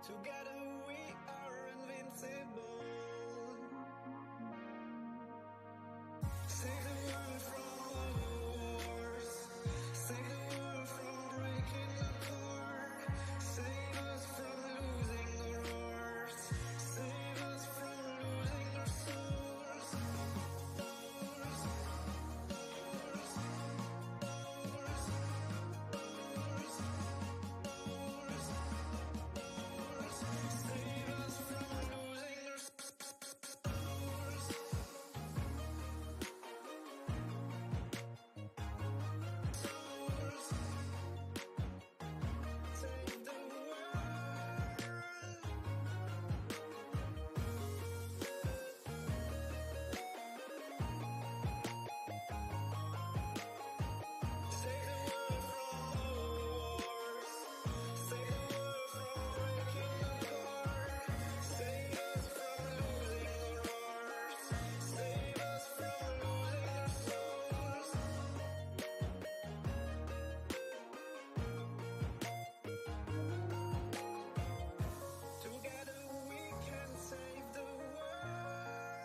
Together we are invincible. Save the world from wars. Save the world from breaking apart. Save us from losing our hearts. Save us from losing our souls. Save us from losing our souls. Save the world. Save the world from wars. Save the world from breaking apart. Save us from losing our hearts. Save us from losing our souls. Together we can save the world.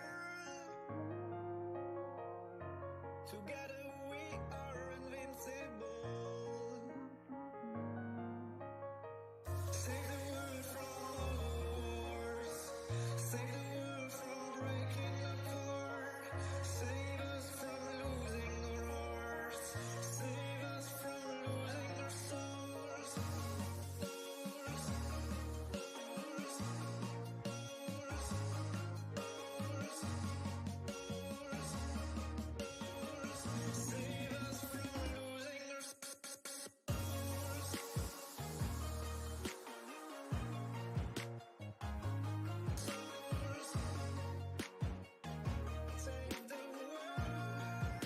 Together we are invincible. Save the world from wars. Save the world from breaking apart. Save us from losing our hearts. Save us from losing our souls. Save us from losing our souls. Save the world.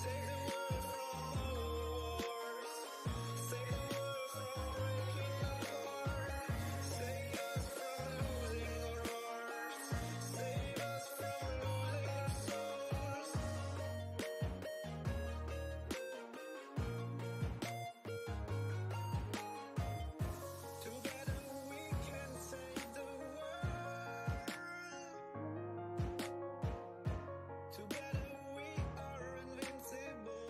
Save the world from wars. Save the world from breaking apart. Save us from losing our hearts. Save us from losing our souls. Together we can save the world. Together we are invincible.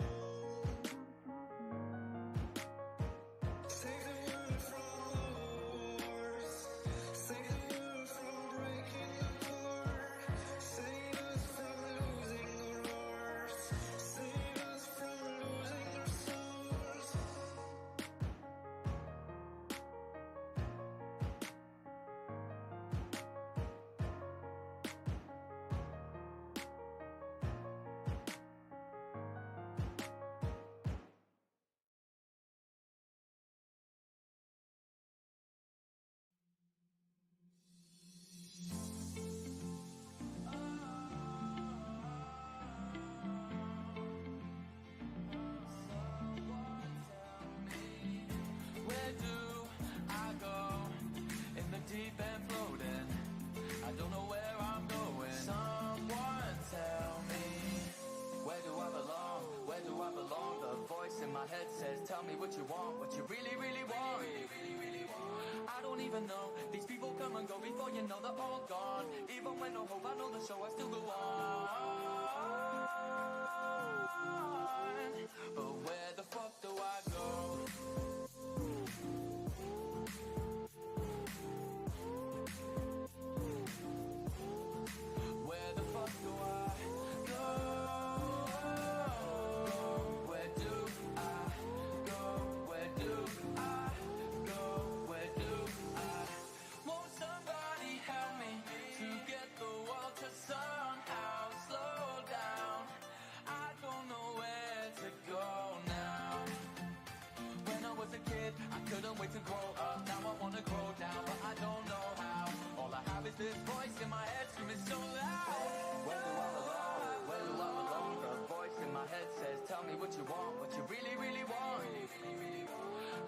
Save the world from wars. Save the world from breaking apart. Save us from losing our hearts. Save us from losing our souls. Where do I go in the deep end floating? I don't know where I'm going. Someone tell me, where do I belong? Where do I belong? The voice in my head says, tell me what you want, what you really, really want. I don't even know. These people come and go before you know they're all gone. Even when no hope, I know the show I still go on. But where the fuck do I go? Where the fuck do I go? Where do I go? Where do I go? Where do I? Won't somebody help me to get the world to somehow slow down? I don't know where to go now. When I was a kid, I couldn't wait to grow up. Now I wanna grow down, but I don't know how. All I have is this voice in my head screaming so loud. Where do I belong? Where do I belong? The voice in my head says, tell me what you want, what you really, really want.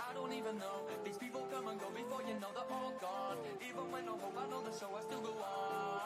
I don't even know. These people come and go before you know they're all gone. Even when no hope, I know the show I still go on.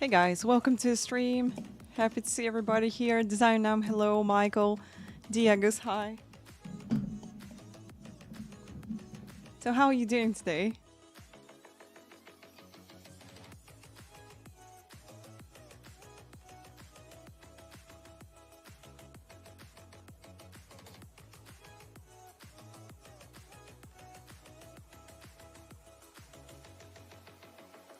Hey guys, welcome to the stream. Happy to see everybody here. Design Nam, hello. Michael, Diego's, hi. So how are you doing today?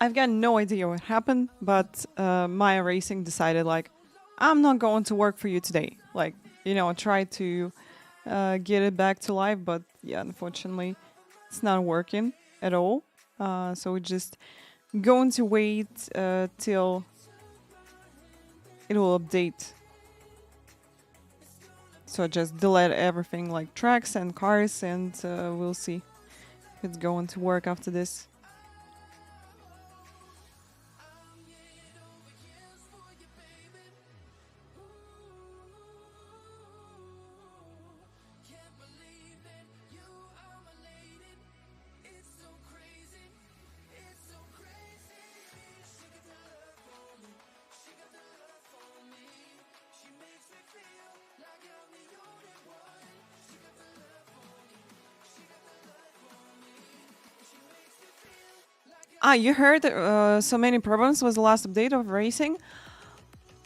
I've got no idea what happened, but Maya Racing decided like, I'm not going to work for you today. Like, you know, I tried to get it back to life, but yeah, unfortunately, it's not working at all. So we're just going to wait till it will update. So I just delete everything like tracks and cars, and we'll see if it's going to work after this. Ah, you heard so many problems was the last update of racing.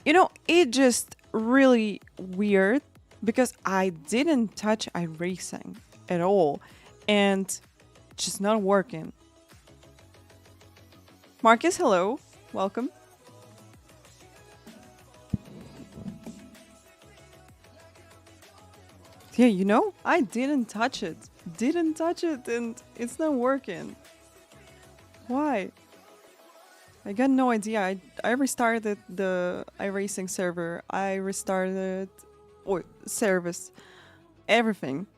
You know, it just really weird because I didn't touch iRacing at all, and just not working. Marcus, hello, welcome. Yeah, you know, I didn't touch it, and it's not working. Why? I got no idea. I restarted the iRacing server. I restarted or service, everything.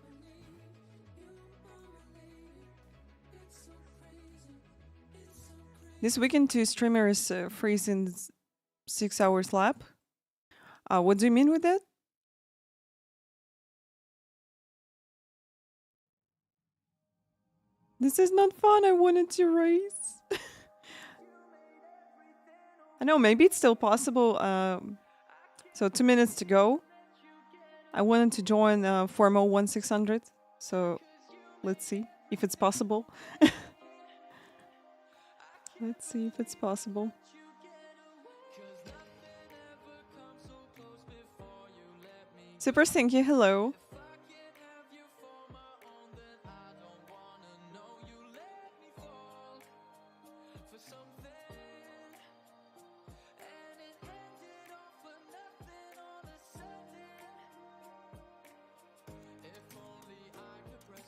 This weekend, two streamers freeze in 6 hours lap. What do you mean with that? This is not fun. I wanted to race. I know, maybe it's still possible. So 2 minutes to go. I wanted to join Formo 1600. So let's see if it's possible. Let's see if it's possible. Super Stinky, hello.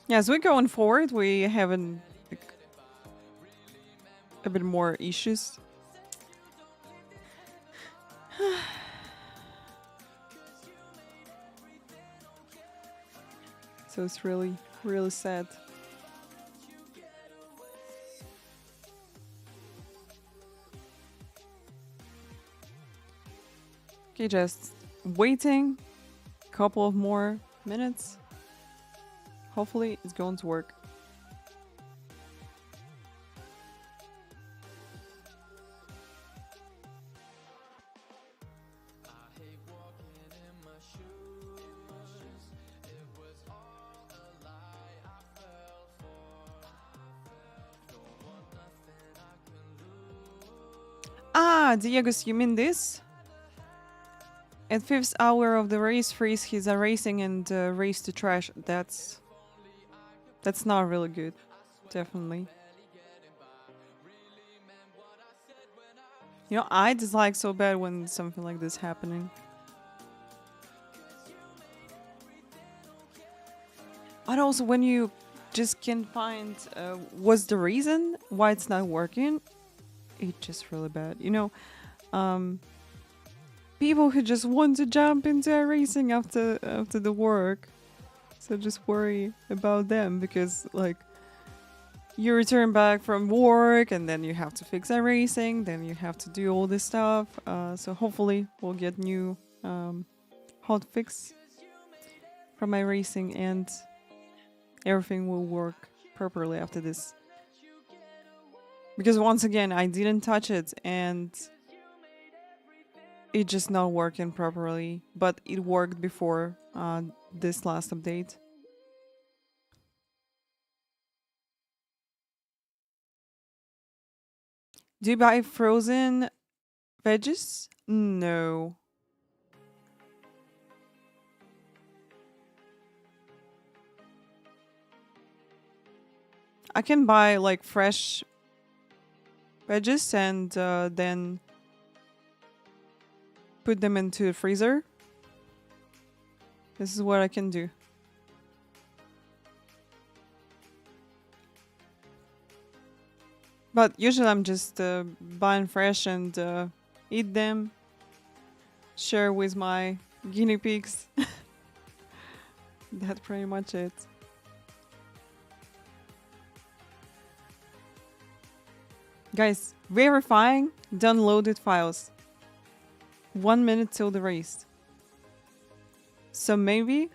Yeah, as we're going forward, we have like, a bit more issues. So it's really, really sad. Okay, just waiting a couple of more minutes. Hopefully it's going to work. Ah, Diego's, you mean this? At 5th hour of the race, freeze his racing and race to trash. That's not really good. Definitely. You know, I dislike so bad when something like this happening. And also when you just can't find what's the reason why it's not working, it's just really bad. You know, people who just want to jump into a racing after the work. So just worry about them because like you return back from work and then you have to fix a racing, then you have to do all this stuff. So hopefully we'll get new hot fix from my racing and everything will work properly after this. Because once again, I didn't touch it and It just not working properly, but it worked before this last update. Do you buy frozen veggies? No. I can buy like fresh veggies and then put them into the freezer. This is what I can do. But usually I'm just buying fresh and eat them. Share with my guinea pigs. That's pretty much it. Guys, verifying downloaded files. 1 minute till the race. So maybe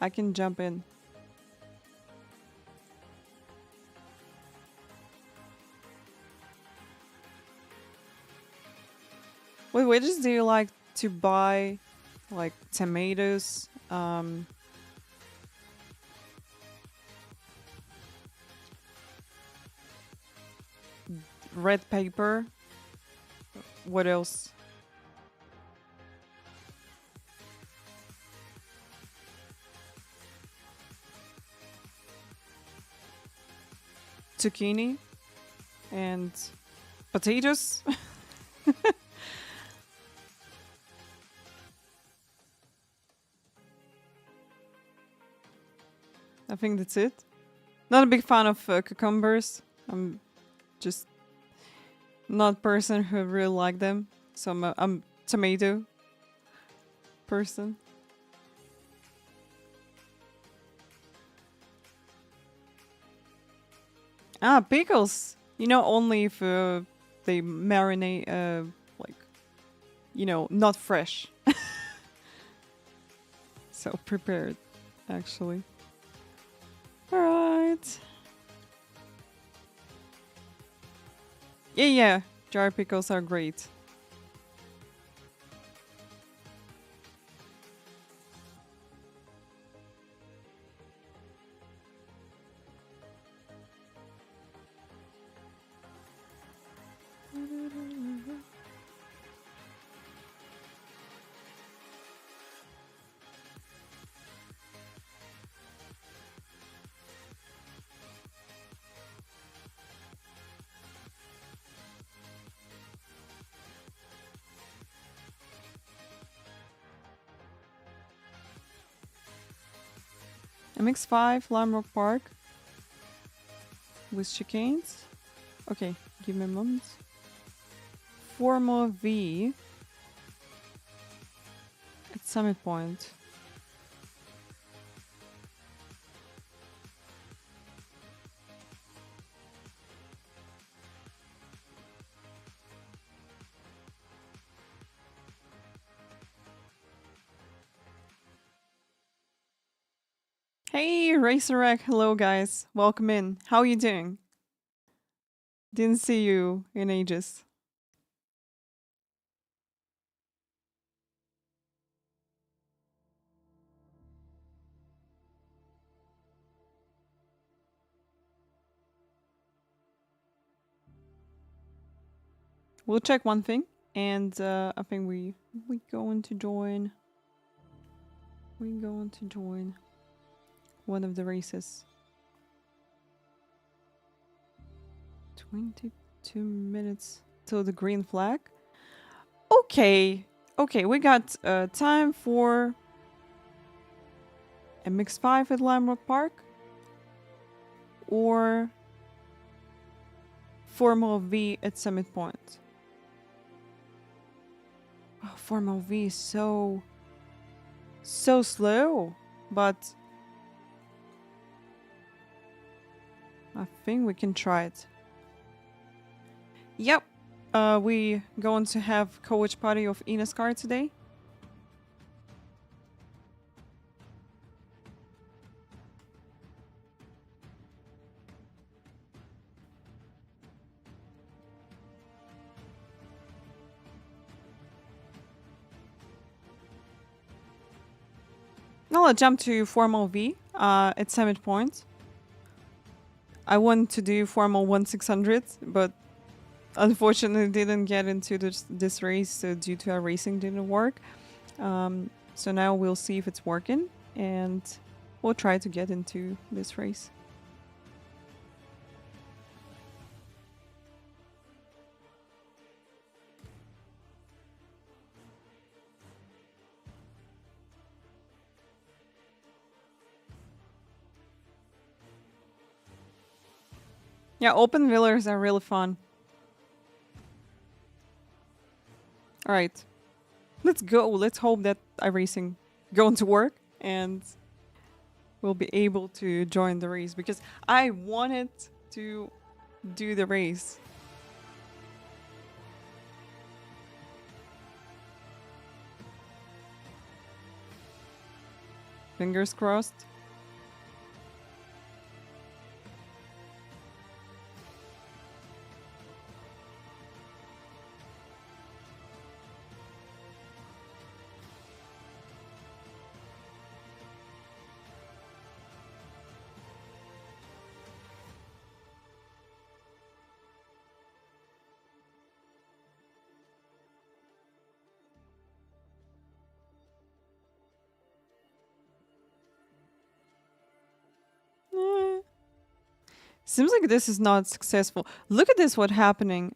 I can jump in. Wait, wages do you like to buy? Like tomatoes? Red pepper? What else? Zucchini? And potatoes? I think that's it. Not a big fan of cucumbers. I'm just not a person who really like them. So I'm tomato person. Ah, pickles. You know, only if they marinate, like, you know, not fresh. So prepared, actually. Alright. Yeah, jar pickles are great. MX5, Limerick Park. With chicanes. Okay, give me a moment. Formula V. At Summit Point. Hey, Racerwreck. Hello, guys. Welcome in. How are you doing? Didn't see you in ages. We'll check one thing, and I think we going to join. We going to join one of the races. 22 minutes till the green flag. Okay, we got time for MX5 at Limerick Park or Formula V at Summit Point. Oh, Formula V is so slow, but I think we can try it. Yep, we going to have coach party of eNASCAR today. I'll jump to Formal V at Summit Point. I wanted to do Formal 1600, but unfortunately didn't get into this race due to our racing didn't work. So now we'll see if it's working, and we'll try to get into this race. Yeah, open wheelers are really fun. All right, let's go. Let's hope that iRacing going to work and we'll be able to join the race because I wanted to do the race. Fingers crossed. Eh. Seems like this is not successful. Look at this, what's happening.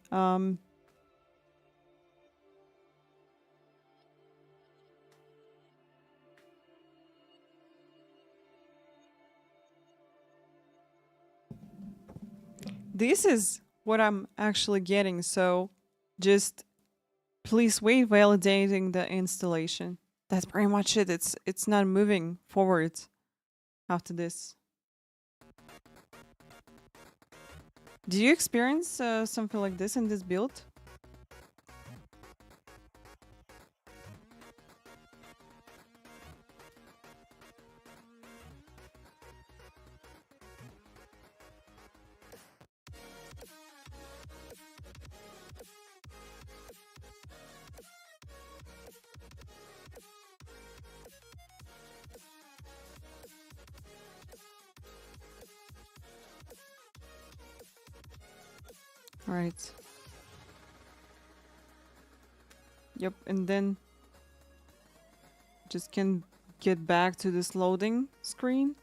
This is what I'm actually getting, so just please wait validating the installation. That's pretty much it. It's not moving forward after this. Do you experience something like this in this build? All right. Yep, and then just can get back to this loading screen.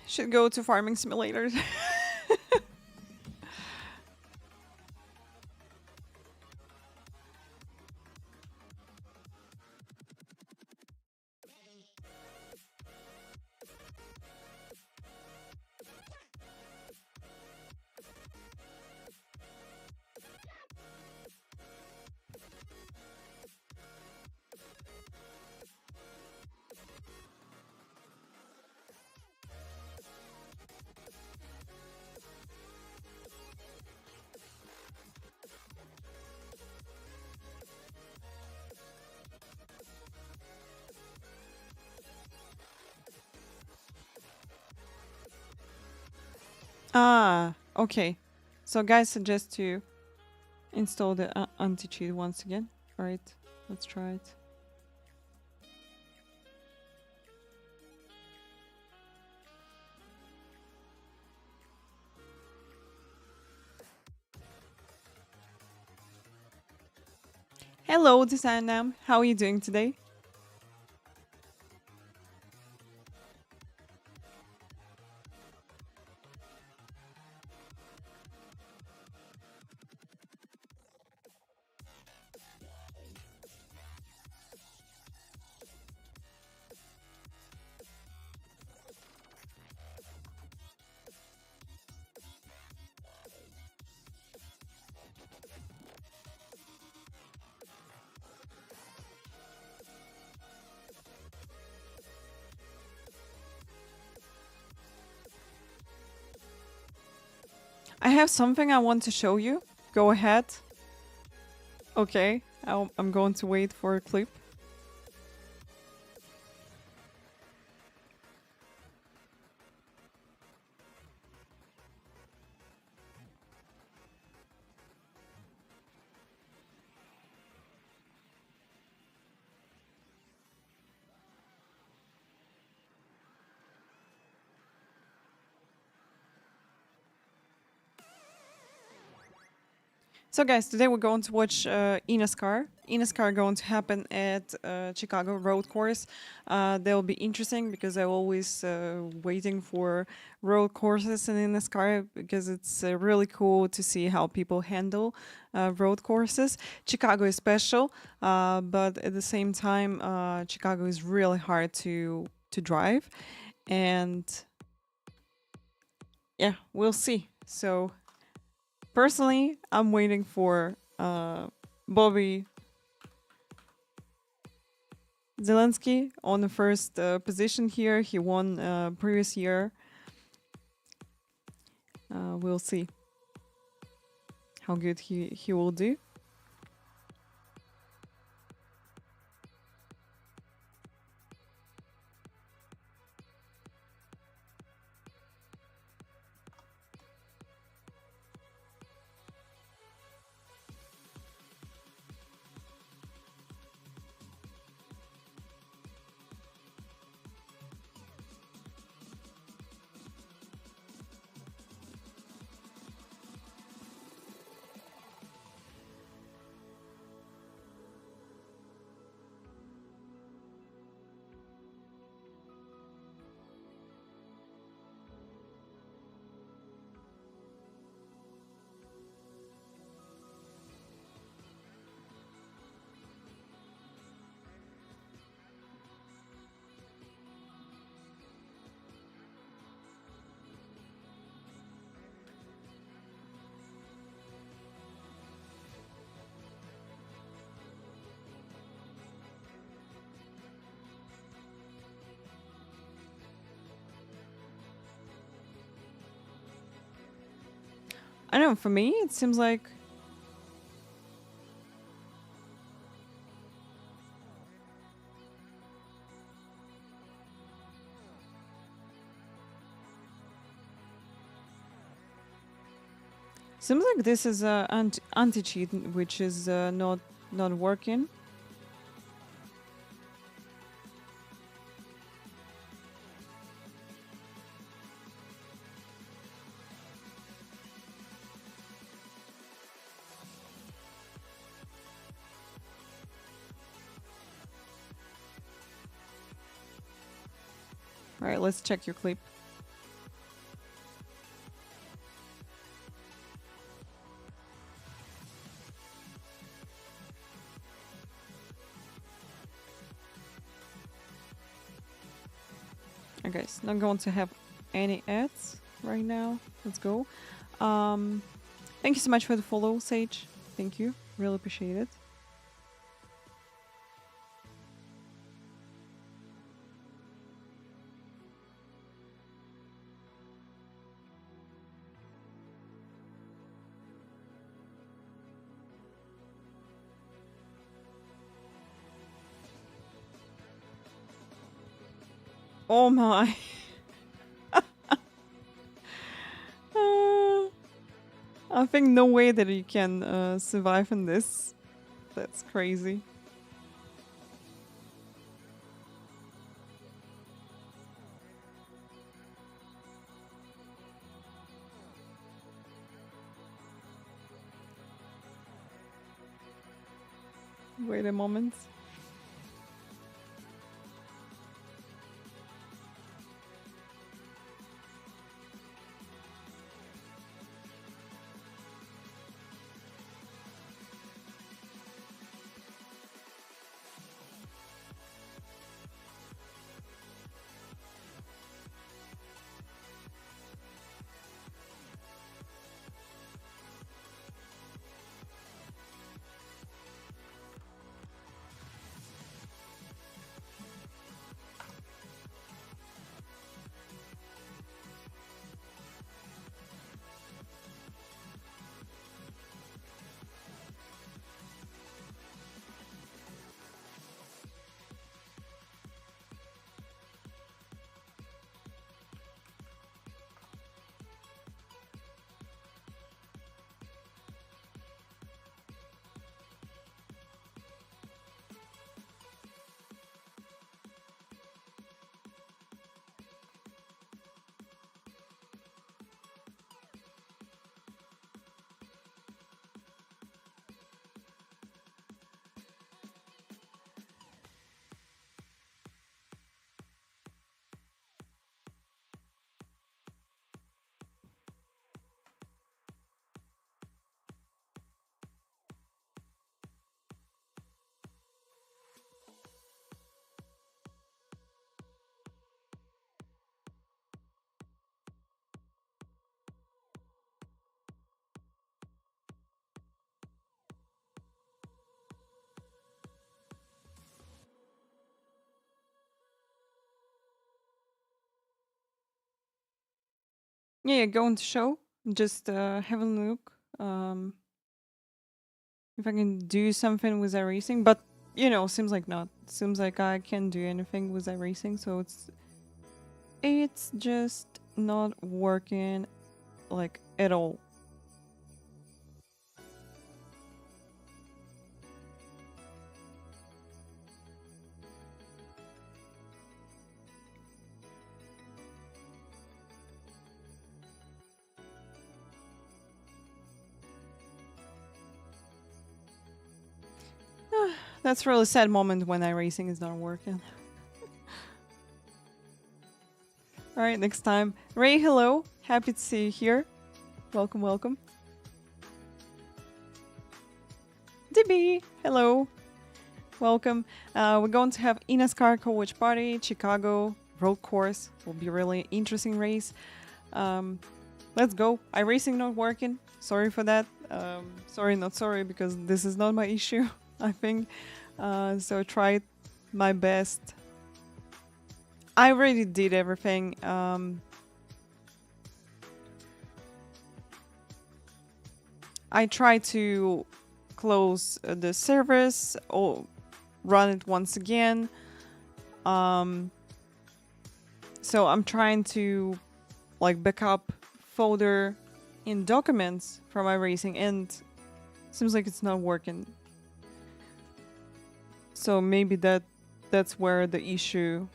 Should go to Farming Simulator. Ah, okay. So guys suggest to install the anti-cheat once again. All right, let's try it. Hello, Designam. How are you doing today? I have something I want to show you. Go ahead. Okay, I'm going to wait for a clip. So, guys, today we're going to watch eNASCAR. eNASCAR going to happen at Chicago Road Course. They'll be interesting because I'm always waiting for road courses in eNASCAR because it's really cool to see how people handle road courses. Chicago is special, but at the same time, Chicago is really hard to drive, and yeah, we'll see. So. Personally, I'm waiting for Bobby Zelensky on the first position here. He won previous year. We'll see how good he will do. I don't know, for me, it seems like this is anti-cheat, which is not working. All right, let's check your clip. Okay, so not going to have any ads right now. Let's go. Thank you so much for the follow, Sage. Thank you. Really appreciate it. Oh my. I think no way that you can survive in this. That's crazy. Wait a moment. Yeah, go into show. Just have a look. If I can do something with iRacing, but you know, seems like not. Seems like I can't do anything with iRacing, so it's just not working like at all. That's a really sad moment when iRacing is not working. Alright, next time. Ray, hello. Happy to see you here. Welcome, welcome. DB, hello. Welcome. We're going to have eNASCAR co-watch party, Chicago, road course. Will be a really interesting race. Let's go. iRacing not working. Sorry for that. Sorry, not sorry, because this is not my issue, I think. So I tried my best. I already did everything. I tried to close the service or run it once again. So I'm trying to like backup folder in documents from iRacing, and seems like it's not working. So maybe that's where the issue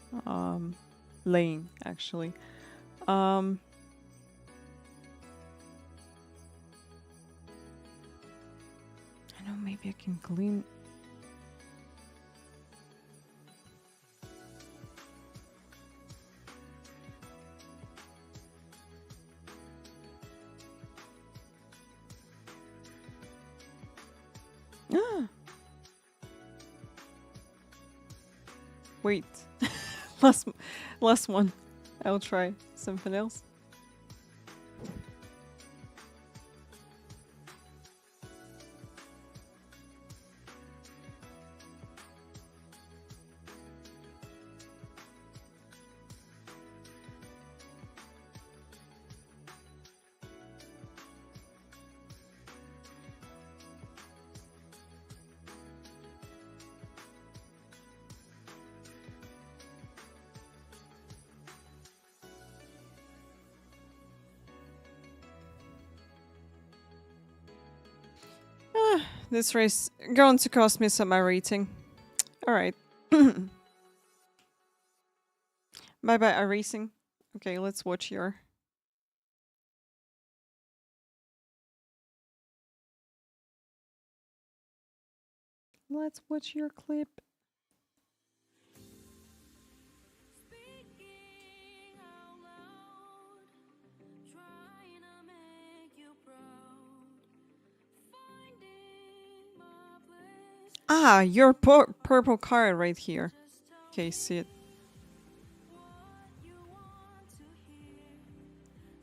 laying actually. I know, maybe I can clean. Ah. Wait. last one. I'll try something else. This race going to cost me some my rating. Alright. Bye bye iRacing. Okay, let's watch your. Let's watch your clip. Speaking out loud, trying to make you proud, finding my place. Ah, your purple card right here. Okay, see it. What you want to hear,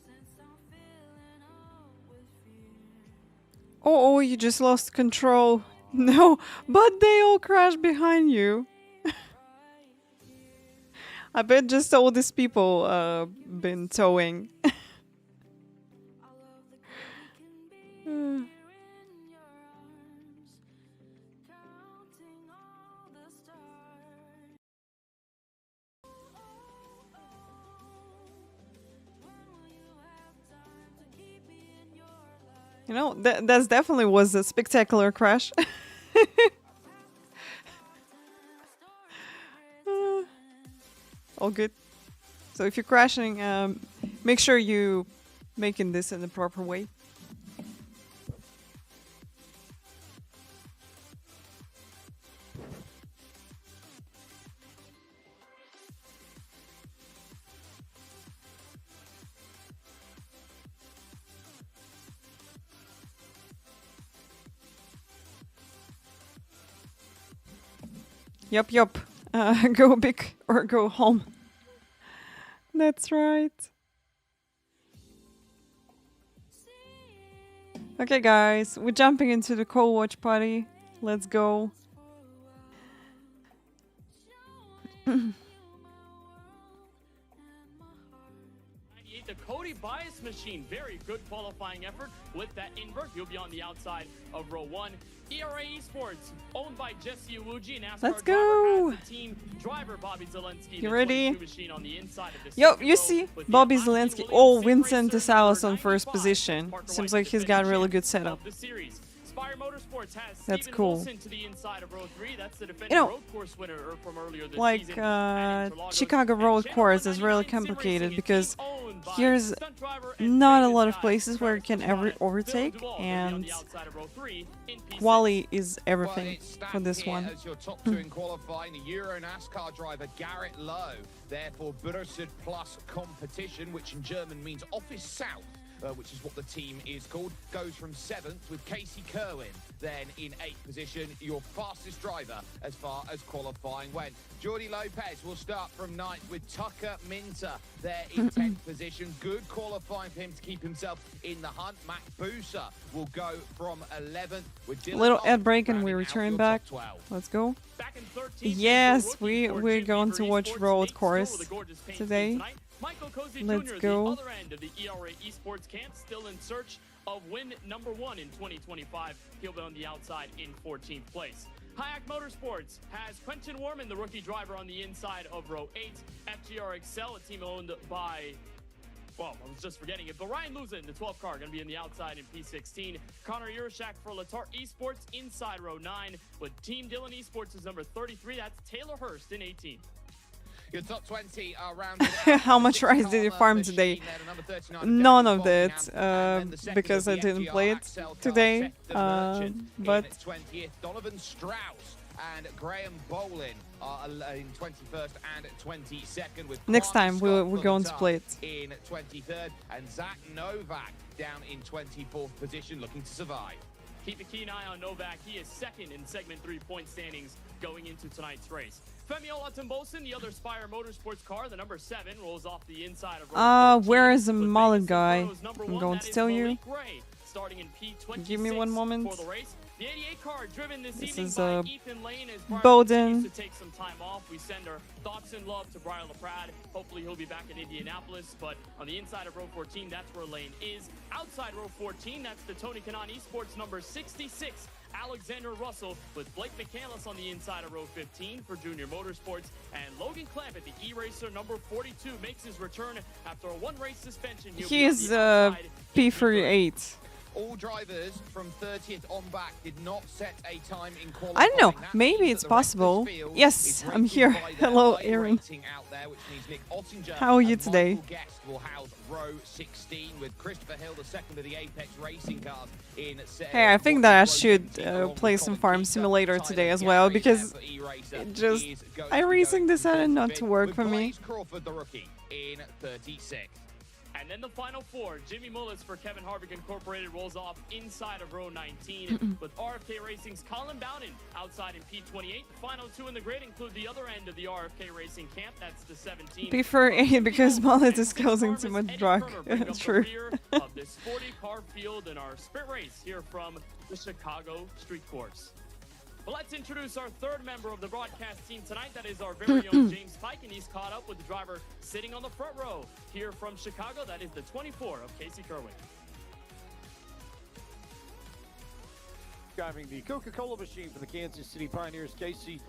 since I'm filling up with fear. Oh, you just lost control. No, but they all crashed behind you. I bet just all these people been towing. I love the girl you can be here in your arms, counting all the stars. When will you have time to keep me in your life? You know, that definitely was a spectacular crash. All good. So if you're crashing, make sure you making this in the proper way. Yup. Go big or go home. That's right. Okay, guys, we're jumping into the co-watch party. Let's go. very biased machine. Very good qualifying effort with that invert. He'll be on the outside of row 1. ERA Esports, owned by Jesse Iwuji, NASCAR Let's go. driver, has the team driver Bobby Zelensky. You the ready? 22 machine on the inside of the Yo, second you row see, with the Bobby Austin Zelensky. Williams Oh, Sim Vincent Racer DeSalis number on first 95. position. Parker Seems White, like the he's got a defending really champ good setup. of the series. Spire Motorsports has That's Steven cool. Wilson to the inside of row 3. That's the defending You know, road course winner from earlier this like season at Interlagos. Chicago And road Channel course is 199 really Sim complicated Racing is because team-owned by here's stunt driver and not a famous lot of guy places where you Travis can Pastrana. overtake, Phil Duvall will be on and the outside of row 3 in P6. quali is Well, everything it's stacked for this here one. as your top two in qualifying, the Euro NASCAR driver Garrett Lowe. Therefore, Bürsid plus competition, which in German means office south, which is what the team is called, goes from 7th with Casey Kerwin. Then in 8th position, your fastest driver as far as qualifying went. Jordi Lopez will start from 9th with Tucker Minter there in 10th position. Good qualifying for him to keep himself in the hunt. Matt Busa will go from 11th with Dylan Little Holt ad break and we rounding out return your back. top 12. Let's go. Back in 13th, Yes, is the rookie for we're Jim going Beaver to watch Esports, road Nate course Stoll with a gorgeous paint today. scheme tonight. Michael Cozy Let's Jr., go. the other end of the ERA Esports camp, still in search of win number 1 in 2025. He'll be on the outside in 14th place. Hayek Motorsports has Quentin Warman, the rookie driver, on the inside of row 8. FGR Excel, a team owned by, well, I was just forgetting it, but Ryan Luzin, the 12th car, going to be on the outside in P16. Connor Urashak for Latart Esports inside row 9, with Team Dillon Esports is number 33. That's Taylor Hurst in 18. Your top 20 are rounded How much rice did you farm today? None of that, because I didn't play it today. But 20th, Donovan Strauss and Graham Bolin are in 21st and 22nd. With next Clark time Scott we're for going the to top play it. in 23rd, and Zach Novak down in 24th position, looking to survive. Keep a keen eye on Novak. He is second in segment 3 point standings going into tonight's race. Femi Olatunbosin, the other Spire Motorsports car, the number 7, rolls off the inside of row 13, where is the with mullet Vegas guy? Inferno's number I'm 1, going that to is tell you. Malik Gray, starting in P26 Give me one moment. for the race. The 88 car driven this This evening is, by Ethan Lane as Brian Bowden. continues to take some time off. We send our thoughts and love to Brian LaPrade. Hopefully he'll be back in Indianapolis, but on the inside of row 14, that's where Lane is. Outside row 14, that's the Tony Kanaan Esports number 66. Alexander Russell with Blake McCandless on the inside of row 15 for Junior Motorsports, and Logan Clamp at the E-Racer number 42 makes his return after a one-race suspension. He'll be He on is the outside in P38. All drivers from 30th on back did not set a time in qualifying. I don't know. That Maybe means it's that the rest of possible. this field Yes, is I'm rated here. by their Hello, high Aaron. rating out there, which means Nick Ottinger How are you and today? Michael Guest will house row 16 with Christopher Hill, the second of the Apex Racing cars in Hey, I think that I should play some Farm Simulator today as well, because it just iRacing decided not to work for me. Crawford, the rookie, in 36. And then the final 4, Jimmy Mullis for Kevin Harvick Incorporated rolls off inside of row 19 with RFK Racing's Colin Bowden outside in P28. The final 2 in the grid include the other end of the RFK Racing camp. That's the 17. P38 because Mullet is causing too much drug. True. Of this 40-car field in our sprint race here from the Chicago Street Course. Well, let's introduce our third member of the broadcast team tonight. That is our very own James Pike, and he's caught up with the driver sitting on the front row here from Chicago. That is the 24 of Casey Kerwin. Driving the Coca-Cola machine for the Kansas City Pioneers. Casey,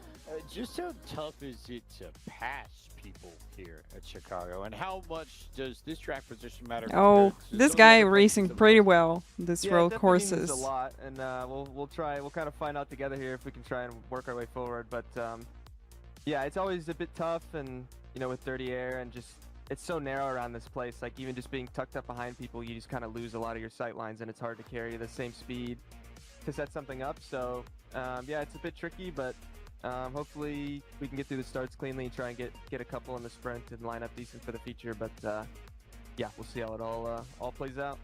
just how tough is it to pass people here at Chicago, and how much does this track position matter? Oh, compared to this some of the guy other racing places? pretty well. This Yeah, road it definitely means courses. a lot, and we'll kind of find out together here if we can try and work our way forward. But yeah, it's always a bit tough, and with dirty air and just it's so narrow around this place. Like even just being tucked up behind people, you just kind of lose a lot of your sight lines, and it's hard to carry the same speed to set something up. So yeah, it's a bit tricky, but hopefully we can get through the starts cleanly and try and get a couple in the sprint and line up decent for the feature. But yeah, we'll see how it all plays out.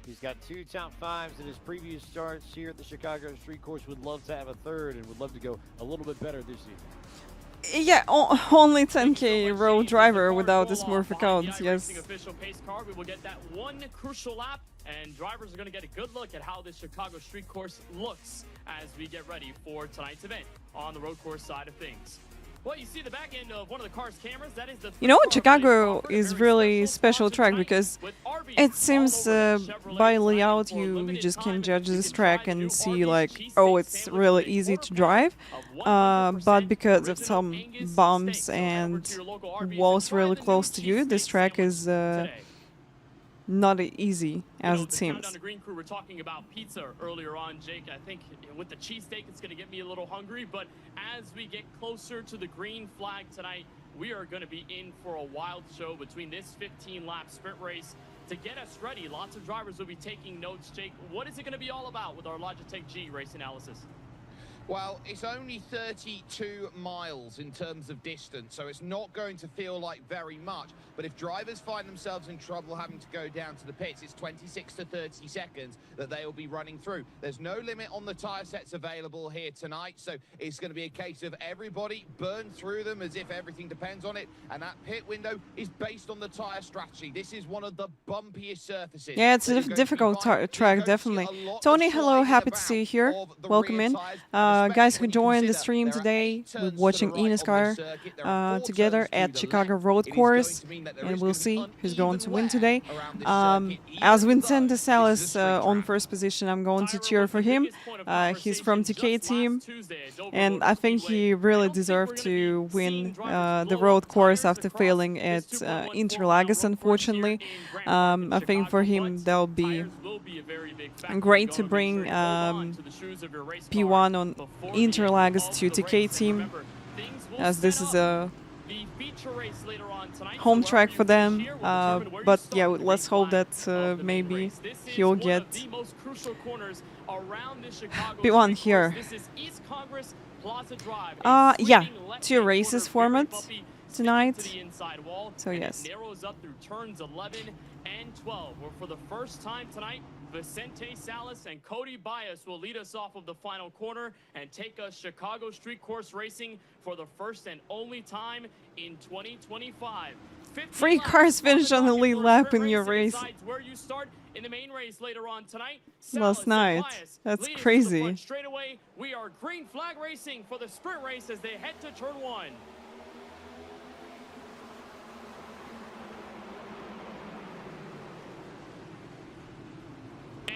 He's got 2 top 5s in his previous starts here at the Chicago Street Course. Would love to have a third and would love to go a little bit better this evening. Yeah, only 10k road driver without the Smurf accounts, yes. Official pace car. We will get that one crucial lap, and drivers are going to get a good look at how this Chicago Street Course looks as we get ready for tonight's event on the road course side of things. Well, you see the back end of one of the car's cameras. That is the You know, third car Chicago Crawford, a is very really special special track tonight because with Arby's it all seems over the Chevrolet by tonight layout for you limited just time, can and judge you this can track try the new and see Arby's like, cheesesteak oh, it's sandwich really with a easy quarter to drive, pound of but 100% because of original some Angus bumps steak. So head over and to your local Arby's and walls try really the new close to you, this cheesesteak track sandwich is today. not easy You as know, it the Countdown seems. to Green crew were talking about pizza earlier on, Jake. I think with the cheesesteak, it's going to get me a little hungry. But as we get closer to the green flag tonight, we are going to be in for a wild show between this 15-lap sprint race. To get us ready, lots of drivers will be taking notes. Jake, what is it going to be all about with our Logitech G race analysis? Well, it's only 32 miles in terms of distance, so it's not going to feel like very much. But if drivers find themselves in trouble having to go down to the pits, it's 26 to 30 seconds that they will be running through. There's no limit on the tyre sets available here tonight, so it's going to be a case of everybody burn through them as if everything depends on it. And that pit window is based on the tyre strategy. This is one of the bumpiest surfaces. Yeah, it's a difficult track, definitely. Tony, hello, happy to see you here. Welcome in. Guys who joined the stream today, we're watching eNASCAR together at Chicago Road Course, and we'll see who's going to win today. As Vincent DeSalis on first position, I'm going to cheer for him. He's from TK team, and I think he really deserved to win the road course after failing at Interlagos, unfortunately. I think for him that will be great to bring P1 on Interlagos to TK team, as this is a home track for them. But yeah, let's hope that maybe he'll get P1 here. Yeah, 2 races format tonight. So yes. Narrows up through turns 11 and 12, where for the first time tonight, Vicente Salas and Cody Bias will lead us off of the final corner and take us Chicago street course racing for the first and only time in 2025. 3 cars finished on the lead lap in your race where you start in the main race later on tonight. last night. That's crazy. Straight away, we are green flag racing for the sprint race as they head to turn 1.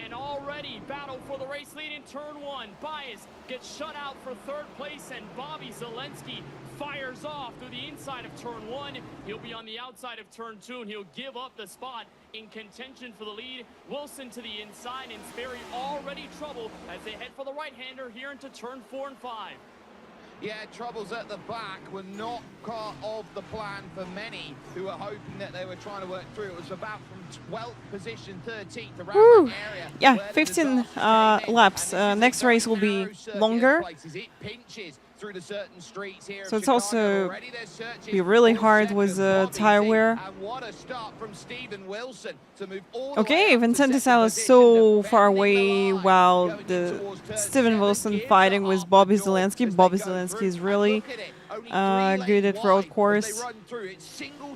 And already battle for the race lead in turn 1. Bias gets shut out for 3rd place, and Bobby Zelensky fires off through the inside of turn 1. He'll be on the outside of turn 2, and he'll give up the spot in contention for the lead. Wilson to the inside, and Sperry already trouble as they head for the right-hander here into turn 4 and 5. Yeah, troubles at the back were not part of the plan for many who were hoping that they were trying to work through. It was about from 12th position, 13th around Woo. that area. Yeah, 15 laps. Next race will be longer. So it's also be really hard with tire wear. Okay, Vincent DeSalis is so far away while the Steven Wilson fighting with Bobby Zelensky. Bobby Zelensky is really good at road course.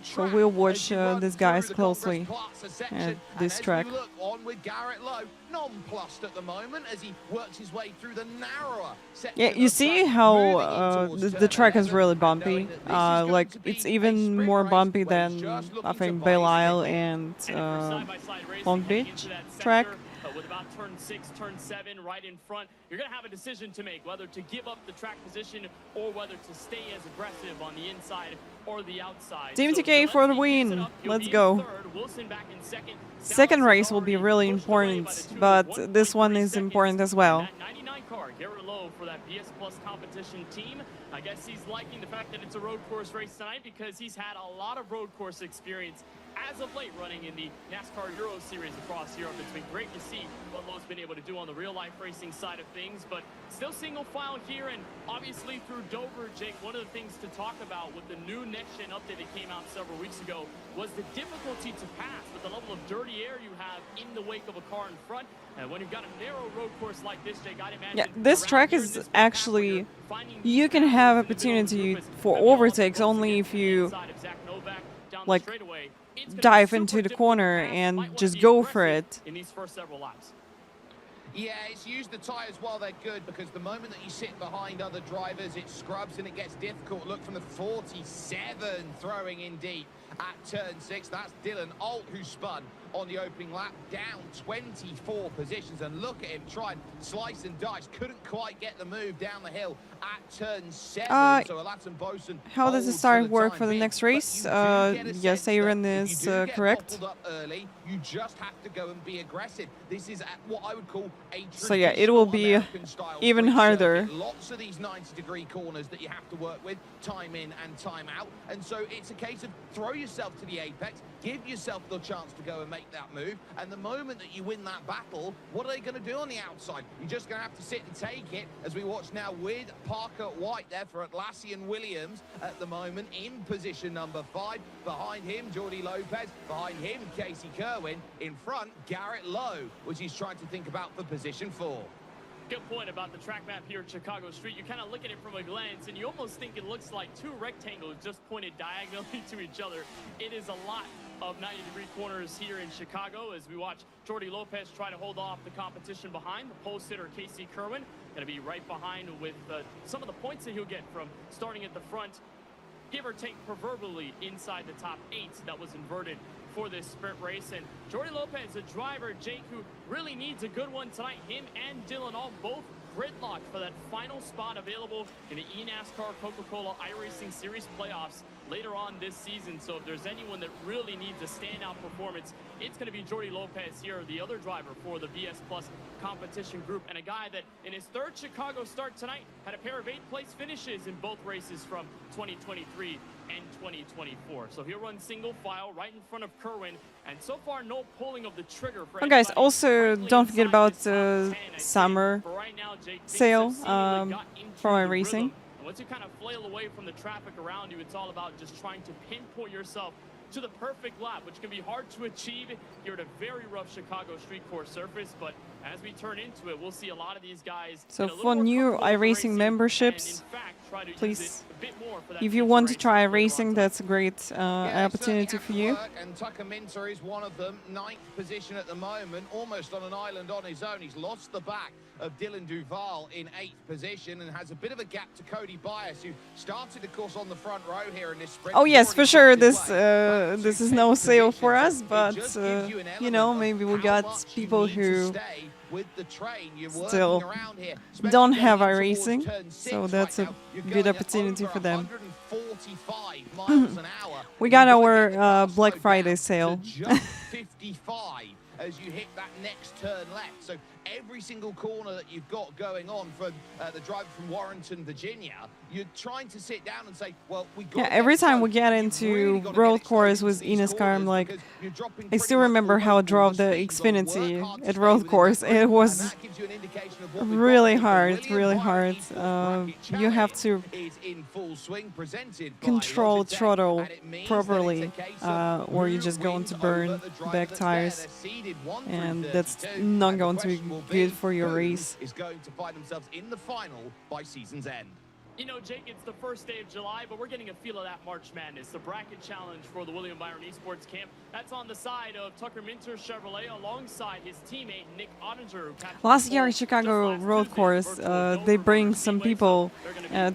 So we'll watch these guys closely at this track. Yeah, you see how the track is really bumpy. Like it's even more bumpy than I think Belle Isle and Long Beach track. With about turn 6, turn 7 right in front, you're going to have a decision to make, whether to give up the track position or whether to stay as aggressive on the inside or the outside. Team TK for the win. Let's go. Second race will be really important, but this one is important as well. 99 car, Garrett Lowe for that BS Plus competition team. I guess he's liking the fact that it's a road course race tonight because he's had a lot of road course experience as of late running in the NASCAR Euro Series across Europe. It's been great to see what Lowe's been able to do on the real-life racing side of things, but still single file here, and obviously through Dover, Jake, one of the things to talk about with the new next-gen update that came out several weeks ago was the difficulty to pass with the level of dirty air you have in the wake of a car in front. And when you've got a narrow road course like this, Jake, I'd imagine... Yeah, this track is actually... You can have opportunity for overtakes only if you like dive into the corner and just go for it. In these first several laps. Yeah, it's used the tyres while they're good, because the moment that you sit behind other drivers, it scrubs and it gets difficult. Look from the 47 throwing in deep at turn 6. That's Dylan Alt who spun on the opening lap, down 24 positions. And look at him try and slice and dice. Couldn't quite get the move down the hill at turn 7. So Alaton Bosun How does the holds start for work time for the being. next But race? you do get a Yes, sense that Aaron if is you do get correct. bottled up early, you just have to go and be aggressive. This is at what I would call a So yeah, it will be American-style even street harder. circuit. Lots of these 90-degree corners that you have to work with, time in and time out. And so it's a case of throw yourself to the apex, give yourself the chance to go and make that move. And the moment that you win that battle, what are they going to do on the outside? You're just going to have to sit and take it, as we watch now with Parker White there for Atlassian Williams at the moment in position number 5. Behind him, Jordi Lopez. Behind him, Casey Kerwin. In front, Garrett Lowe, which he's trying to think about for position 4. Good point about the track map here at Chicago Street. You kind of look at it from a glance, and you almost think it looks like two rectangles just pointed diagonally to each other. It is a lot of 90-degree corners here in Chicago as we watch Jordi Lopez try to hold off the competition behind. The pole sitter, Casey Kerwin, going to be right behind with some of the points that he'll get from starting at the front, give or take proverbially inside the top 8 that was inverted for this sprint race. And Jordi Lopez, a driver, Jake, who really needs a good one tonight. Him and Dylan Alt both gridlocked for that final spot available in the eNASCAR Coca-Cola iRacing Series playoffs later on this season. So if there's anyone that really needs a standout performance, it's going to be Jordi Lopez here, the other driver for the VS Plus competition group, and a guy that in his 3rd Chicago start tonight had a pair of 8th-place finishes in both races from 2023 and 2024. So he'll run single file right in front of Kerwin, and so far no pulling of the trigger for Oh, guys, anybody also frankly don't forget inside about this top 10, I'd say. summer For right now, Jake, things sale have seemingly got into for my the racing. rhythm. And once you kind of flail away from the traffic around you, it's all about just trying to pinpoint yourself to the perfect lap, which can be hard to achieve here at a very rough Chicago street course surface. But as we turn into it, we'll see a lot of these guys. So get a little for more new comfortable with iRacing racing memberships, and, in fact, try to use please, it a bit more for that if you feature want to race try later on racing, tonight. that's a great opportunity for you. And Tucker Minter is one of them. 9th position at the moment, almost on an island on his own. He's lost the back of Dylan Duval in 8th position and has a bit of a gap to Cody Bias, who started, of course, on the front row here in this sprint. Oh yes, Already for sure. booked his This way this to is no 10th sale for position. us, So it but just gives you an you know, element maybe of we how got much you people need to who stay with the train. You're still working around here, especially don't going have in iRacing, towards turn 6 so that's right a now. You're good going at opportunity over for them. 145 miles an hour. We You've got got to our get the car Black slowed Friday down sale. to just 55 as you hit that next turn left. So every single corner that you've got going on for the driver from Warrenton, Virginia, you're trying to sit down and say, well, we got Yeah, every time we get into road course with eNASCAR, I'm like, I still remember how I drove the Xfinity at road course. It was really hard, really hard. You have to control throttle properly, or you're just going to burn back tires, and that's not going to be good for your race. Is going to find themselves in the final by season's end. You know, Jake, it's the first day of July, but we're getting a feel of that March Madness. The bracket challenge for the William Byron Esports Camp. That's on the side of Tucker Minter Chevrolet alongside his teammate Nick Ottinger. Last year at Chicago road course, they bring some people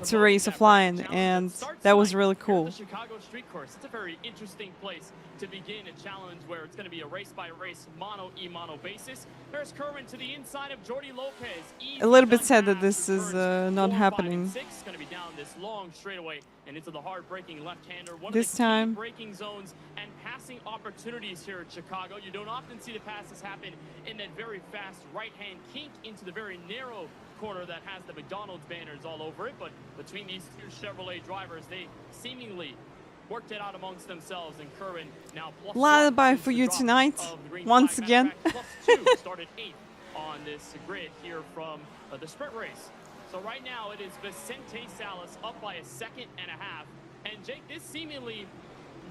to race offline, and that was really cool. The Chicago street course. It's a very interesting place to begin a challenge where it's going to be a race-by-race mono basis. There's Kerwin to the inside of Jordi Lopez. A little bit sad that this is not happening. Going to be down this long straightaway and into the hard braking left-hander. One This of the time. key braking zones and passing opportunities here at Chicago. You don't often see the passes happen in that very fast right-hand kink into the very narrow corner that has the McDonald's banners all over it. But between these two Chevrolet drivers, they seemingly worked it out amongst themselves, and Kerwin now plus Lullaby one for since you the drop tonight, of the green once flag. again. Matter of fact, +2 started 8th on this grid here from the sprint race. So right now it is Vicente Salas up by 1.5 seconds. And Jake, this seemingly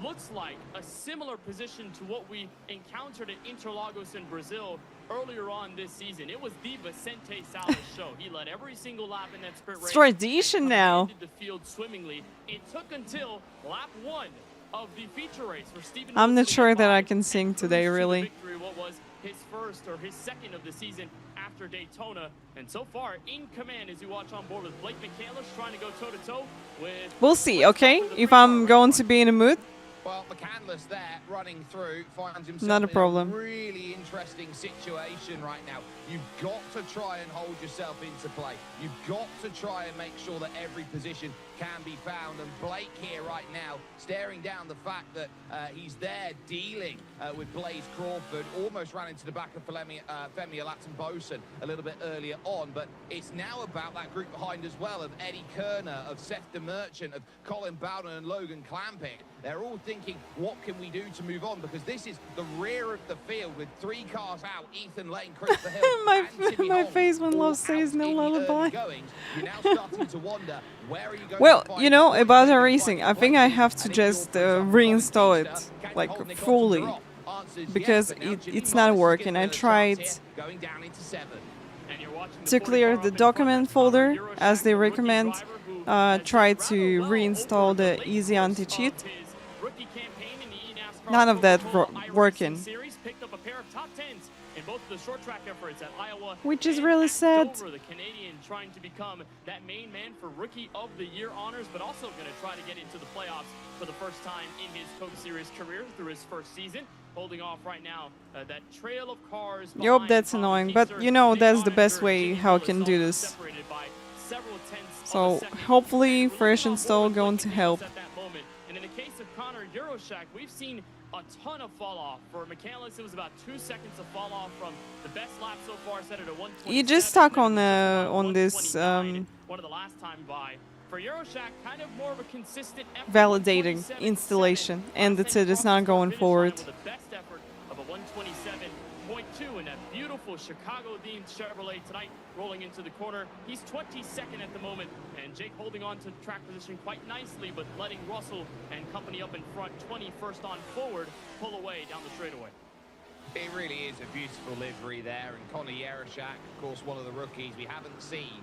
looks like a similar position to what we encountered at Interlagos in Brazil earlier on this season. It was the Vicente Salas show. He led every single lap in that sprint race. Tradition now. Commanded the field swimmingly. It took until lap 1 of the feature race for Stephen. I'm not Wilson sure that I combined can sing and today, cruised to the really. victory, what was his first or his second of the season after Daytona. And so far, in command as you watch on board with Blake McCandless trying to go toe-to-toe with... We'll see, okay? If I'm going to be in a mood. Well, McCandless there running through finds himself Not a problem. in a really interesting situation right now. You've got to try and hold yourself into play. You've got to try and make sure that every position can be found. And Blake here right now staring down the fact that he's there dealing with Blaze Crawford. Almost ran into the back of Femi Alatin-Bosun a little bit earlier on. But it's now about that group behind as well of Eddie Kerner, of Seth DeMerchant, of Colin Bowden and Logan Clampett. They're all thinking, what can we do to move on? Because this is the rear of the field with 3 cars out. Ethan Lane, Christopher Hill, my and Timmy my Holmes face when all Love out says no in the early lullaby. goings. You're now starting to wonder, where are you going Well, to find you know, the about points? the racing, I think I have to And if you're, just for example, reinstall Bautista, it, can you like, hold Nick fully. Ottinger off? Answer is Because yes, but now Jimmy it's not Wallace is working. getting I a chance tried here, going down into 7. And you're watching the to clear 44 the up in document front. That's folder, Euroshak, as they the rookie recommend. driver who has Try done to rather well reinstall over the late easy course anti-cheat. of his rookie campaign in the eNASCAR None of that Coca-Cola iRacing working. Series. Picked up a pair of top 10s in both the short track efforts at Iowa, Which is and really at sad. Dover, the Canadian trying to become that main man for Rookie of the Year honors, but also going to try to get into the playoffs for the first time in his Coke Series career through his first season. Holding off right now that trail of cars. Yup, that's behind annoying, Bobby but Keeser, you know, Nick that's the best Ottinger, way Jimmy how I Willis, can all do this. separated by several tenths of a So second. hopefully And Fresh really install on board going with to Blake help. at that moment. And in the case of Connor Euroshak, we've seen a ton of fall off. For McCandless, it was about 2 seconds of fall off from the best lap so far, set at a 127. You just stuck on on this one of the last time by. For Euroshak, kind of more of a consistent effort. validating 127.7. installation, and that's it. It's Off not the going finish line forward. with the best effort of a 127.2 in that beautiful Chicago-themed Chevrolet tonight, rolling into the corner. He's 22nd at the moment, and Jake holding on to track position quite nicely, but letting Russell and company up in front, 21st on forward, pull away down the straightaway. It really is a beautiful livery there, and Connor Yeroshak, of course, one of the rookies. We haven't seen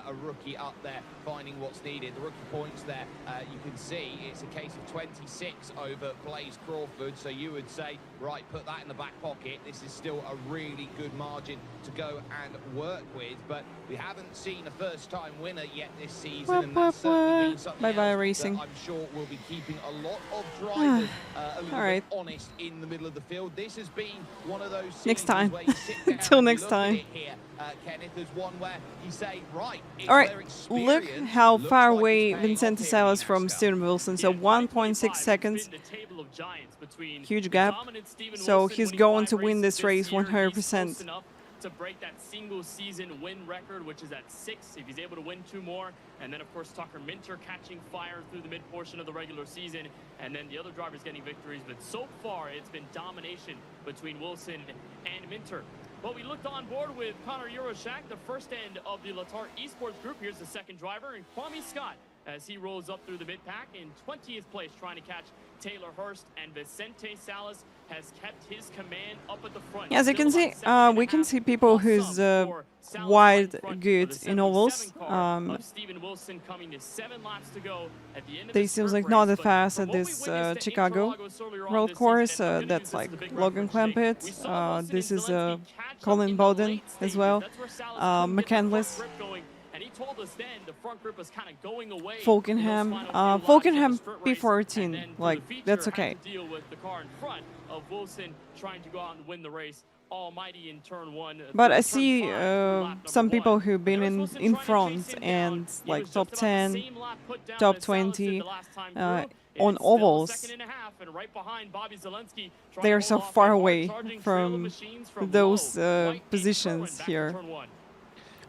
a rookie up there finding what's needed. The rookie points there, you can see it's a case of 26 over Blaze Crawford, so you would say, right, put that in the back pocket. This is still a really good margin to go and work with, but we haven't seen a first-time winner yet this season, and that's certainly been something Bye-bye, else racing. that I'm sure will be keeping a lot of drivers a little All right. bit honest in the middle of the field. This has been one of those Next seasons time. where you sit down Till and you next look at time. it here, Kenneth, there's one where you say, right, it's All right, their look experience, how looks far like away it's paying Vincent off here in is from NASCAR. Steven Wilson. So Yeah, 1.6 seconds. It's been the table of giants between Huge the gap. dominant Steven So Wilson he's winning going 5 to win races this race year. 100%. He's close enough to break that single season win record, which is at 6. If he's able to win 2 more, and then of course Tucker Minter catching fire through the mid portion of the regular season, and then the other drivers getting victories. But so far, it's been domination between Wilson and Minter. Well, we looked on board with Connor Euroshak, the first end of the Latar Esports group. Here's the second driver, and Kwame Scott, as he rolls up through the mid-pack in 20th place, trying to catch Taylor Hurst, and Vicente Salas has kept his command up at the front. As you can Still see, about we can 2.5 see people awesome who's for Salas wide right in front good with the in ovals. 77 car of Steven Wilson coming to 7 laps to go at the end of They the seems sprint like not race, that but fast from at what we this witnessed at Chicago Interlagos earlier on road this course. season, and I'm gonna That's use this like as a big Logan reference, Jake. We Clampett. saw Wilson This and is Zelensky catch up Colin in the Bowden late as stages. well. That's where Salas couldn't get the front McCandless. grip going, and he told us then the front grip was kind of going away. Falkenham. in those final few laps of the Falkenham sprint race, P14. and then for Like, the feature, that's had okay. to deal with the car in front of Wilson trying to go out and win the race. Almighty in turn 1. But I turn see 5 through lap some number people 1. who've been And there was in Wilson trying to front chase him and down. He like was top just about the 10, same lap put down top as Salas did 20 the last time uh, through. on It's still a ovals. second and a half, and right behind Bobby Zelensky trying They to are hold so off far a away hard-charging trail of from machines from those Lowe, White, and positions Kerwin back here. in turn 1.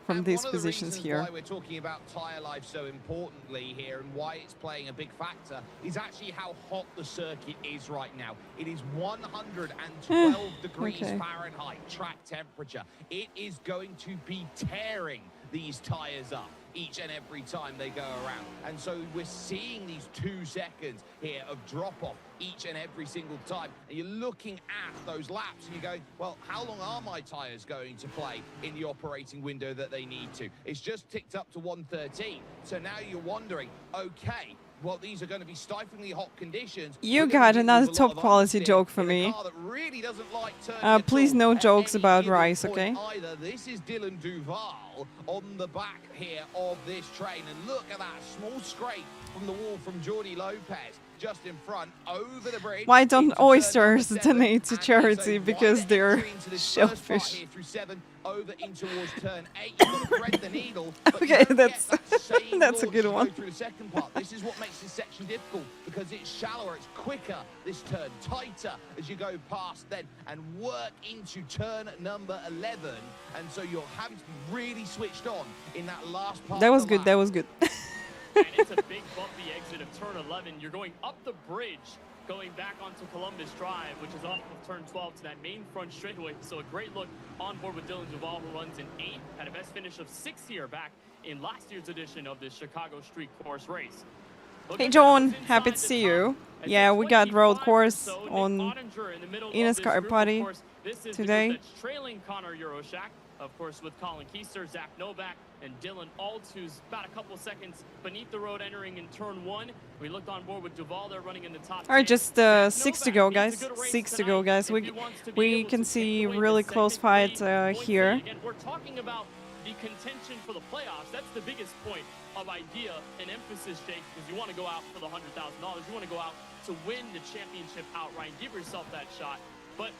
From And these one of the positions reasons here. why we're talking about tyre life so importantly here and why it's playing a big factor is actually how hot the circuit is right now. It is 112 degrees okay. Fahrenheit track temperature. It is going to be tearing these tyres up each and every time they go around. And so we're seeing these 2 seconds here of drop-off each and every single time. And you're looking at those laps and you're going, well, how long are my tyres going to play in the operating window that they need to? It's just ticked up to 113. So now you're wondering, okay, well, these are going to be stiflingly hot conditions. You We're gonna got deal another with a lot top of quality understeer joke for in a me. car that really doesn't like turning at Please all no at jokes any about given rice, point okay? either. This is Dylan Duval on the back here of this train, and look at that small scrape from the wall from Jordi Lopez just in front over the bridge. Why don't into turn number oysters 7, donate to and it's a charity? wider Because they're entry into this first part shellfish. here through 7 over in towards turn 8. You've got to thread the needle, but you Okay, don't that's- get that same that's a launch good as you one. go through the second part. This is what makes this section difficult, because it's shallower, it's quicker, this turn tighter as you go past then and work into turn number 11, and so you're having to be really switched on in that last part. That was of the good. lap. That was good. And it's a big bumpy exit of turn 11. You're going up the bridge, going back onto Columbus Drive, which is off of turn 12 to that main front straightaway. So a great look on board with Dylan Duval, who runs in 8, had a best finish of 6th here back in last year's edition of this Chicago Street Course race. Hey John, happy to see you. Yeah, we got road course on eNASCAR party today. Trailing Connor Euroshak, of course, with Colin Keister, Zach Novak, and Dylan Alt, who's about a couple seconds beneath the road entering in turn 1. We looked on board with Duval there running in the top 10. All right, just Zach 6 to Novak go, needs guys. a good race 6 to tonight go, guys. if he wants to be We able can to see take away really the close second fight lead points here. lead. Again, we're talking about the contention for the playoffs. That's the biggest point of idea and emphasis, Jake, because you want to go out for the $100,000. You want to go out to win the championship outright. Give yourself that shot. But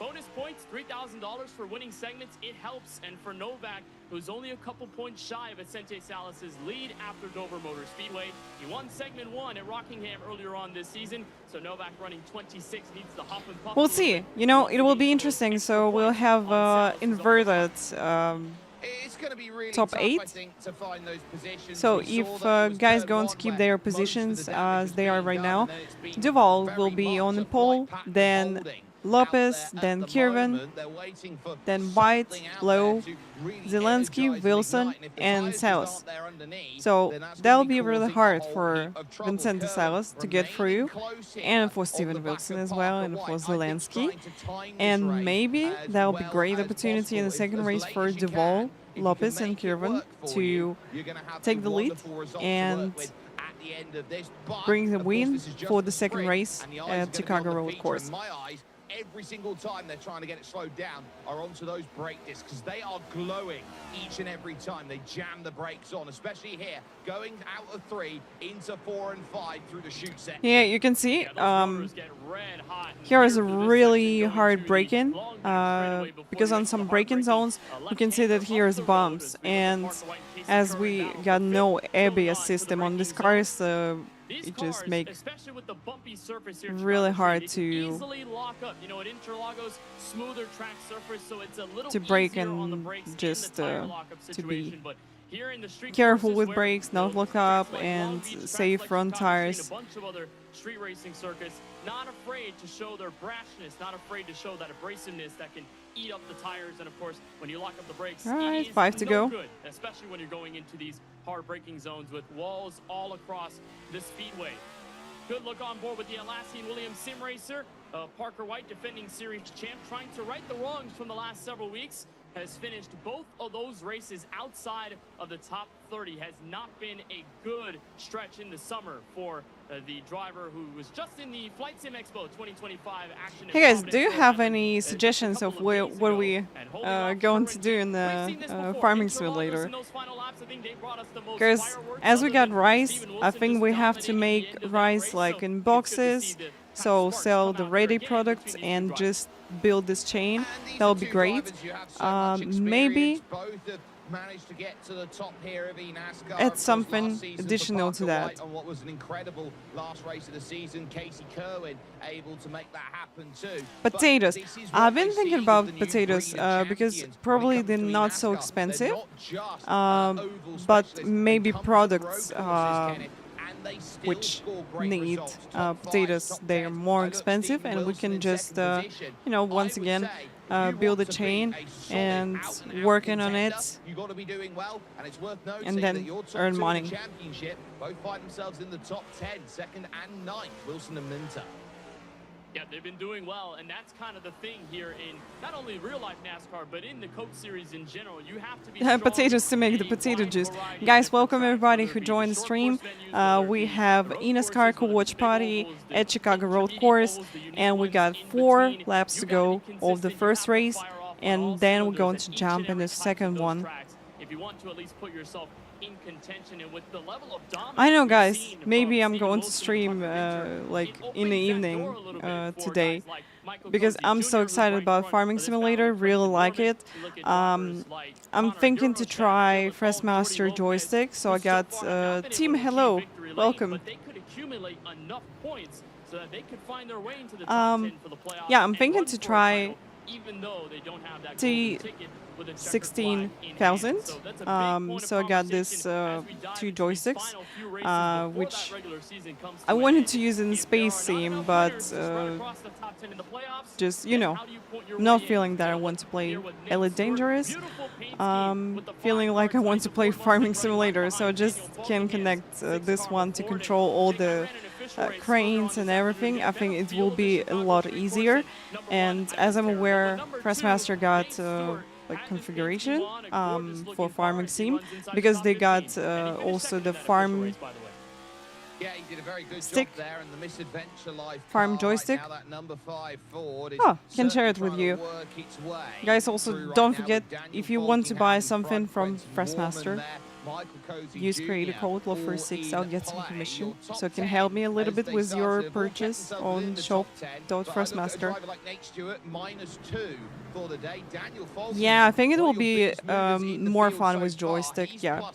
bonus points, $3,000 for winning segments, it helps. And for Novak, who's only a couple points shy of Vicente Salas' lead after Dover Motor Speedway. He won segment 1 at Rockingham earlier on this season. So Novak running 26 needs to hop and puff. We'll see. You know, it will be interesting. So we'll have inverted It's going to be really top tough, 8. I think, to find those positions. So We saw if that it was guys turn going 1 to keep where their most of the positions damage as is they are being right done, now, and then it's been Duval very will be on the much a pole, white pack then holding Lopez, out there then at the Kirvan, moment. They're waiting for then White, something out Lowe, there to really Zelensky, energize and Wilson, ignite. If the and tires just Salas. aren't there underneath, So then that's that'll gonna be really causing a hard whole for heap of trouble. Vincente Kirvan Salas to get remaining through, close here and for on Steven the back Wilson of as well, Parker and for White. I think Zelensky. trying to time this And race maybe as that'll be well great as opportunity in the possible. second As race late for as you Duval, can. If you Lopez, can and make it Kirvan work for to you, you're gonna have take a the lead wonderful result to and work with at the end of this. But, bring the of course, win this is just for the second sprint, race and the eyes are at gonna be Chicago on the Road feature. Course. In my eyes, every single time they're trying to get it slowed down are onto those brake discs, because they are glowing each and every time they jam the brakes on, especially here, going out of 3 into 4 and 5 through the chute section. Yeah, you can see. Yeah, those rotors get red hot Here is a through this really section going hard to the break-in, long back straightaway before because you on enter some the break-in hard zones, braking, you can see that left-hander here up is the road bumps, as we look at and Parker White and Casey as Kerr we battle got for no fifth, going ABS on to the system on these braking cars, zone. These it just cars, makes especially with the bumpy surface here, really Chicago hard Street, they can to- easily lock up. You know, at Interlagos, smoother track surface, so it's a little to brake easier on the and brakes in just, the tire lockup to be situation. But here in the street careful courses with where, brakes, not you know, lock tracks up, like and Long Beach, tracks safe like front Chicago, tires. and a bunch of other street racing circuits, not afraid to show their brashness, not afraid to show that abrasiveness that can eat up the tires. And of course, when you lock up the brakes, All right, it is 5 to no go. good, especially when you're going into these hard braking zones with walls all across the speedway. Good look on board with the Atlassian Williams sim racer. Parker White, defending series champ, trying to right the wrongs from the last several weeks, has finished both of those races outside of the top 30. Has not been a good stretch in the summer for the driver who was just in the Flight Sim Expo 2025 action. Hey guys, do you have any suggestions of what we going to do in the farming simulator? Because as we got rice, I think we have to make rice like in boxes, so sell the ready products and just build this chain. That'll be great. Maybe managed to get to the top here of eNASCAR. add something additional to that. On what was an incredible last race of the season, Casey Kerwin able to make that happen too. Potatoes. But this is what I've been they thinking see about with the new potatoes breed of because champions probably when it they're comes to not so eNASCAR. expensive, They're not just, oval but specialists maybe when it comes to products road courses, Kenneth, and they still which score great need results. Top five, potatoes. top They're 10. more I look, expensive, Stephen and we Wilson can in just, second position. you know, I once would again, say if you build a want to be chain a solid and out-and-out working on contender, it, you got to be doing well, and it's worth noting and then that your top earn two money. in the championship both find themselves in the top 10, second and ninth, Wilson and Minter. Yeah, they've been doing well, and that's kind of the thing here in not only real-life NASCAR, but in the Coke Series in general. You have to be strong Potatoes to make the in a potato wide juice. variety of Guys, different welcome tracks, everybody whether who it be joined the short stream. course venues, whether it We be have the road eNASCAR courses, whether co-watch the big party ovals, the at Chicago Road intermediate Course, ovals, the unique and we ones got in 4 between. laps You to gotta be go of the consistent. You first have to race, fire off on all and then we're cylinders going at to each jump and in the every types of second those one. tracks if you want to at least put yourself in contention. And with the level of dominance I know, we've guys. seen Maybe from I'm Steven going to Wilson and stream Tucker Winter, like it in the opens that evening door a little bit for today, guys like Michael because Cozy I'm Jr., so who's excited right in about front Farming of this battle Simulator. with Really Preston like Norman. it. You look at drivers like I'm Connor thinking Duro, to Chad try Gillis, Paul Freshmaster Jordy Lopez, joystick, so who I got far have not been Team able to achieve Hello. victory lane, Welcome. but they could accumulate enough points so that they could find their way into the top 10 for the playoffs. Yeah, I'm and thinking run to for a try title, even though they don't have that the golden ticket with a checkered flag in hand. 16,000. So that's a big point of So I got conversation this as we dive 2 into these joysticks, final few races before which that regular season comes I to an wanted end. to use in If there Space are not Sim, enough but winners to spread across the top 10 in the playoffs, just, you then know, how do you put your not way in? feeling that I Well, want to play here with Nate Elite Stewart, Dangerous. beautiful paint scheme with the Feeling fine like I parts want like to the play Ford Farming Mustang running Simulator, right so I behind just Daniel can Bolton. He has connect 6 this car one to Ford, control all Jake Knight the ran an official race cranes earlier on and this afternoon everything. I again. think it Battlefield will of the be a Chicago lot Street easier. Course at number 1, And as I'm Ibanez aware, territory. Number 2, Pressmaster got Nate Stewart like has his paint configuration scheme on, a gorgeous for looking Farming car as he Sim, runs inside the because top they 15. got And he finished also second the in that official farm race, by the way. Yeah, he did a very good stick. job there, and the Misadventure Life Farm car joystick. Right now, that number 5 Ford is Oh, can share it certainly with trying you. to work its way Guys, also through right don't now forget, with Daniel if you want to Bolton buy in something front, from Quentin Warman Freshmaster, there, Michael Cozy use creator Jr. code all LoveFortySix, in I'll get some play. commission. Your top So it can 10 help me a little as bit they with start your to well, kept purchase themselves on within the top 10. But I look at a shop.freshmaster. driver like Nate Stewart, -2 for the day. Daniel Folsom, Yeah, I think it one will of your be biggest movers in the more field fun so with far. joystick, He's yeah. +5.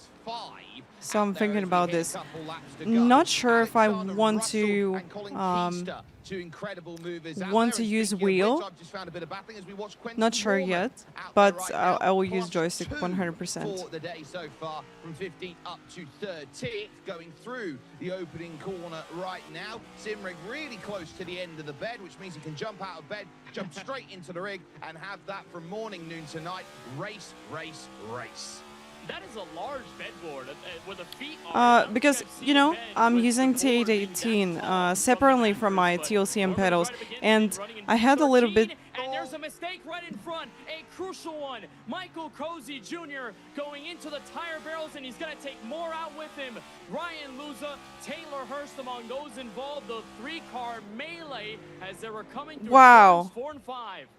So I'm Out there thinking as we about hit a this. couple laps to go. Not sure if I Alexander want Russell to and Colin Keister, two incredible movers out want there. to And use speaking of wheel. which, I've just found a bit of battling as we watch Quentin Not sure Warman yet, out but there right I will now, use joystick +2 100%. for the day so far, from 15th up to 13th, going through the opening corner right now. Simrig really close to the end of the bed, which means he can jump out of bed, jump straight into the rig, and have that from morning, noon to night. Race, race, race. That is a large bedboard with a feet on it. Because, you know, I'm using T818 separately from my TLCM pedals, and I had a little bit... And there's a mistake right in front, a crucial one. Michael Cozy Jr. going into the tire barrels, and he's going to take more out with him. Ryan Luza, Taylor Hurst among those involved. The 3-car melee as they were coming through Wow. 4 and 5.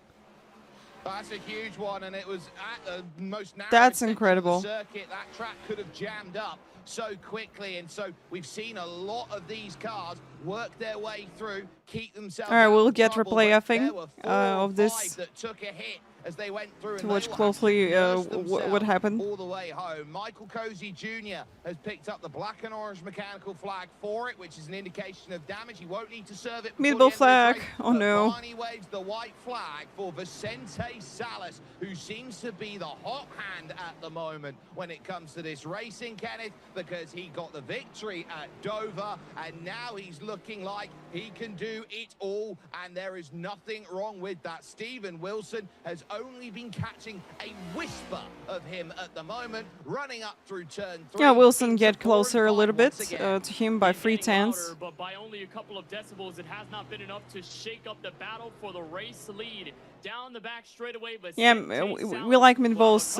That's a huge one, and it was at the most narrow That's section incredible. of the circuit. That track could have jammed up so quickly, and so we've seen a lot of these cars work their way through, keep themselves. All right, out we'll of get trouble, replay, but I think, there were 4 of or this 5 that took a hit as they went through, to and watch they will closely have to nurse what themselves happened. all the way home. Michael Cozy Jr. has picked up the black and orange mechanical flag for it, which is an indication of damage. He won't need to serve it. before the Meatball end of flag. this race, Oh but no. Barney waves the white flag for Vicente Salas, who seems to be the hot hand at the moment when it comes to this racing, Kenneth, because he got the victory at Dover, and now he's looking like he can do it all, and there is nothing wrong with that. Steven Wilson has only been catching a whisper of him at the moment, running up through turn 3. Yeah, Wilson into get 4 and closer a 5 little bit once again. to him by He's 3 getting louder, tenths. but by only a couple of decibels, it has not been enough to shake up the battle for the race lead. Down the back straightaway, but Yeah, we like meatballs,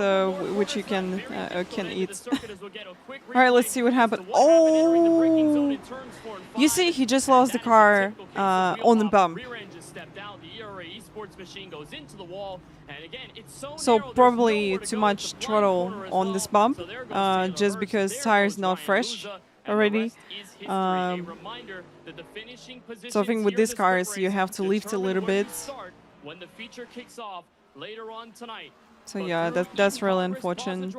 which you can eat. All right, let's see what happened. Oh, you see, he just lost the car on the bump. So probably too much throttle on this bump, just because tire's not fresh already. So I think with these cars, you have to lift a little bit. When the feature kicks off later on tonight. So yeah, that's really unfortunate.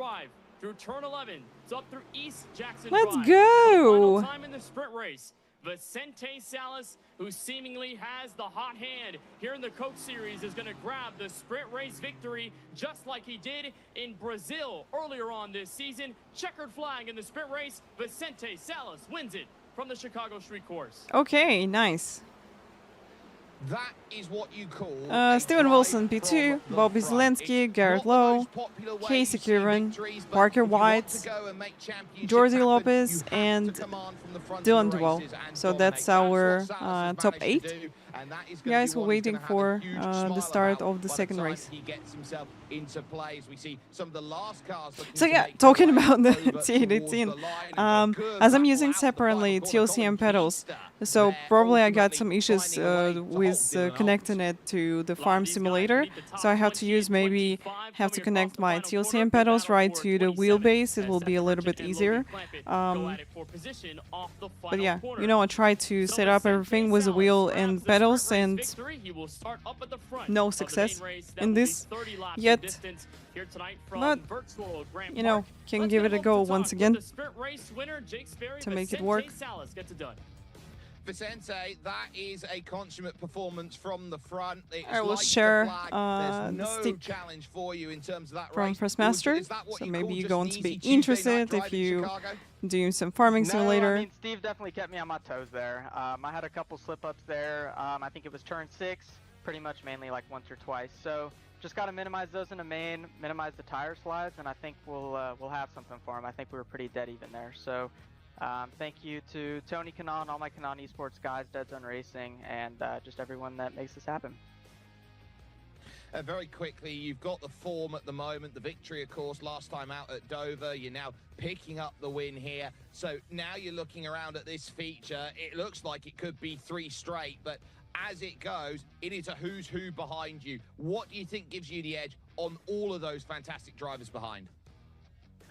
Through turn 11, it's up through East Jackson Let's Drive. go. Final time in the sprint race. Vicente Salas, who seemingly has the hot hand here in the Coke Series, is going to grab the sprint race victory just like he did in Brazil earlier on this season. Checkered flag in the sprint race. Vicente Salas wins it from the Chicago Street Course. Okay, nice. That is what you call Steven Wilson, P2, Bobby Zelensky, Garrett Lowe, Casey Kieran, Parker White, Jordi Lopez, and Dylan Duval. So that's our top 8. and that is gonna Guys, be we're one he's waiting gonna have a for huge the smile start about of the by second time race. he gets himself into play, as we see some of the last cars looking So to yeah, make talking their way about the over towards T818, the line, and got good as I'm battle using out the separately final corner. TLC Colin and pedals, Keister so there probably I got ultimately some issues finding a way to with halt Dylan connecting Alt. it to the A lot of farm these guys simulator. meet the top So I have to 20 use and maybe 25 have to coming across connect the my final TLC quarter. and Good pedals battle right for to the 27 wheelbase. It as will be a little Seth bit and easier. Logan Clampett go at it for position off the But final yeah, corner. you know, I tried to So set as up Seth everything with the Gonzalez wheel grabs and the pedals, sprint race and victory, he will start up at the front no of the main success race. That in will be this 30 laps of yet. distance here tonight from But, virtual Grant you know, Park. can Let's give get it a him go up to once talk with again the sprint race winner, Jake Sperry, to make it Vicente work. Salas gets it done. Vicente, that is a consummate performance from the front. It's I will like the share flag. the There's no stick challenge for you in terms of that from race. First Would you- Master, is that what so you maybe call you're just going an to be easy Tuesday night interested drive if in you Chicago? do some farming No, simulator. I mean, Steve definitely kept me on my toes there. I had a couple slip-ups there. I think it was turn 6, pretty much mainly like once or twice. So just got to minimize those in the main, minimize the tire slides, and I think we'll have something for him. I think we were pretty dead even there. So thank you to Tony Kanaan, all my Kanaan Esports guys, Dead Zone Racing, and just everyone that makes this happen. Very quickly, you've got the form at the moment. The victory, of course, last time out at Dover. You're now picking up the win here. So now you're looking around at this feature. It looks like it could be 3 straight, but as it goes, it is a who's who behind you. What do you think gives you the edge on all of those fantastic drivers behind?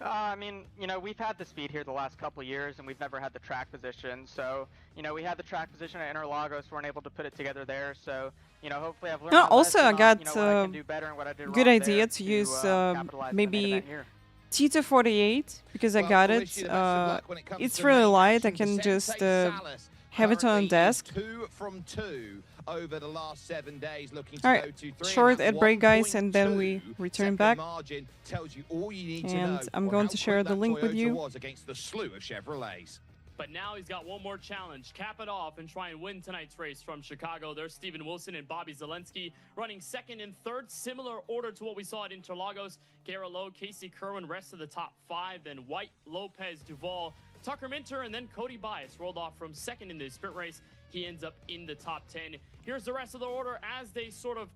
I mean, you know, we've had the speed here the last couple of years, and we've never had the track position. So, you know, we had the track position at Interlagos, weren't able to put it together there. So, you know, hopefully I've learned my Also, I lesson on, got you know, what I can do better and what I did good wrong idea there to use capitalize in the main maybe event here. T248 because I Well, got we'll it. wish you the best of luck when it comes It's to really main light. I action. can Vicente just Salas have it on currently desk. 2 from 2 over the last 7 days, looking to All go right, to 3. short ad break, guys, and then we return back. Margin tells you all you need to And know I'm on going how to share quick the that link with Toyota you. was against the slew of Chevrolets. But now he's got one more challenge. Cap it off and try and win tonight's race from Chicago. There's Steven Wilson and Bobby Zelensky running second and third. Similar order to what we saw at Interlagos. Garrett Lowe, Casey Kerwin, rest of the top 5. Then White, Lopez, Duvall, Tucker Minter, and then Cody Bias rolled off from second in the sprint race. He ends up in the top 10. Here's the rest of the order as they sort of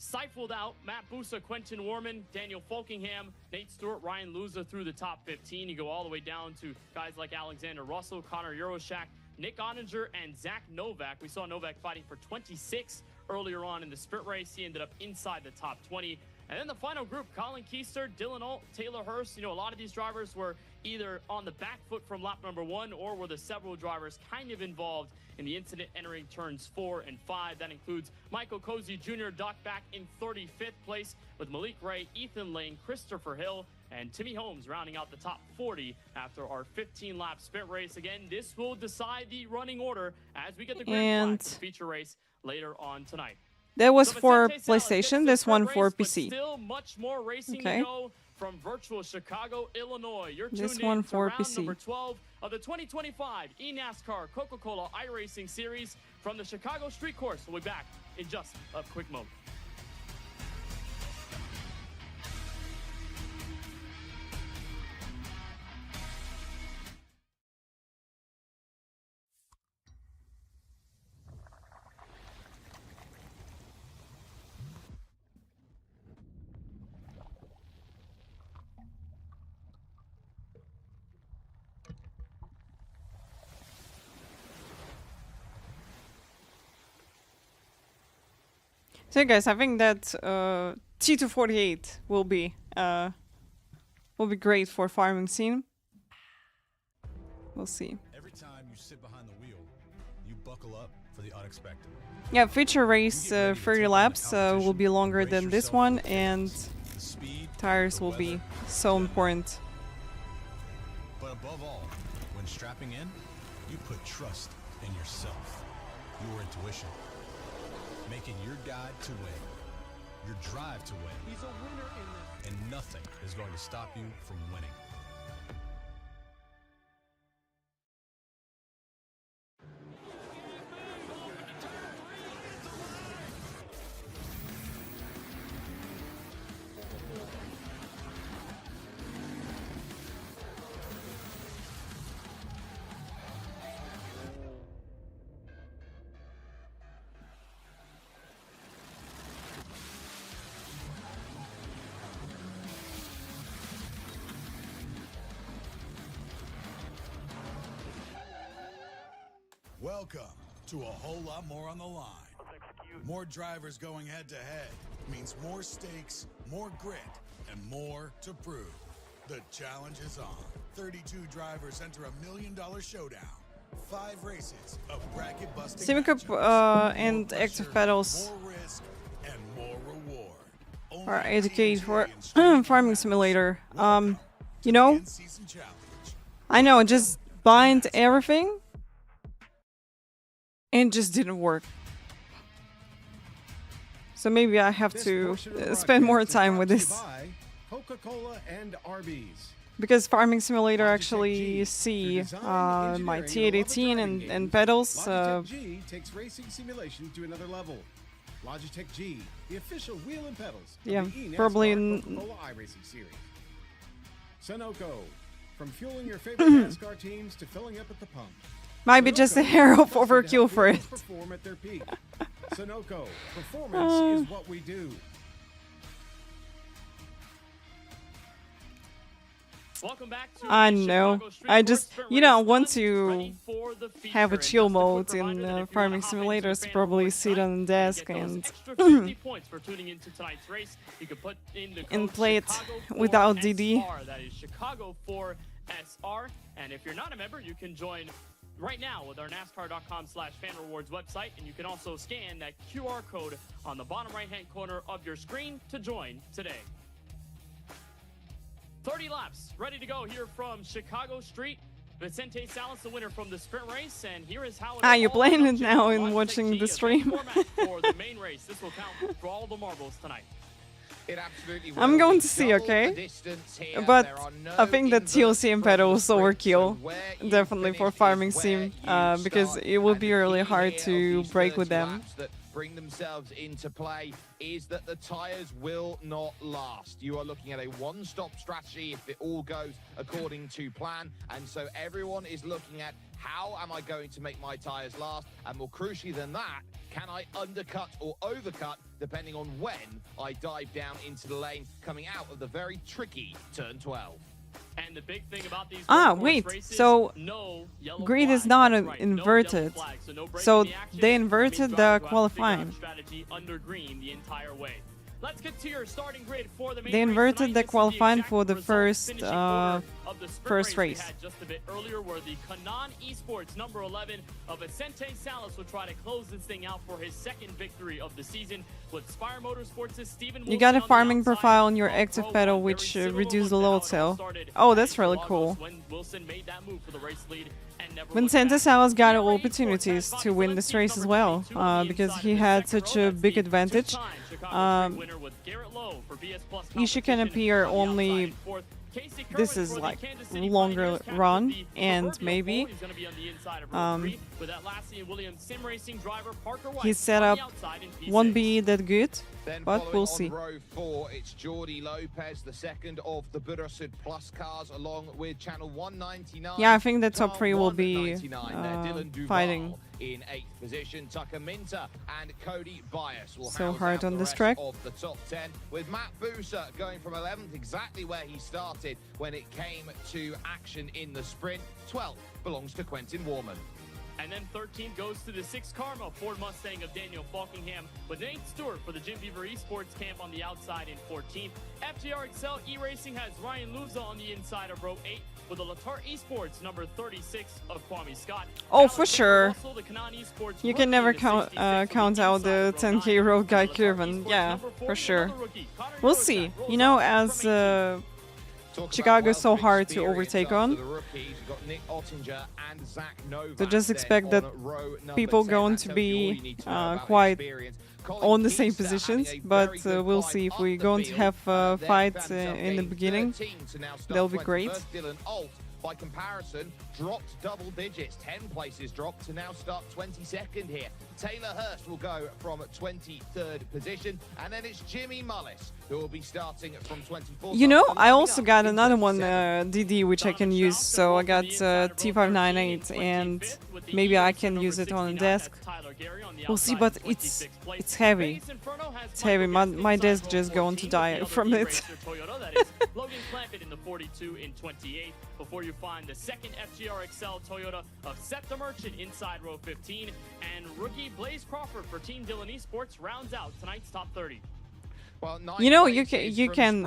siphoned out Matt Busa, Quentin Warman, Daniel Folkingham, Nate Stewart, Ryan Luza through the top 15. You go all the way down to guys like Alexander Russell, Connor Euroshak, Nick Ottinger, and Zach Novak. We saw Novak fighting for 26 earlier on in the sprint race. He ended up inside the top 20. And then the final group, Colin Keister, Dylan Alt, Taylor Hurst. You know, a lot of these drivers were either on the back foot from lap number 1 or were the several drivers kind of involved in the incident entering turns 4 and 5. That includes Michael Cozy Jr. docked back in 35th place with Malik Ray, Ethan Lane, Christopher Hill, and Timmy Holmes rounding out the top 40 after our 15-lap sprint race. Again, this will decide the running order as we get the grand flag feature race later on tonight. That was So for Vicente Salas gets PlayStation, the this one sprint for race, but PC. Still much more racing Okay. to go from virtual Chicago, Illinois. You're tuned This in one to for round PC. number 12 of the 2025 eNASCAR Coca-Cola iRacing Series from the Chicago Street Course. We'll be back in just a quick moment. So guys, I think that T248 will be great for farming scene. We'll see. Every time you sit behind the wheel, you buckle up for the unexpected. Yeah, feature race 30 laps will be longer than this one, and The speed, tires the will be weather, so important. but above all, when strapping in, you put trust in yourself, your intuition, making your guide to win, your drive to win. He's a winner in this. And nothing is going to stop you from winning. Welcome to a whole lot more on the line. More drivers going head to head means more stakes, more grit, and more to prove. The challenge is on. 32 drivers enter $1 million showdown. 5 races of bracket busting Simicop matchups. and More active pressure, pedals more risk, and more reward. are Only educated for TNT and streaming Farming matters. Simulator. Welcome You to know, the in-season challenge. I know, just bind everything. And it just didn't work. So maybe I have to spend more time with this. Coca-Cola and Arby's. Because Farming Simulator Logitech actually G. see Through design, my engineering, T818 and and, love of and driving pedals. games, Logitech G takes racing simulation to another level. Logitech G, the official wheel and pedals of Yeah, the eNASCAR probably Coca-Cola iRacing series. Sunoco, from fueling your favorite NASCAR teams to filling up at the pump. Might be just a Sunoco hair of is trusted to overkill help for it. vehicles perform at their peak. Sunoco, performance is what we do. Welcome back to I the know. Chicago Street I Course just, Sprint you know, Race want 1, to ready for the have a feature. chill And just a quick mode in reminder that if you wanna Farming hop into Simulators, Fan probably Awards sit tonight on the and desk get those and extra 50 points for tuning into tonight's race, you can put in the and code play it Chicago4SR. without DD. That is Chicago4SR. And if you're not a member, you can join right now with our NASCAR.com/fanrewards website, and you can also scan that QR code on the bottom right-hand corner of your screen to join today. 30 laps ready to go here from Chicago Street. Vicente Salas, the winner from the sprint race, and here is how it You're all playing ended it up now on and Logitech watching G the event stream. format for the main race. This will count for all the marbles tonight. It absolutely I'm will. going We to see, double okay? the distance here. But There are no I think that TLC and pedals inverted sprint, so overkill, where you definitely for finish is Farming where Sim, you because start. it will And be the really key hard here to of these break with 30 them. laps that bring themselves into play is that the tires will not last. You are looking at a one-stop strategy if it all goes according to plan, and so everyone is looking at how am I going to make my tires last, and more crucially than that, can I undercut or overcut depending on when I dive down into the lane coming out of the very tricky turn 12. And the big thing about these Wait, races, so no yellow grid is flags. not That's right, no yellow inverted. flags, so no break So in the action. they It means inverted the drivers will have to figure out qualifying. strategy under green the entire way. Let's get to your starting grid for the main They race inverted tonight. the This is qualifying exact for the result first, finishing order of the sprint first race race. we had just a bit earlier, where the Canon Esports number 11 of Vicente Salas will try to close this thing out for his second victory of the season with Spire Motorsports' Stephen You Wilson got a on the farming outside. profile on your On active Pro pedal, one, which very similar reduces look the to how load it all cell. started Oh, at that's really Interlagos cool. when Wilson made that move for the race lead and never When looked Santa back. Salas got Hero Esports opportunities has to win Bobby this Valenti's race as number well, 22 on the because inside he of the had second such row. a That's big the advantage. two-time Chicago Street winner with Garrett Lowe for BS Plus Issue can competition appear on the only. outside in fourth. Casey This Kerwin is for the like Kansas City longer Pioneers captured run, the and proverbial maybe pole. He's gonna be on the inside of row 3 with Atlassian Williams sim racing driver Parker White his on setup the outside in P6. won't be that good, Then but following we'll on see. row 4, it's Jordi Lopez, the second of the Budasud Plus cars, along with Channel 199. Yeah, I think the top Car 3 will be 199 there. Dylan Duval fighting. in 8th position. Tucker Minter and Cody Bias will So house hard out on the this rest track. of the top 10, with Matt Buser going from 11th, exactly where he started when it came to action in the sprint. 12th belongs to Quentin Warman. And then 13 goes to the 6 Karma Ford Mustang of Daniel Falkingham with Nate Stewart for the Jim Beaver Esports camp on the outside in 14th. FTR Excel E-Racing has Ryan Luza on the inside of row 8 with the Latar Esports number 36 of Kwame Scott. Oh, for sure. Russell, the Canon Esports You rookie can never in the count 66 of count out inside the of row 10K 9. road guy Latar Kirvan. Esports Yeah, number 40, for sure. another rookie, Connor We'll Yorsak see. rolls You know, out as from 18th. Chicago's so hard to overtake on, so just expect that people going to be quite on the same positions, but we'll see if we're going to have a fight in the beginning. That'll be great. By comparison, dropped double digits, 10 places dropped to now start 22nd here. Taylor Hurst will go from 23rd position, and then it's Jimmy Mullis who will be starting from 24th. You know, I also got another one, DD, which I can use. So I got T598 and maybe I can use it on a desk. We'll see, but it's heavy. It's heavy. My desk just going to die from it. Logan Clampett in the 42 in 28th before you find the second FGR XL Toyota of Seth the Merchant inside row 15, and rookie Blaze Crawford for Team Dylan Esports rounds out tonight's top 30. Well, You know, you can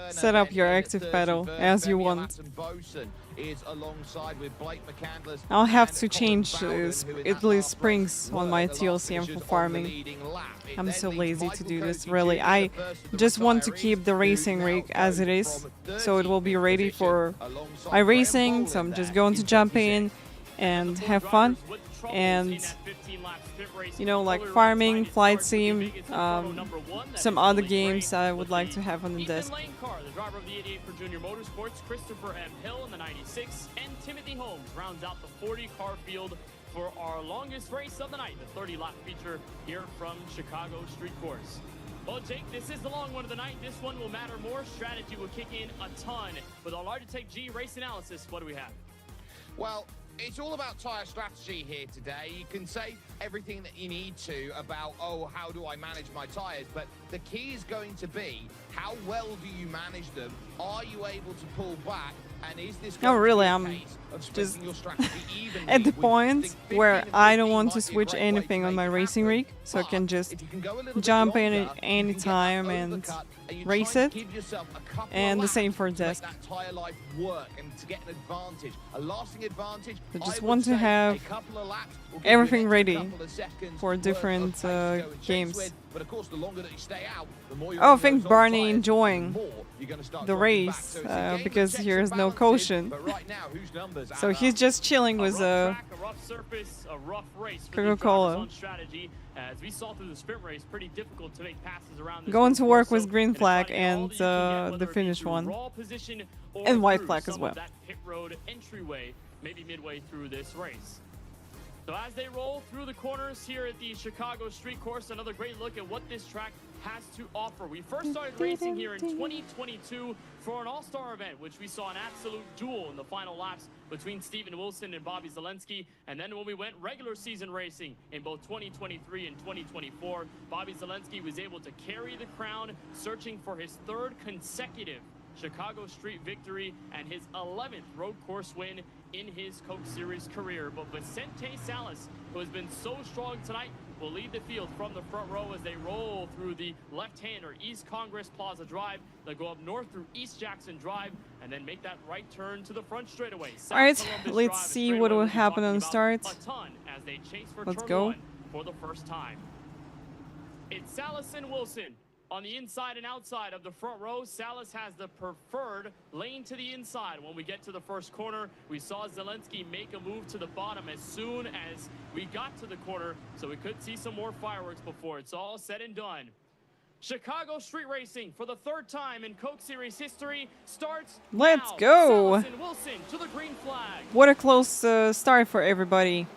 set up your active pedal as you want. I'll have to change at least springs on my TLCM for farming. I'm so lazy to do this, really. I just want to keep the racing rig as it is, so it will be ready for my racing. So I'm just going to jump in and have fun. And you know, like farming, flight sim, some other games I would like to have on the desk. The driver of the 88 for Junior Motorsports, Christopher M. Hill in the 96, and Timothy Holmes rounds out the 40-car field for our longest race of the night, the 30-lap feature here from Chicago Street Course. Well, Jake, this is the long one of the night. This one will matter more. Strategy will kick in a ton. With our Logitech G race analysis, what do we have? Well, it's all about tyre strategy here today. You can say everything that you need to about, oh, how do I manage my tyres? But the key is going to be, how well do you manage them? Are you able to pull back? And is this No, really, I'm just at the point where I don't want to switch anything on my racing rig, so I can just jump in at any time and race it. And the same for desk. I just want to have everything ready for different games. Oh, I think Barney enjoying the race because here is no caution. So he's just chilling with Coca-Cola. As we saw through the sprint race, pretty difficult to make passes around this Going to course, work so with green in a flag fight, all and that you can get, whether the it be finish through one. raw position or And white through flag some as of well. that pit road entryway, maybe midway through this race. So as they roll through the corners here at the Chicago Street Course, another great look at what this track has to offer. We first started racing here in 2022 for an all-star event, which we saw an absolute duel in the final laps between Steven Wilson and Bobby Zelensky. And then when we went regular season racing in both 2023 and 2024, Bobby Zelensky was able to carry the crown, searching for his third consecutive Chicago Street victory and his 11th road course win in his Coke Series career. But Vicente Salas, who has been so strong tonight, will lead the field from the front row as they roll through the left-hand or East Congress Plaza Drive. They'll go up north through East Jackson Drive and then make that right turn to the front straightaway. All right, let's see what will happen on the start. Let's go. For the first time, it's Salas and Wilson. On the inside and outside of the front row, Salas has the preferred lane to the inside. When we get to the first corner, we saw Zelensky make a move to the bottom as soon as we got to the corner, so we could see some more fireworks before it's all said and done. Chicago Street Racing, for the third time in Coke Series history, starts Let's now. go! Salas and Wilson to the green flag. What a close start for everybody.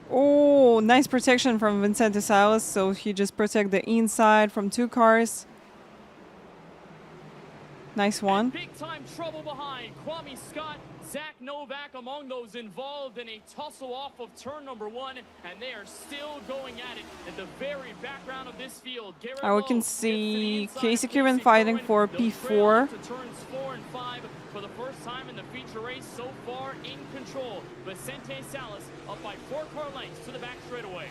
Oh, nice protection from Vicente Salas, so he just protect the inside from two cars. Nice one. Big time trouble behind. Kwame Scott, Zach Novak among those involved in a tussle off of turn number 1, and they are still going at it at the very background of this field. We can see Casey Kieran fighting for P4. To turns 4 and 5 for the first time in the feature race so far in control. Vicente Salas up by 4 car lengths to the back straightaway.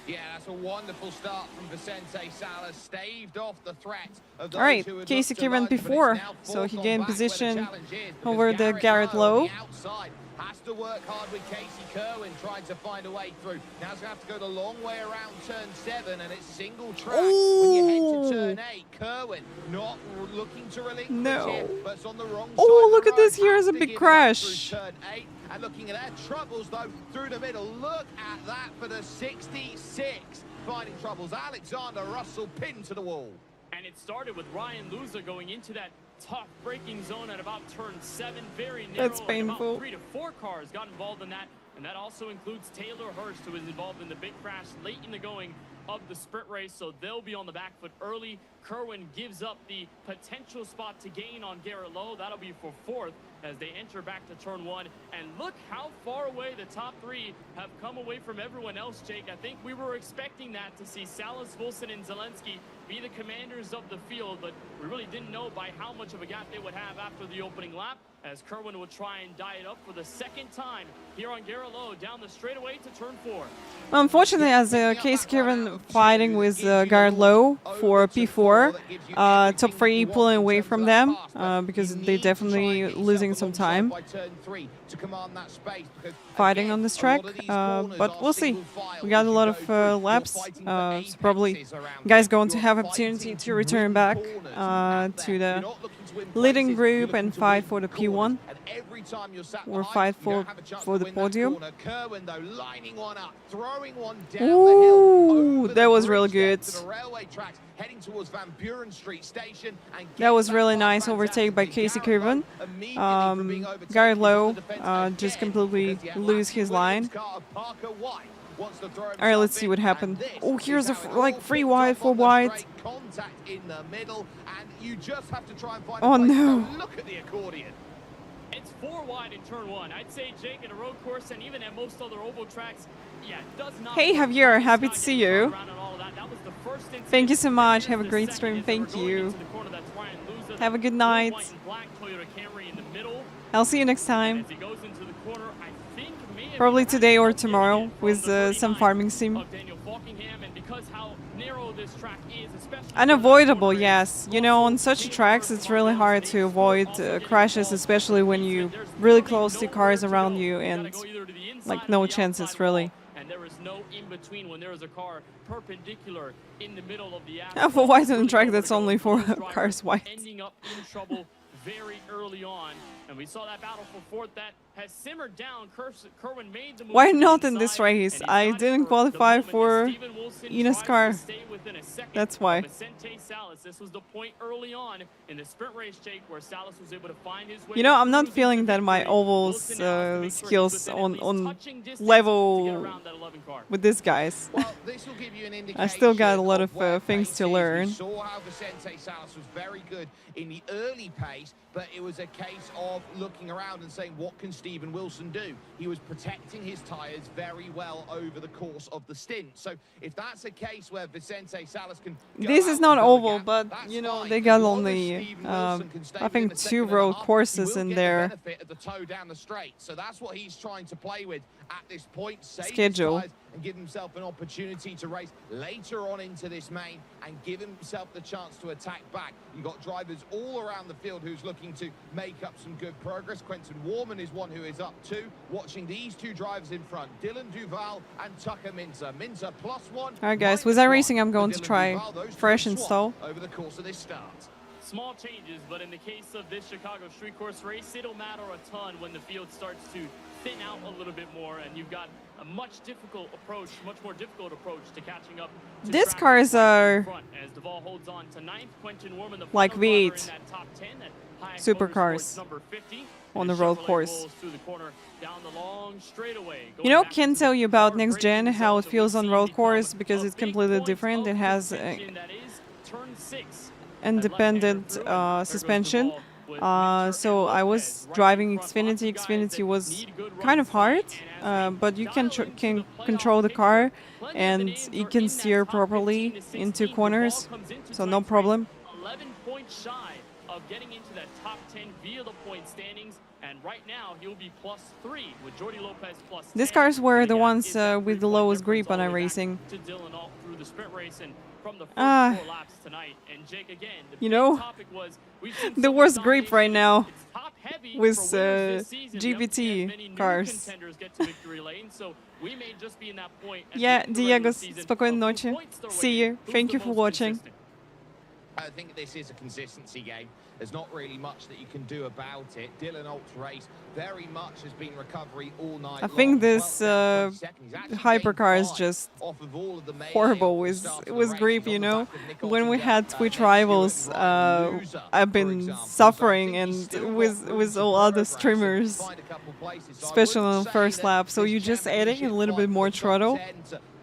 Yeah, that's a wonderful start from Vicente Salas. Staved off the threat of those All right, who had Casey looked to Kieran lunge, but P4, it's now so he fourth on gained back where the position challenge is, because over the Garrett Lowe. on the outside has to work hard with Casey Kerwin trying to find a way through. Now he's going to have to go the long way around turn 7, and it's single track. When you head to turn 8, Kerwin not looking to relinquish it, but it's on the wrong side. Oh, look at this. Here's a big crash. Turn 8, and looking at their troubles, though, through the middle. Look at that for the 66. Finding troubles. Alexander Russell pinned to the wall. And it started with Ryan Luza going into that tough braking zone at about turn 7. Very narrow. That's painful. About 3 to 4 cars got involved in that. And that also includes Taylor Hurst, who was involved in the big crash late in the going of the sprint race. So they'll be on the back foot early. Kerwin gives up the potential spot to gain on Garrett Lowe. That'll be for 4th as they enter back to turn 1. And look how far away the top 3 have come away from everyone else, Jake. I think we were expecting that, to see Salas, Wilson, and Zelensky be the commanders of the field, but we really didn't know by how much of a gap they would have after the opening lap, as Kerwin would try and die it up for the 2nd time here on Garrett Lowe down the straightaway to turn 4. Unfortunately, as Casey Kerwin fighting with Garrett Lowe for P4, top 3 pulling away from them because they're definitely losing some time fighting on this track. But we'll see. We got a lot of laps, so probably guys going to have opportunity to return back to the leading group and fight for the P1 or fight for the podium. Ooh, that was really good. That was really nice overtake by Casey Kerwin. Garrett Lowe just completely lose his line. Alright, let's see what happened. Oh, here's a like 3 wide, 4 wide. Oh no. Look at the accordion. It's 4 wide in turn 1. I'd say, Jake, in a road course and even at most other oval tracks, yeah, it does not. Hey Javier, happy to see you. Thank you so much. Have a great stream. Thank you. Have a good night. I'll see you next time. Probably today or tomorrow with some farming sim. Unavoidable, yes. You know, on such tracks it's really hard to avoid crashes, especially when you really close to cars around you and like no chances really. And there is no in between when there is a car perpendicular in the middle of the For wide on a track that's only for cars wide. Ending up in trouble very early on, and we saw that battle for 4th that has simmered down. Kerwin made the move. Why not in this race? I didn't qualify for eNASCAR. That's why. This was the point early on in the sprint race, Jake, where Salas was able to find his way. You know, I'm not feeling that my ovals skills on level with these guys. I still got a lot of things to learn. Saw how Vicente Salas was very good in the early pace, but it was a case of looking around and saying, what can Stephen Wilson do? He was protecting his tyres very well over the course of the stint. So if that's a case where Vicente Salas can... This is not oval, but, you know, they got only, I think, 2 road courses in their So that's what he's trying to play with at this point. Schedule. And give himself an opportunity to race later on into this main and give himself the chance to attack back. You've got drivers all around the field who's looking to make up some good progress. Quentin Warman is one who is up 2. Watching these 2 drivers in front, Dylan Duval and Tucker Minter. Minter +1. Alright guys, with iRacing I'm going to try fresh install. Over the course of this start. Small changes, but in the case of this Chicago street course race, it'll matter a ton when the field starts to thin out a little bit more, and you've got a much more difficult approach to catching up. These cars are like V8 supercars on the road course. You know, can't tell you about next gen how it feels on road course because it's completely different. It has independent suspension. So I was driving Xfinity. Xfinity was kind of hard, but you can control the car and you can steer properly into corners, so no problem. 11 points shy of getting into that top 10 via the point standings, and right now he'll be +3 with Jordi Lopez +10. These cars were the ones with the lowest grip on iRacing. To Dylan all through the sprint race and from the first 4 laps tonight. And Jake, again, you know, the worst grip right now with GPT cars. Yeah, Diego, спокойной ночи. See you. Thank you for watching. I think this is a consistency game. There's not really much that you can do about it. Dylan Alt's race very much has been recovery all night long. I think this hypercar is just horrible with grip, you know. When we had Twitch rivals, I've been suffering, and with all other streamers, especially on the first lap. So you're just adding a little bit more throttle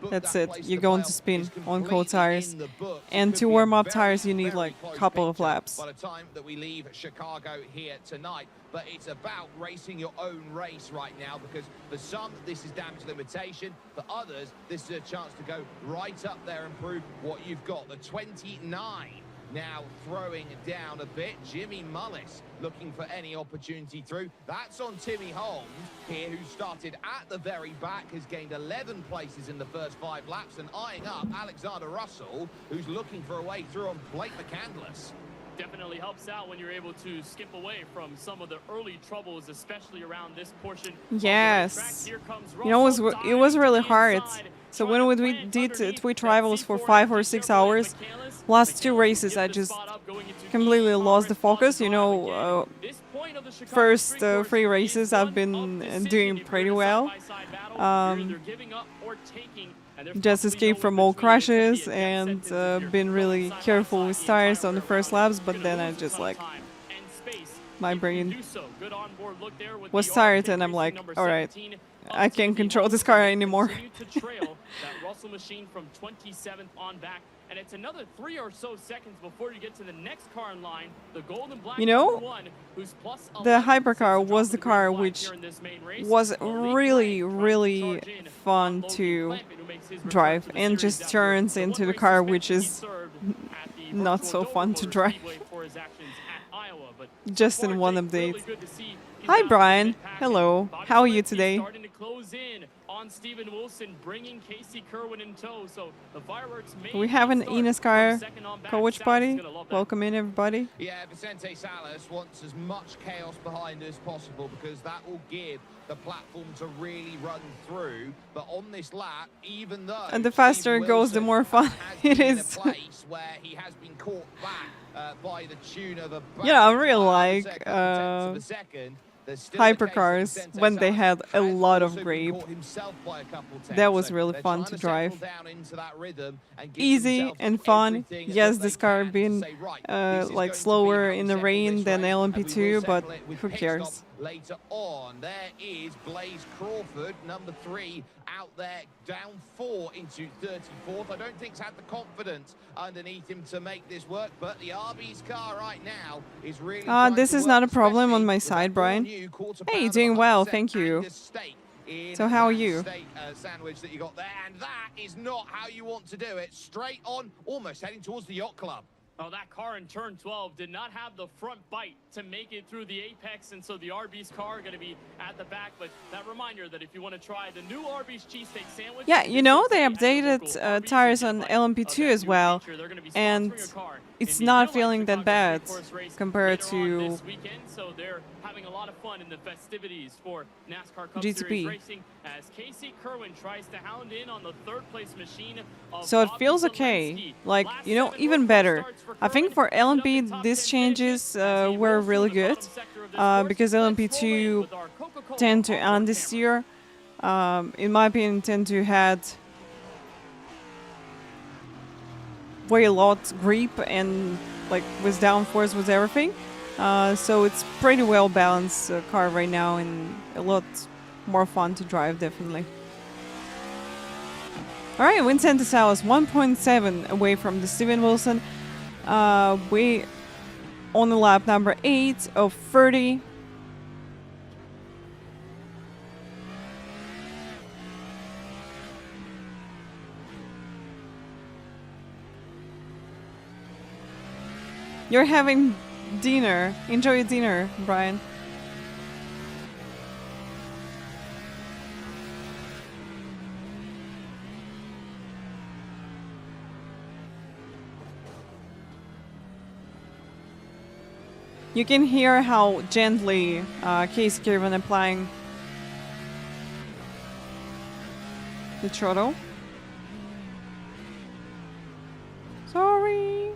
book That's that it. place You're to going playoff to spin is on cold completely tires. in the books. It And could to be a warm up very, tires, you need very like close a couple of picture laps. by the time that we leave Chicago here tonight. But it's about racing your own race right now, because for some, this is damage limitation. For others, this is a chance to go right up there and prove what you've got. The 29 now throwing down a bit. Jimmy Mullis looking for any opportunity through. That's on Timmy Holmes here, who started at the very back, has gained 11 places in the first 5 laps, and eyeing up Alexander Russell, who's looking for a way through on Blake McCandless. Definitely helps out when you're able to skip away from some of the early troubles, especially around this portion. Yes. Here comes You know, Russell, it was diving really to the hard. inside, So trying when to we plant did underneath Twitch that Rivals for C4 5 or MG 6 Chevrolet hours, McCandless. last 2 McCandless races will I get the just spot up going into completely key lost the Congress focus. You positive drive. know, Again, this point of the Chicago first Street Course 3 is races one I've of been decision. doing If pretty you're in a well. side-by-side battle, you're either giving up or taking, and there's Just probably escaped no from in all between. It's gonna be crashes a death and sentence if you're been going really side by careful side with the tires entire on the way first around. laps, You're but gonna then I lose a just ton of like time and space my if you brain do so. Good onboard look there with was the tired RK and I'm Racing like, number alright, 17 I up can't Timothy control this Holmes, car and they anymore. continue to trail that Russell machine from 27th on back. And it's another 3 or so seconds before you get to the next car in line, the gold and black You know, number 1, who's plus the 11 since hypercar the was drop the of green car flag which here in this main race. was Malik really, Blank tries to really charge in fun on Logan to Clampett, who makes his return drive, to the and series just after turns the into one the race car which suspension he is served at the not virtual so Dover fun to Motor drive. Speedway for his actions at Iowa. But Just so in far, one Jake, update. really good to see he's Hi got Brian, good passion. hello, Bobby how are you Zalinski's today? starting to close in on Steven Wilson, bringing Casey Kerwin in tow. So the fireworks may We have an eNASCAR coach Sal's party. gonna love that. Welcome in everybody. Yeah, Vicente Salas wants as much chaos behind as possible, because that will give the platform to really run through. But on this lap, even though And the faster Steven it goes, the Wilson more fun has it been in is. a place where he has been caught back by the tune of about Yeah, I really 5 like tenths of a second. There's still the case that hypercars Vicente when they Salas had a has lot also of been grip. caught himself by a couple tenths. That was So really they're fun trying to settle drive. down into that rhythm and give Easy themselves and fun. everything Yes, that this they car can to being say, right, this is like going to be slower how we in the settle rain this than race, and we will LMP2, but settle it with who pit cares? stop later on. There is Blaze Crawford, number 3, out there, down 4 into 34th. I don't think he's had the confidence underneath him to make this work, but the RB's car right now is really this is not a problem on my side, Brian. Hey, doing well, thank you. So how are you? Sandwich that you got there, and that is not how you want to do it. Straight on, almost heading towards the yacht club. Oh, that car in turn 12 did not have the front bite to make it through the apex, and so the Arby's car going to be at the back. But that reminder that if you want to try the new Arby's cheesesteak sandwich... Yeah, you know, they updated tires on LMP2 as well, and it's not feeling that bad compared to this weekend, so they're having a lot of fun in the festivities for NASCAR Cup GTP. Series racing as Casey Kerwin tries to hound in on the third place machine of so it Bobby feels okay. Zalinski. Like, Last you know, 7 even road better. starts for I think for Kerwin, ended up in LMP, top these 10 changes finishes as he were rolls really through the good bottom sector of this course. because Let's roll in LMP2 with our Coca-Cola tend to onboard understeer. In my opinion, tend to had way a lot grip and like with downforce with everything. So it's pretty well balanced car right now and a lot more fun to drive, definitely. All right, Vincent Salas 1.7 away from the Steven Wilson. We on the lap number 8 of 30. You're having dinner. Enjoy your dinner, Brian. You can hear how gently Casey Kerwin applying the throttle. Sorry.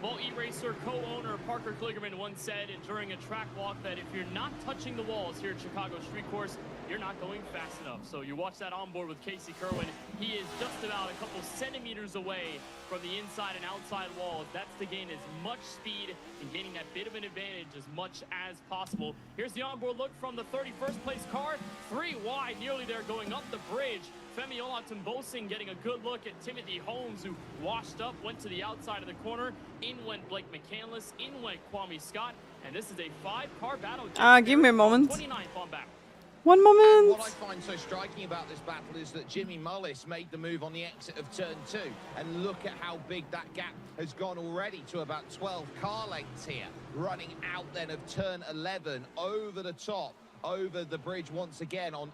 Well, E-Racer co-owner Parker Kligerman once said during a track walk that if you're not touching the walls here at Chicago Street Course, you're not going fast enough. So you watch that onboard with Casey Kerwin. He is just about a couple centimeters away from the inside and outside walls. That's to gain as much speed and gaining that bit of an advantage as much as possible. Here's the onboard look from the 31st place car. 3 wide, nearly there, going up the bridge. Femi Olatunbosin getting a good look at Timothy Holmes, who washed up, went to the outside of the corner. In went Blake McCandless, in went Kwame Scott, and this is a 5-car battle. Give me a moment. 29th on back. One moment. What I find so striking about this battle is that Jimmy Mullis made the move on the exit of turn 2, and look at how big that gap has gone already to about 12 car lengths here, running out then of turn 11 over the top, over the bridge once again on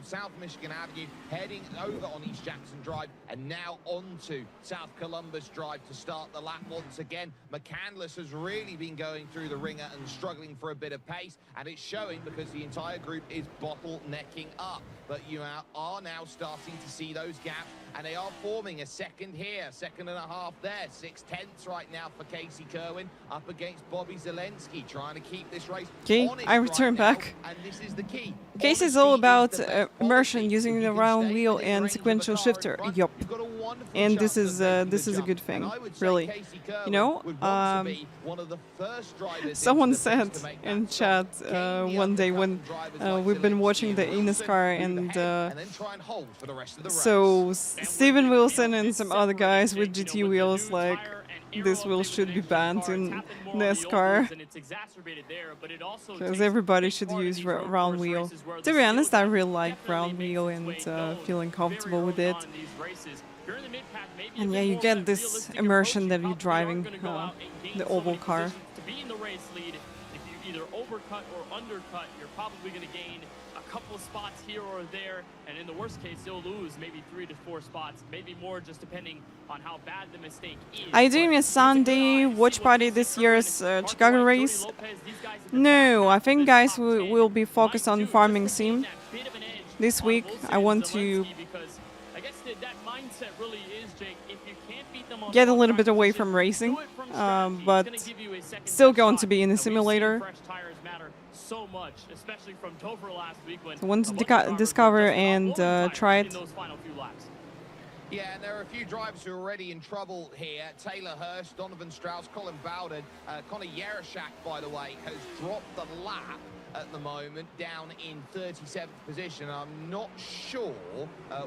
South Michigan Avenue, heading over on East Jackson Drive, and now onto South Columbus Drive to start the lap once again. McCandless has really been going through the ringer and struggling for a bit of pace, and it's showing because the entire group is bottlenecking up. But you are now starting to see those gaps, and they are forming a second here, 2.5 there, 6/10 right now for Casey Kerwin up against Bobby Zelensky, trying to keep this race honest I return right now, back. and this is the key. Case is all about immersion using the round wheel and sequential shifter. Yup. And this is a good thing, really. You know, someone said in chat one day when we've been watching the eNASCAR, and so Steven Wilson and some other guys with GT wheels, like, this wheel should be banned in NASCAR because everybody should use round wheel. To be honest, I really like round wheel and feeling comfortable with it. And yeah, you get this immersion that you're driving the oval car. To be in the race lead, if you either overcut or undercut, you're probably going to gain a couple of spots here or there, and in the worst case, you'll lose maybe 3 to 4 spots, maybe more, just depending on how bad the mistake is. Are you doing a Sunday watch party this year's Chicago race? No, I think guys will be focused on farming sim. This week, I want to get a little bit away from racing, but still going to be in a simulator. So much, especially from Dover last week when I want to discover and try it. Yeah, and there are a few drivers who are already in trouble here. Taylor Hurst, Donovan Strauss, Colin Bowden, Connor Yarashak, by the way, has dropped the lap at the moment, down in 37th position. I'm not sure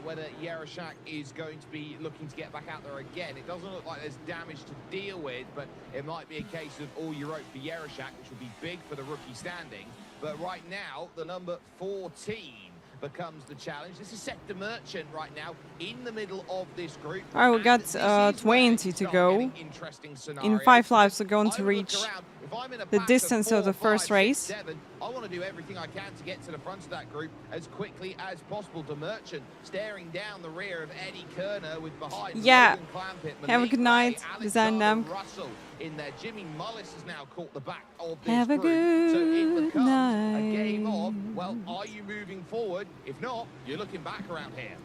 whether Yarashak is going to be looking to get back out there again. It doesn't look like there's damage to deal with, but it might be a case of all you wrote for Yarashak, which would be big for the rookie standing. But right now, the number 14 becomes the challenge. This is Sector Merchant right now in the middle of this group. Alright, we got 20 to go. In 5 laps, we're going to reach the distance of the first race. I want to do everything I can to get to the front of that group as quickly as possible. To Merchant staring down the rear of Eddie Kerner with behind. Yeah. Have a good night, Design Namp. Russell in there. Jimmy Mullis has now caught the back of this Have a group. So it good becomes night. a game of, well, are you moving forward? If not, you're looking back around here.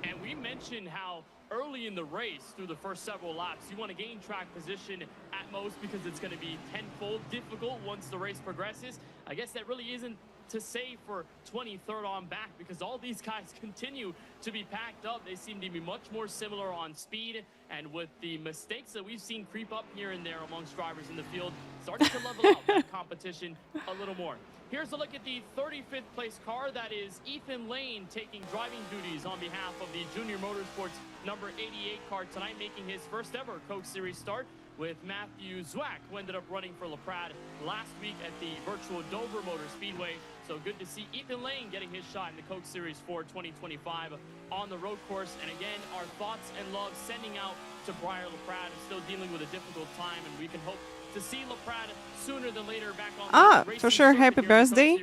And we mentioned how early in the race, through the first several laps, you want to gain track position at most because it's going to be tenfold difficult once the race progresses. I guess that really isn't to say for 23rd on back, because all these guys continue to be packed up. They seem to be much more similar on speed, and with the mistakes that we've seen creep up here and there amongst drivers in the field, starting to level out that competition a little more. Here's a look at the 35th place car. That is Ethan Lane taking driving duties on behalf of the Junior Motorsports number 88 car tonight, making his first ever Coke Series start with Matthew Zwack, who ended up running for LaPrade last week at the virtual Dover Motor Speedway. So good to see Ethan Lane getting his shot in the Coke Series for 2025 on the road course. And again, our thoughts and love sending out to Briar LaPrade, who's still dealing with a difficult time, and we can hope to see LaPrade sooner than later back on the for sure. Happy birthday.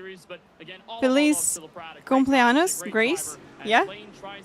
Feliz cumpleaños, Grace. Yeah?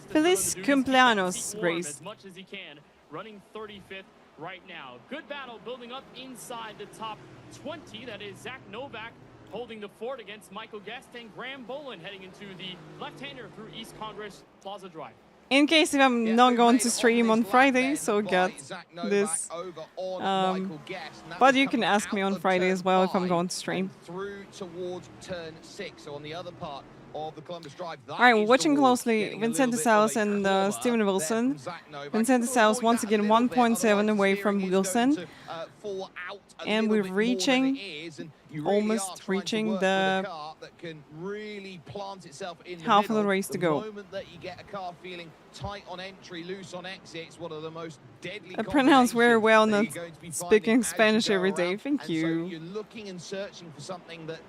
Feliz cumpleaños, Grace. As much as he can, running 35th right now. Good battle building up inside the top 20. That is Zach Novak holding the fort against Michael Guest and Graham Boland heading into the left-hander through East Congress Plaza Drive. In case if I'm Yeah, not we've going made to it stream on on this lap Friday, then so by get Zach Novak this. over on Michael Guest, and that But was you can coming ask me out on of Friday turn as well if I'm 5 going to stream. and through towards turn 6. So on the other part of the Columbus Drive, that Alright, we're is watching the wall closely getting a Vincent little bit of Salas a and claw Steven there Wilson. from Zach Novak. Vincent He's Salas gonna once avoid that again a little bit, 1.7 otherwise away the from steering is Wilson. going to, fall out a And little we're bit more than it reaching, is, and you really are almost trying to reaching work with a the car that can really plant itself in the half of middle. the race to The go. moment that you get a car feeling tight on entry, loose on exit, it's one of the most deadly I pronounce very well, that not you're going to be speaking finding as you Spanish go every day. around. Thank And so you. you're looking and searching for something that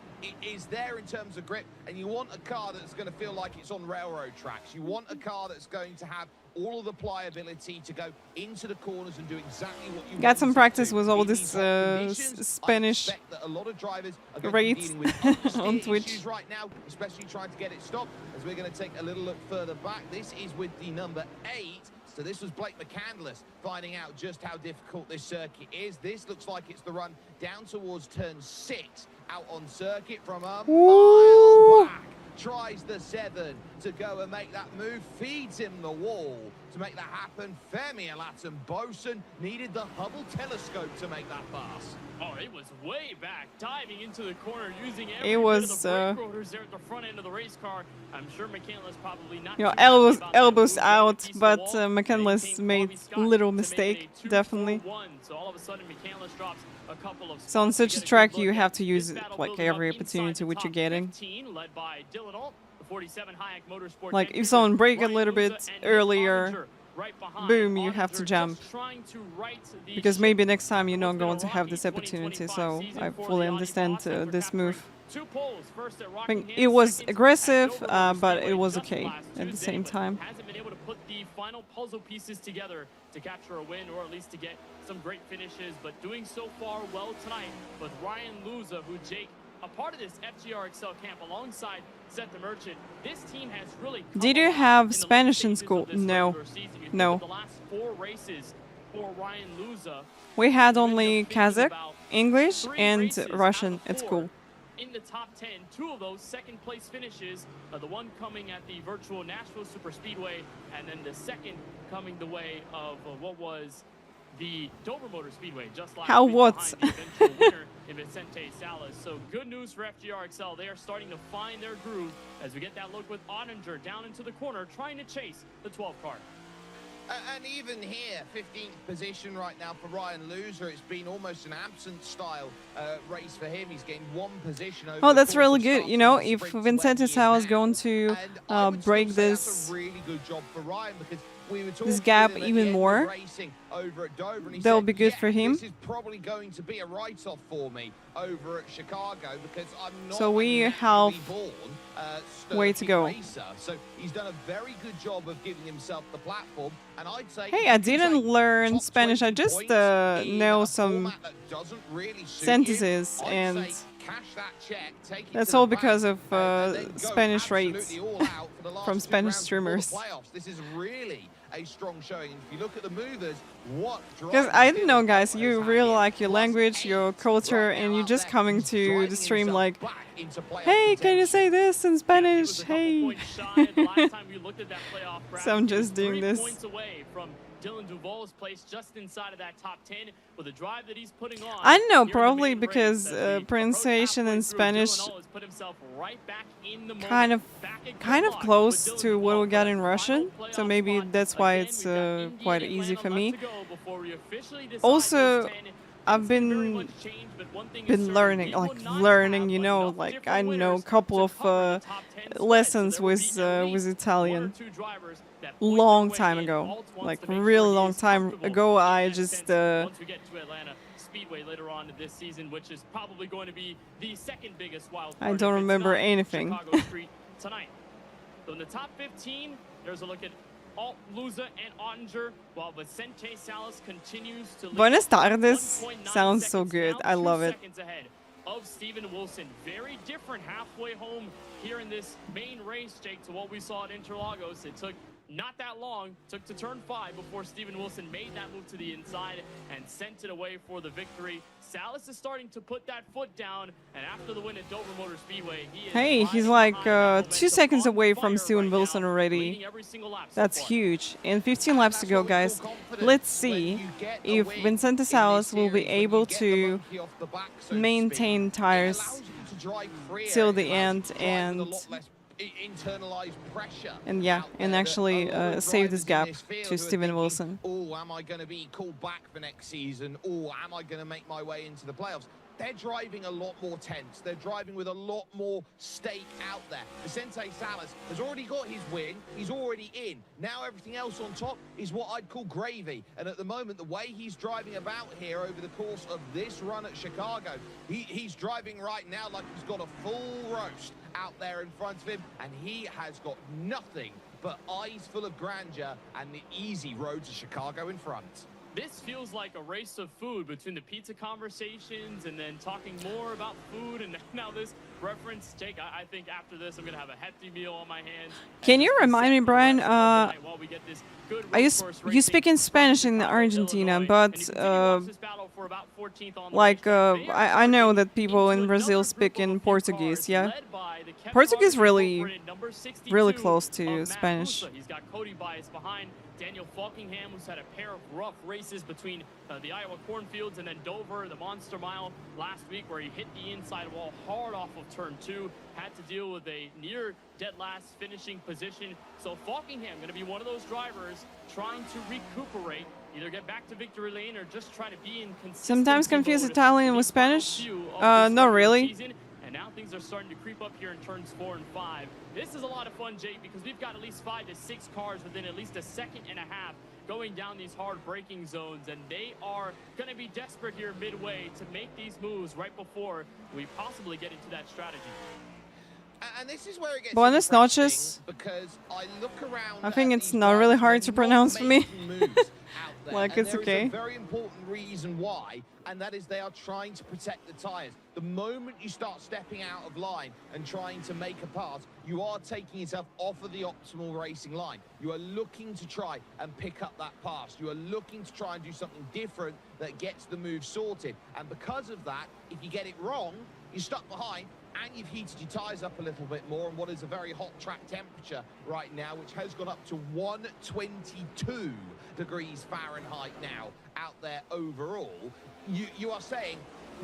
is there in terms of grip, and you want a car that's going to feel like it's on railroad tracks. You want a car that's going to have all of the pliability to go into the corners and do exactly what you Got want some it practice to. with all In this these hot conditions, I Spanish expect that a lot of drivers are going to be rates dealing with on understeer Twitch. issues right now, especially trying to get it stopped. As we're going to take a little look further back, this is with the number 8. So this was Blake McCandless finding out just how difficult this circuit is. This looks like it's the run down towards turn 6 out on circuit from a mile back. Tries the 7 to go and make that move, feeds him the wall to make that happen. Femi Alaton-Bosun needed the Hubble telescope to make that pass. Oh, it was way back, diving into the corner, using every It bit was, of the brake rotors there at the front end of the race car. I'm sure McCandless probably not. You know, too happy elbows about that elbows move, out, piece of the but wall. McCandless And made Bobby a Scott little to make mistake, it a 2-4-1. definitely. So all of a sudden, McCandless drops a couple of So on spots. We such get a good track, look you at have to this use battle like building every up inside opportunity the which you're top getting. 15, led by Dylan Alt, the 47 Hayek Motorsports Like entry if someone with brake a Ryan little Luza bit and Nick earlier, Ottinger right behind. boom, you have to Ottinger jump. just trying to right the Because ship maybe next time you're after not what's been a going to have rocky this opportunity, 2025 so season I for fully the Audi understand boss after this capturing move. 2 poles, first at I think Rockingham, it was second at aggressive, Dover Motor but Speedway it was just okay last at the Tuesday, same but time. hasn't been able to put the final puzzle pieces together to capture a win, or at least to get some great finishes, but doing so far well tonight with Ryan Luza, who Jake, a part of this FGR Excel camp alongside Seth the Merchant. This team has really come Did you alive have in the late Spanish in stages of school? this No. regular season. You think No. of the last 4 races for Ryan Luza, We had you end up only thinking Kazakh, about English, 3 and races Russian out of at 4 school. in the top 10. 2 of those second place finishes, the one coming at the virtual Nashville Super Speedway, and then the second coming the way of what was the Dover Motor Speedway just last How week what? behind the eventual winner in Vicente Salas. So good news for FGR XL. They are starting to find their groove as we get that look with Ottinger down into the corner trying to chase the 12 car. And even here, 15th position right now for Ryan Luza. It's been almost an absent-style race for him. He's gained 1 position over Oh, the that's course really of good. starting You know, the if sprint to where Vincent he is Salas now. going to And I would still break say that's this a really good job for Ryan, because we were talking this with gap him at the even end of more, racing over at Dover, and he that'll said, be good yeah, for him. This is probably going to be a write-off for me over at Chicago, because I'm not So we a have naturally born way to sturdy go. racer. So he's done a very good job of giving himself the platform, and I'd say Hey, I you can didn't take learn top Spanish. I 20 just points in know a some format that doesn't really suit sentences, you. I'd and say cash that check, take it that's to the all bank, because of and then go Spanish rates absolutely all out for the last from 2 Spanish rounds before the streamers. playoffs. This is really a strong showing. And if you look at the movers, what Because I didn't know, guys, you really like your language, your culture, and you're just coming to the stream like, hey, can you say this in Spanish? Hey. So I'm just doing this. Points away from Dylan Duvall's place, just inside of that top 10 with a drive that he's putting on. I don't know, here in the probably main because race. As we approach pronunciation halfway in through, Spanish Dylan All has put himself right back in the kind of moment, back at kind of gridlock close with Dylan to what Duvall we got for in the Russian, final so playoff maybe spot. that's why Again, it's we've got Indy quite and easy Atlanta for left me. to go before we officially decide Also, those 10. I've It's very been much changed, but one thing is been certain, learning, we will like not learning, have you know, enough like different I know a winners couple to of cover the top 10 spread. lessons So there will be at with least 1 or Italian 2 drivers that point long their way time in. ago, Alt wants like to make really sure he long is time comfortable ago. in I that just sense once we get to Atlanta Speedway later on this season, which is probably going to be the second biggest wild card. I if don't it's remember not anything. Chicago Street tonight. So in the top 15, there's a look at Alt, Luza, and Ottinger, while Vicente Salas continues to lead. Buenas tardes 1.9 sounds so seconds good. now, I 2 love it. seconds ahead of Steven Wilson. Very different halfway home here in this main race, Jake, to what we saw at Interlagos. It took not that long. Took to turn 5 before Steven Wilson made that move to the inside and sent it away for the victory. Salas is starting to put that foot down, and after the win at Dover Motor Speedway, he is Hey, he's riding like high on 2 seconds momentum, away on from fire Steven right Wilson now, already. leading every single lap so That's far. huge. And 15 laps to go, guys. Let's see if Vincent Salas will be able to maintain tires till the end and yeah, and actually save this gap to Steven Wilson. Oh, am I going to be called back for next season? Or am I going to make my way into the playoffs? They're driving a lot more tense. They're driving with a lot more stake out there. Vicente Salas has already got his win. He's already in. Now everything else on top is what I'd call gravy. And at the moment, the way he's driving about here over the course of this run at Chicago, he's driving right now like he's got a full roast out there in front of him. And he has got nothing but eyes full of grandeur and the easy road to Chicago in front. This feels like a race of food between the pizza conversations and then talking more about food, and now this reference. Jake, I think after this I'm gonna have a hefty meal on my hands. Can you remind me, Brian? You speak in Spanish in Argentina, but like I know that people in Brazil speak in Portuguese. Yeah, Portuguese really close to Spanish. He's got Cody Bias behind. Daniel Falkingham, who's had a pair of rough races between the Iowa cornfields and then Dover, the Monster Mile last week, where he hit the inside wall hard off of turn 2, had to deal with a near dead last finishing position. So Falkingham going to be one of those drivers trying to recuperate, either get back to victory lane or just try to be in consistency. Sometimes confuse mode Italian with Spanish. Not really. And now things are starting to creep up here in turns 4 and 5. This is a lot of fun, Jake, because we've got at least 5 to 6 cars within at least a second and a half going down these hard braking zones, and they are going to be desperate here midway to make these moves right before we possibly get into that strategy. And this is where it gets Buenas noches. because I look around. I think it's not really hard to pronounce for me. Like, it's okay. There is a very important reason why, and that is they are trying to protect the tires. The moment you start stepping out of line and trying to make a pass, you are taking yourself off of the optimal racing line. You are looking to try and pick up that pass. You are looking to try and do something different that gets the move sorted. And because of that, if you get it wrong, you're stuck behind, and you've heated your tyres up a little bit more on what is a very hot track temperature right now, which has gone up to 122 degrees Fahrenheit now out there overall. You are saying,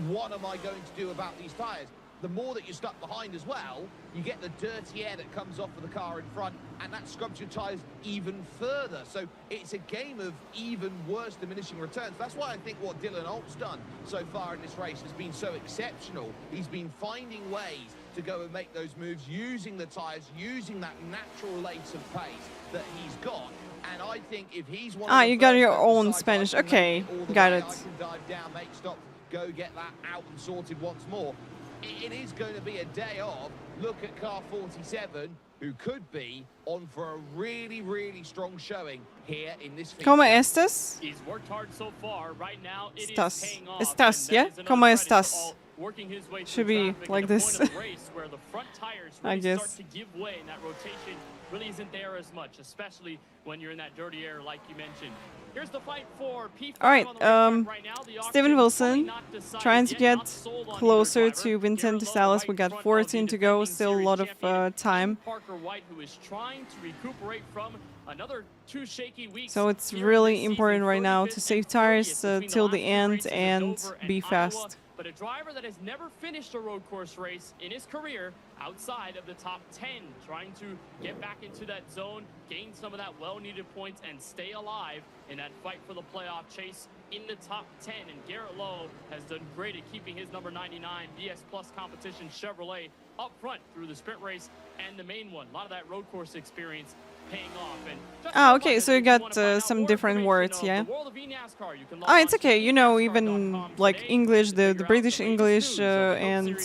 what am I going to do about these tyres? The more that you're stuck behind as well, you get the dirty air that comes off of the car in front, and that scrubs your tyres even further. So it's a game of even worse diminishing returns. That's why I think what Dylan Alt's done so far in this race has been so exceptional. He's been finding ways to go and make those moves, using the tyres, using that natural lace of pace that he's got. And I think if he's one you got your own Spanish. Okay, got it. I can dive down, make stop, go get that out and sorted once more. It is going to be a day of look at car 47, who could be on for a really, really strong showing here in this feature. ¿Cómo estás? He's worked hard so far. Right now, it Estás. is paying off. Estás, and yeah? that is ¿Cómo another credit to estás? all working his way Should through be traffic like at a this. point of the race where the front tires I really guess. start to give way, and that rotation really isn't there as much, especially when you're in that dirty air like you mentioned. Here's the fight for P5 All right, on the racetrack right now. The Steven auction Wilson fully not decided trying to yet, get not sold on closer either driver. to Vincent Garrett Lowe Salas. right We in got front of 14 the to go, defending still a series lot of champion, time. and Parker White, who is trying to recuperate from another 2 shaky weeks. So it's here really this season. important right now to 35th save and tires 30th between till the the last 2 end races at and Dover be Iowa. fast. But a driver that has never finished a road course race in his career outside of the top 10, trying to get back into that zone, gain some of that well-needed points, and stay alive in that fight for the playoff chase in the top 10. And Garrett Lowe has done great at keeping his number 99 BS Plus competition Chevrolet up front through the sprint race and the main one. A lot of that road course experience paying off. And Okay, so you got some different words, yeah? It's okay, you know, even like English, the British English and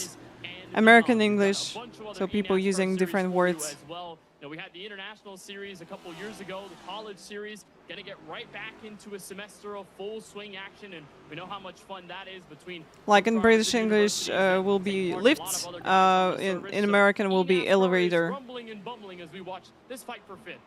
American English, so people using different words. We had the international series a couple years ago, the college series, going to get right back into a semester of full swing action, and we know how much fun that is between... Like in British English will be lift, in American will be elevator. Rumbling and bumbling as we watch this fight for fifth.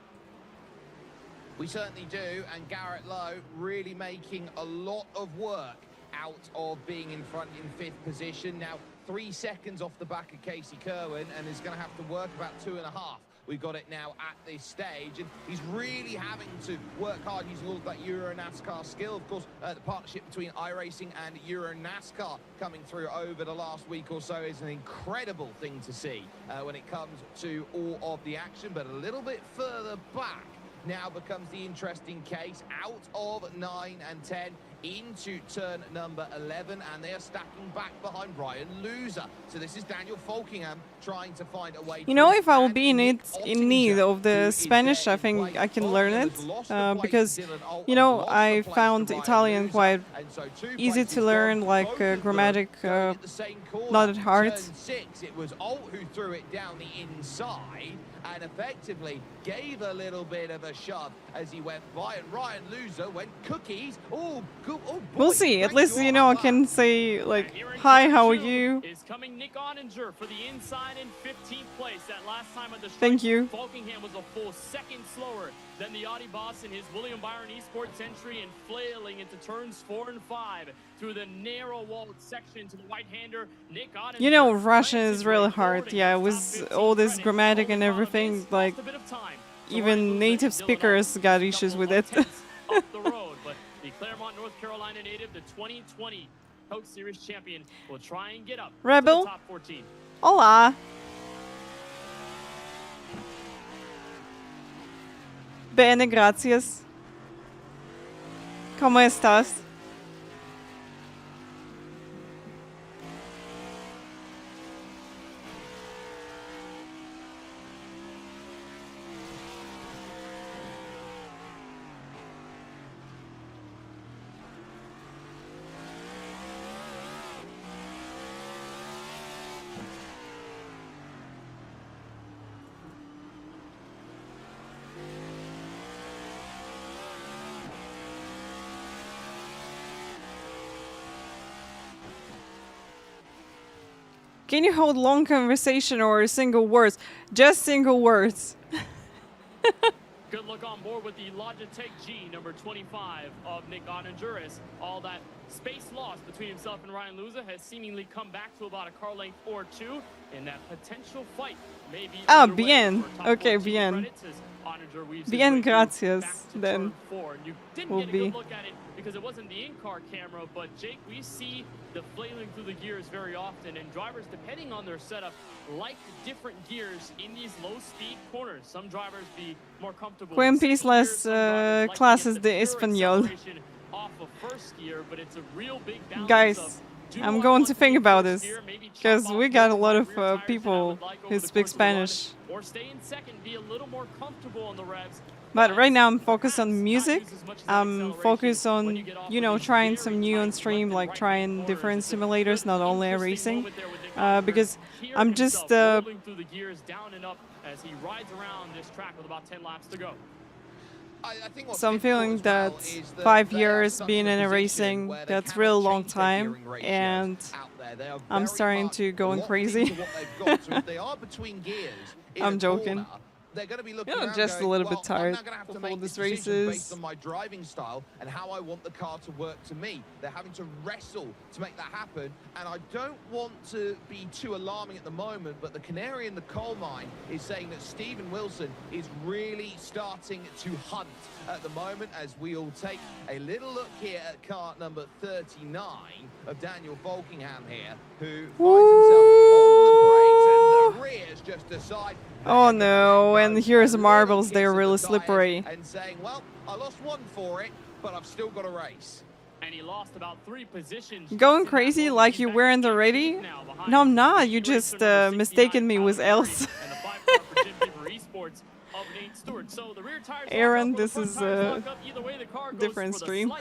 We certainly do, and Garrett Lowe really making a lot of work out of being in front in 5th position. Now, 3 seconds off the back of Casey Kerwin, and is going to have to work about 2.5. We've got it now at this stage, and he's really having to work hard using all of that Euro NASCAR skill. Of course, the partnership between iRacing and Euro NASCAR coming through over the last week or so is an incredible thing to see when it comes to all of the action. But a little bit further back now becomes the interesting case, out of 9 and 10 into turn number 11, and they are stacking back behind Brian Loser. So this is Daniel Folkingham trying to find a way. You know, if I will be in need of the Spanish, I think I can learn it because, you know, I found Italian quite easy to learn, like grammatic, not that hard. It was Alt who threw it down the inside and effectively gave a little bit of a shove as he went by, and Ryan Loser went cookies. Oh, good. Oh, boy. We'll see. At least, you know, I can say, like, hi, how are you? Is coming Nick Oninger for the inside in 15th place. That last time at the straight, Thank you. Folkingham was a full second slower than the Audi boss in his William Byron Esports entry, and flailing into turns 4 and 5 through the narrow walled section to the right-hander. Nick Oninger, You know, Russian is really hard. Yeah, with all this grammatic and everything, like, even native speakers got issues with it. Off the road, but the Claremont, North Carolina native, the 2020 Coke Series champion, will try and get up Rebel. to the top 14. Hola. Bene, gracias. ¿Cómo estás? Can you hold long conversation or single words? Just single words. Good look on board with the Logitech G, number 25 of Nick Oninger. All that space lost between himself and Ryan Loser has seemingly come back to about a car length or two, and that potential fight may be underway bien. for top Okay, 14 bien. credits as Oninger weaves his Bien, way through gracias, back to then. turn 4. And you didn't Will get a be. good look at it because it wasn't the in-car camera, but Jake, we see the flailing through the gears very often, and drivers, depending on their setup, like different gears in these low-speed corners. Some drivers be more comfortable Juan with second Piz las gear, some drivers like to clases get de the pure español. acceleration off of first gear, but it's a real big balance Guys, of, do I'm I going want to to think be about first this gear, maybe chop because off we got a more lot of my of rear tires than I people would like over who the speak course of the run, Spanish. or stay in second, be a little more comfortable on the revs. But right now I'm focused perhaps on not music. use as much of that I'm acceleration focused when on, you get off you of know, these trying very some new on tight stream, left and like right-hand trying corners. different It's a simulators, not only interesting racing. moment there with Nick Oninger. Because Hear I'm himself just rolling through the gears down and up as he rides around this track with about 10 laps to go. I think what's So I'm difficult feeling as well that is that 5 they are years stuck being in a position racing, where they that's cannot really long change their time, gearing ratios and out there. They are I'm very starting much to going locked crazy. into what they've got. So if they are between gears in I'm a joking. corner, they're going to be looking You know, around just a going, little well, bit tired I'm now going to have to of all make these this decision based races. on my driving style and how I want the car to work to me. They're having to wrestle to make that happen, and I don't want to be too alarming at the moment, but the canary in the coal mine is saying that Stephen Wilson is really starting to hunt at the moment, as we all take a little look here at car number 39 of Daniel Folkingham here, who finds himself on the brakes and the rears just aside. Oh no, and here's the marbles, they're really slippery. And saying, well, I lost one for it, but I've still got a race. And he lost about 3 positions. Going crazy like you weren't already? No, I'm not. You just mistaken me with else. Aaron, this is a different stream.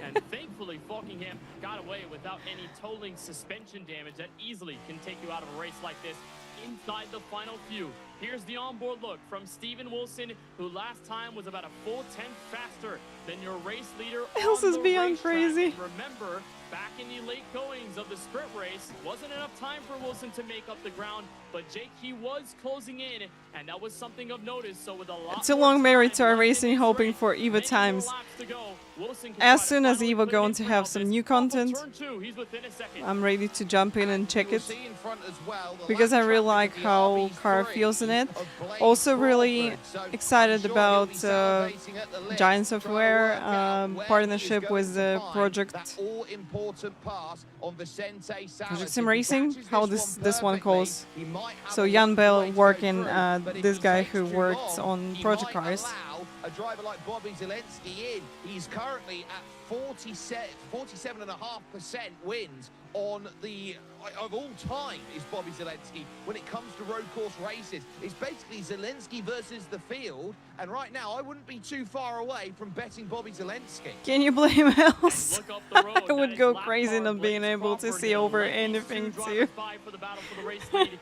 And thankfully, Folkingham got away without any tolling suspension damage that easily can take you out of a race like this. Inside the final few, here's the onboard look from Stephen Wilson, who last time was about a full 10th faster than your race leader. Else is beyond crazy. Remember, back in the late goings of the sprint race. Wasn't enough time for Wilson to make up the ground, but Jake, he was closing in, and that was something of notice. So with a lot Too more long married to time our left in racing, this hoping race, for many EVO more times. laps to go. Wilson can As try soon as finally EVO put it going in to for have Elvis. some new Off of content, turn 2, he's within a second. I'm ready to jump in and check You'll it. see in front as well the Because I lap really traffic like of the how car RB3 feels in it. of Blake Also really Crawford. So excited I'm sure about he'll be salivating at the lift, Giant trying to Software work out where he is partnership going with to the find project that all-important pass on Vicente Salas. Sim If he Racing, catches how this this one perfectly, calls. he might have So a Jan long Bell way to go working, through, but if this he guy takes who too worked long, on he project might cars. allow a driver like Bobby Zelensky in. He's currently at 47.5% wins on the of all time is Bobby Zelensky when it comes to road course races. It's basically Zelensky versus the field, and right now I wouldn't be too far away from betting Bobby Zelensky. Can you blame else? Look up the road. I would That go is lap crazy car not being Blaze able to Crawford see gonna over let these anything two too. drivers by for the battle for the race lead into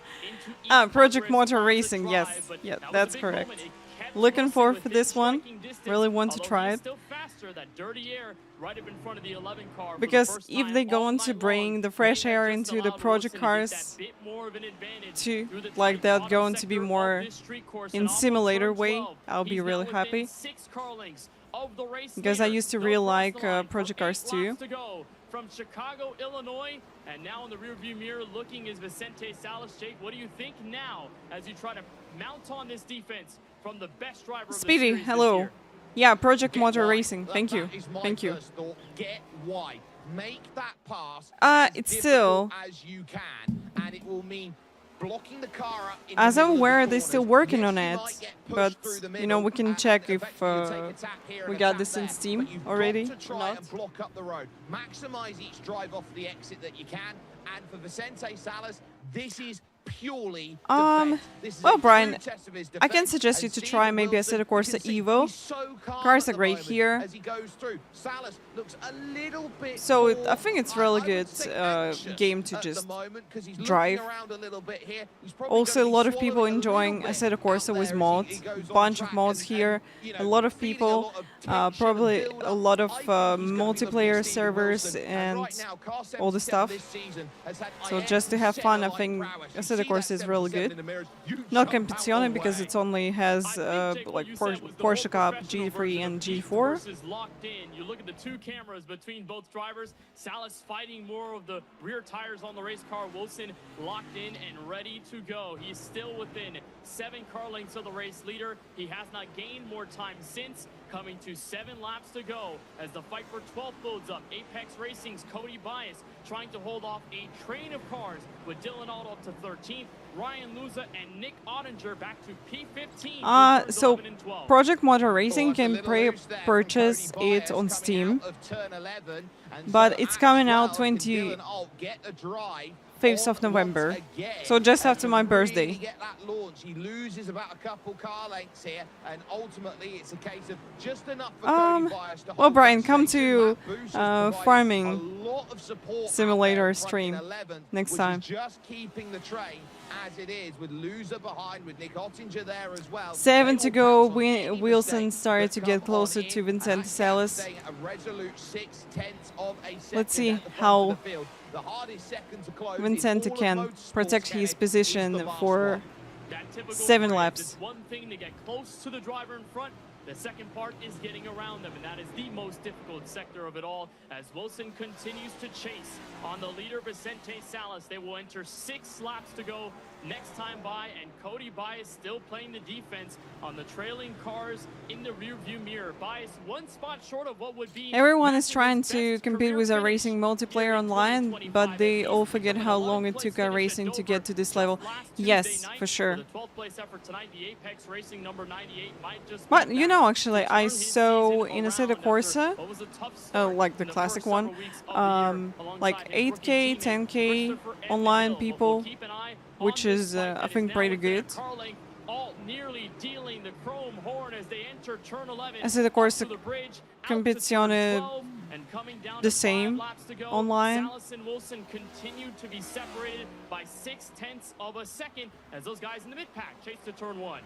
each Project Congress Motor on the Racing, drive, yes. but Yeah, that was a that's big correct. moment. It kept Looking Wilson forward for within this one. striking distance, Really want to although try he's it. still faster. That dirty air right up in front of the 11 car for the Because first if time they go all on to night bring long, the fresh may have air just into the allowed project Wilson to get cars that bit more of an advantage too, through the like tight that bottom going to be sector of more this street course. in And off of simulator turn way, 12, I'll be he's really now happy. within 6 car lengths of the race Because I leader. used to They'll really cross like the line for project cars 8 too. laps to go from Chicago, Illinois, and now in the rearview mirror looking is Vicente Salas. Jake, what do you think now as you try to mount on this defense from the best driver of the Speedy, series this hello. year? Yeah, Project Get Motor wide. Racing. Thank you. That is my Thank you. first thought. Get wide. Make that pass It's as still, difficult as you can, and it will mean blocking the car up in as the I'm middle of aware, the they're still corners. working Yes, on you it, might get pushed but through the you know, we middle can and check if effectively you take a tap here we and a got tap this in there, Steam but you've already got to or try not. and block up the road. Maximize each drive off the exit that you can, and for Vicente Salas, this is purely defense. This is well, a Brian, true test of his I can defense, suggest you and to Stephen try maybe a Wilson, Assetto you Corsa can see Evo. he's so calm Cars at are the great moment here. as he goes through. Salas looks a little bit So I more, think it's really I good would say anxious game to at just the moment, 'cause he's drive. looking around a little bit here. He's probably Also, a gonna be lot of people swallowing a enjoying little bit Assetto Corsa out with there as mods. he goes on Bunch of track mods and, here. you A know, lot of feeling people, a lot of tension probably and build a up. lot of I think he's gonna be looking multiplayer at Stephen servers Wilson, and right now, car all the 77 stuff. this season has had So Ibanez just to have fun, I satellite think prowess. You Assetto see Corsa that is really 77 good. in the mirrors, you Not jump out Competizione the because way. it only has I think, Jake, what like you said was the Porsche whole Cup, professional G3 version and of Peak G4. versus locked in. You look at the two cameras between both drivers. Salas fighting more of the rear tires on the race car. Wilson locked in and ready to go. He's still within 7 car lengths of the race leader. He has not gained more time since, coming to 7 laps to go as the fight for 12th builds up. Apex Racing's Cody Bias trying to hold off a train of cars with Dylan Aldo up to 13th, Ryan Luza and Nick Ottinger back to P15. So Project Motor Racing Oh, can that's a little loose there from purchase Cody it Bias on coming Steam, out of turn 11, and but so it's as coming out well can 25th Dylan Alt get a drive of on November. once again, So just and after to my really birthday. get that launch, he loses about a couple car lengths here, and ultimately it's a case of just enough for Cody Bias to well, hold Brian, that come station. to That boost has provided farming a lot of support out simulator there in front stream in 11th, next which time. is just keeping the train as it is, with Loser behind, with Nick Ottinger there as well. 7 They to will go. pounce on any Wilson mistake started that to get come closer on to him, and Vicente that gap Salas. staying a resolute 6/10 of a second Let's see at the front how of the field. The hardest second to close in Vincent all of can motorsports, protect his Kenneth, position is the last for one. That typical 7 phrase, laps. It's one thing to get close to the driver in front. The second part is getting around them, and that is the most difficult sector of it all. As Wilson continues to chase on the leader, Vicente Salas, they will enter 6 laps to go next time by, and Cody Bias still playing the defense on the trailing cars in the rearview mirror. Bias 1 spot short of what would be. Everyone is Max's trying to best compete career with our finish racing here multiplayer in online, 2025 but they at all least. forget With how an long it 11th took place our finish at racing to Dover get to this just level. last Yes, Tuesday night. for sure. For the 12th place effort tonight, the Apex Racing number 98 might just But be you back know, to actually, turn I his saw season in Assetto around after Corsa, what was a tough start like the in classic first one, several weeks of the year like alongside his rookie 8K, teammate 10K Christopher online Edmondill. But we'll people, keep an eye which on this is, fight I that think, now pretty within a good. car length. Alt nearly dealing the chrome horn as they enter turn 11. Assetto up Corsa to the bridge, out to turn Competizione 12, and coming down the to 5 same laps to go. online. Salas and Wilson continue to be separated by 6/10 of a second as those guys in the mid pack chase to turn 1.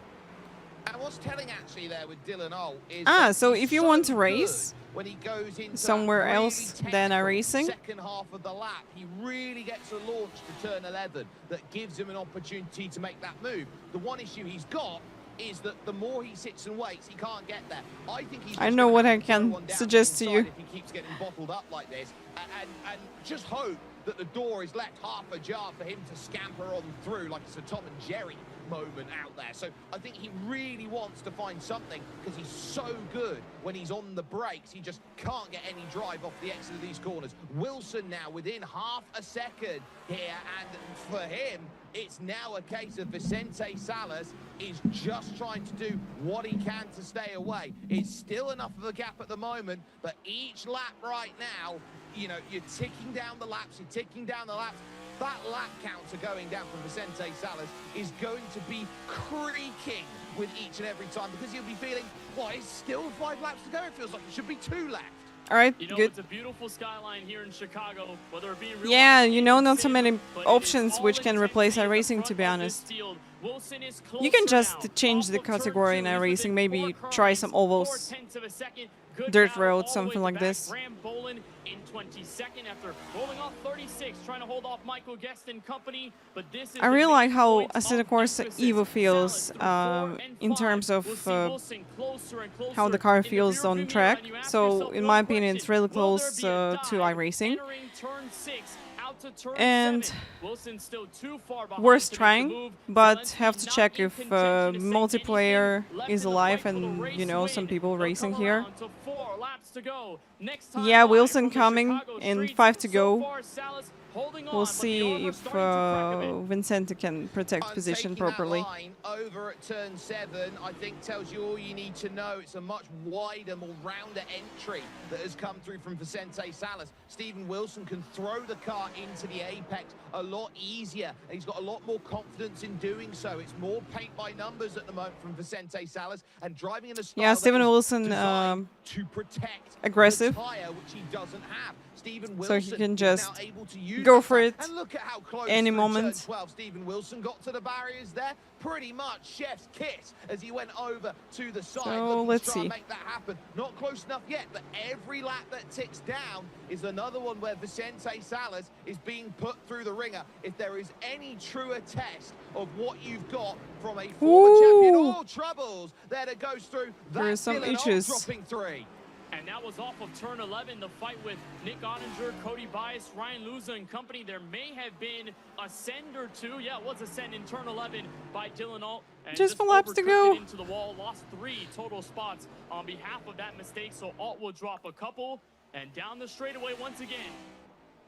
And what's telling actually there with Dylan Olt is so if you want to good race when he goes into somewhere that really else than iRacing, second half of the lap, he really gets a launch to turn 11 that gives him an opportunity to make that move. The one issue he's got is that the more he sits and waits, he can't get there. I think he's I just know gonna what have I to throw can one down suggest to inside you. if he keeps getting bottled up like this, and just hope that the door is left half ajar for him to scamper on through like it's a Tom and Jerry moment out there. So I think he really wants to find something because he's so good when he's on the brakes. He just can't get any drive off the exit of these corners. Wilson now within half a second here, and for him, it's now a case of Vicente Salas is just trying to do what he can to stay away. It's still enough of a gap at the moment, but each lap right now, you know, you're ticking down the laps, you're ticking down the laps. That lap counter going down from Vicente Salas is going to be creaking with each and every time because he'll be feeling, well, it's still 5 laps to go. It feels like it should be 2 left. All right, You know, good. it's a beautiful skyline here in Chicago, whether it be in real Yeah, life you or know, in not so sim, many but it options is which all can replace intensity at the iRacing, to front be of honest. this field. Wilson is You can closer just now. change the Off of turn category in 2, he's iRacing, within maybe 4 car try lengths, some ovals, 0.4 of a second. Good dirt battle road, all the way something at like the this. back. Graham Bolin in 22nd after rolling off 36, trying to hold off Michael Guest and company. But this is I the really main like how points Assetto of Corsa emphasis. Evo feels Salas through 4 and in 5. terms of We'll see Wilson closer and closer how the car in the feels rearview on mirror, track. and you ask So yourself in one my opinion, question: it's really will there close be a to dive iRacing. entering turn 6 out to turn And 7? Wilson's still too far behind worth to make the trying, move. but Zelensky have to not check in if contention to say multiplayer anything. Left is in the alive fight for the and, race you know, some win. people They'll racing come here. around to 4 laps to go. Next time Yeah, live Wilson from the coming Chicago in streets. 5 to So go. far, Salas holding We'll on, but the see armor if starting to crack a bit. Vincente can protect position Taking properly. that line over at turn 7, I think tells you all you need to know. It's a much wider, more rounder entry that has come through from Vicente Salas. Stephen Wilson can throw the car into the apex a lot easier. He's got a lot more confidence in doing so. It's more paint by numbers at the moment from Vicente Salas, and driving in a style Yeah, Stephen that is Wilson designed to protect aggressive. the tire, which he doesn't have. Stephen So Wilson he can is just now able to use go that for tire. it And look at how close any through moment. turn 12 Stephen Wilson got to the barriers there. Pretty much chef's kiss as he went over to the side. So looking let's to try and see. make that happen. Not close enough yet, but every lap that ticks down is another one where Vicente Salas is being put through the ringer. If there is any truer test of what you've got from a former champion, Ooh. all troubles there that goes through, There that's is some Dylan Olt issues. dropping 3. And that was off of turn 11, the fight with Nick Ottinger, Cody Bias, Ryan Luza and company. There may have been a send or two. Yeah, it was a send in turn 11 by Dylan Olt. And Just 4 laps to overcooked go. it into the wall, lost 3 total spots on behalf of that mistake. So Alt will drop a couple. And down the straightaway once again.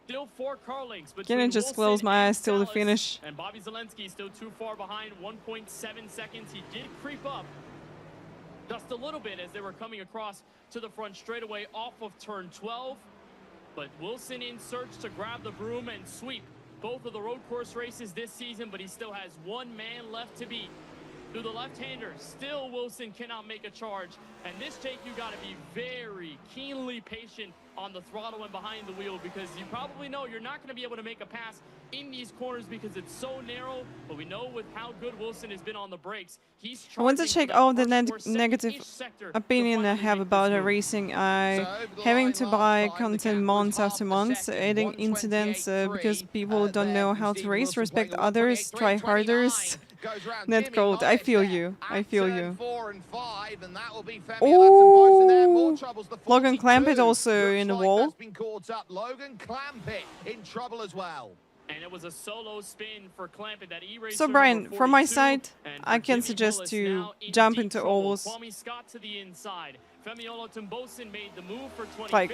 Still 4 car lengths between Can I just Wilson close my and eyes till the Salas. finish? And Bobby Zelensky still too far behind, 1.7 seconds. He did creep up just a little bit as they were coming across to the front straightaway off of turn 12. But Wilson in search to grab the broom and sweep both of the road course races this season, but he still has 1 man left to beat. Through the left-hander, still Wilson cannot make a charge. And this, Jake, you got to be very keenly patient on the throttle and behind the wheel, because you probably know you're not going to be able to make a pass in these corners because it's so narrow. But we know with how good Wilson has been on the brakes, he's I want to charging check for all that the first or negative second-ish sector to opinion I finally have make about this the move. racing. So I over the having line to last buy time, the content gap was months half after a months, second, adding incidents because 128.3, people don't there know from how to Steve race, Wilson respect playing a others, try harder. 128.329. Goes round Net Jimmy code. I Mollett feel there you. I at feel turn you. 4 and 5, and that will be Femi Alonso there. More Ooh. troubles. The Logan 42 Clampett also looks in the like wall. that's been caught up. Logan Clampett in trouble as well. And it was a solo spin for Clampett, that E-Racer So Brian, number from my 42, side, and I for can Jimmy suggest Bullis to now in jump deep into trouble. ovals. Kwame Scott to the inside. Femiolo Tumbosin made the move for 25th. Like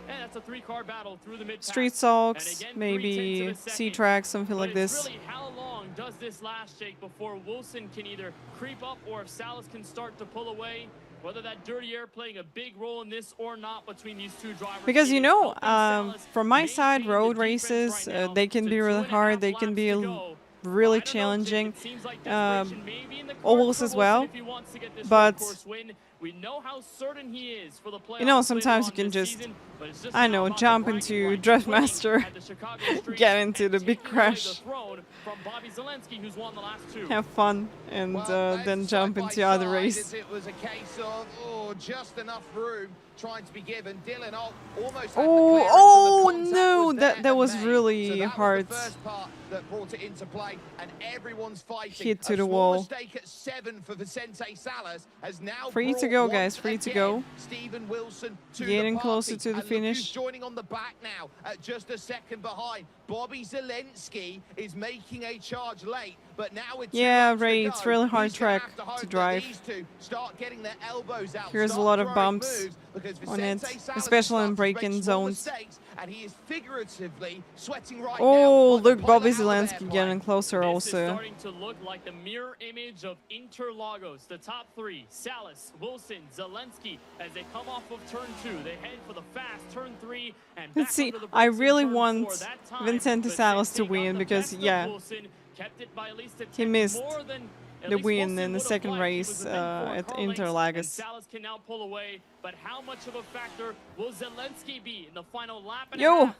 and that's a 3-car battle through the mid-pack. street And sulks, again, 3/10 maybe of a C second. tracks, something But like it's this. really how long does this last, Jake, before Wilson can either creep up or if Salas can start to pull away. Whether that dirty air playing a big role in this or not between these two drivers. Because it you is know, helping Salas from my side, maintain the road defense races, right now they can to be really 2.5 hard. They can laps be to go. really I don't know, Jake, challenging. it seems like desperation may be in the cards Ovals for as Wilson well. if he wants to get this road But course win. We know how certain he is for the playoffs. You know, sometimes you can just, I know, jump into Draftmaster, get into the big crash, have fun, and then jump into other race. It was a case of just enough room trying to be given. Dylan almost Oh no, that was really hard. That brought it into play, and everyone's fighting. Hit to the wall. Mistake at 7 for Vicente Salas has now Free to go, guys. Free to go. Stephen Wilson to Getting the closer to the and finish. Look who's joining on the back now at just a second behind. Bobby Zelensky is making a charge late, but now it's Ray, it's really hard track to drive. Here's a lot of bumps on it, especially in braking zones. And he is figuratively sweating right oh, now. look, Bobby Zelensky getting closer this also. Is starting to look like the mirror image of Interlagos. The top three, Salas, Wilson, Zelensky, as they come off of turn 2. They head for the fast turn 3. And Let's see, I really want Vicente Salas to win because, yeah, he missed the win in the second race at Interlagos. Salas can now pull away, but how much of a factor will Zelensky be in the final lap? No,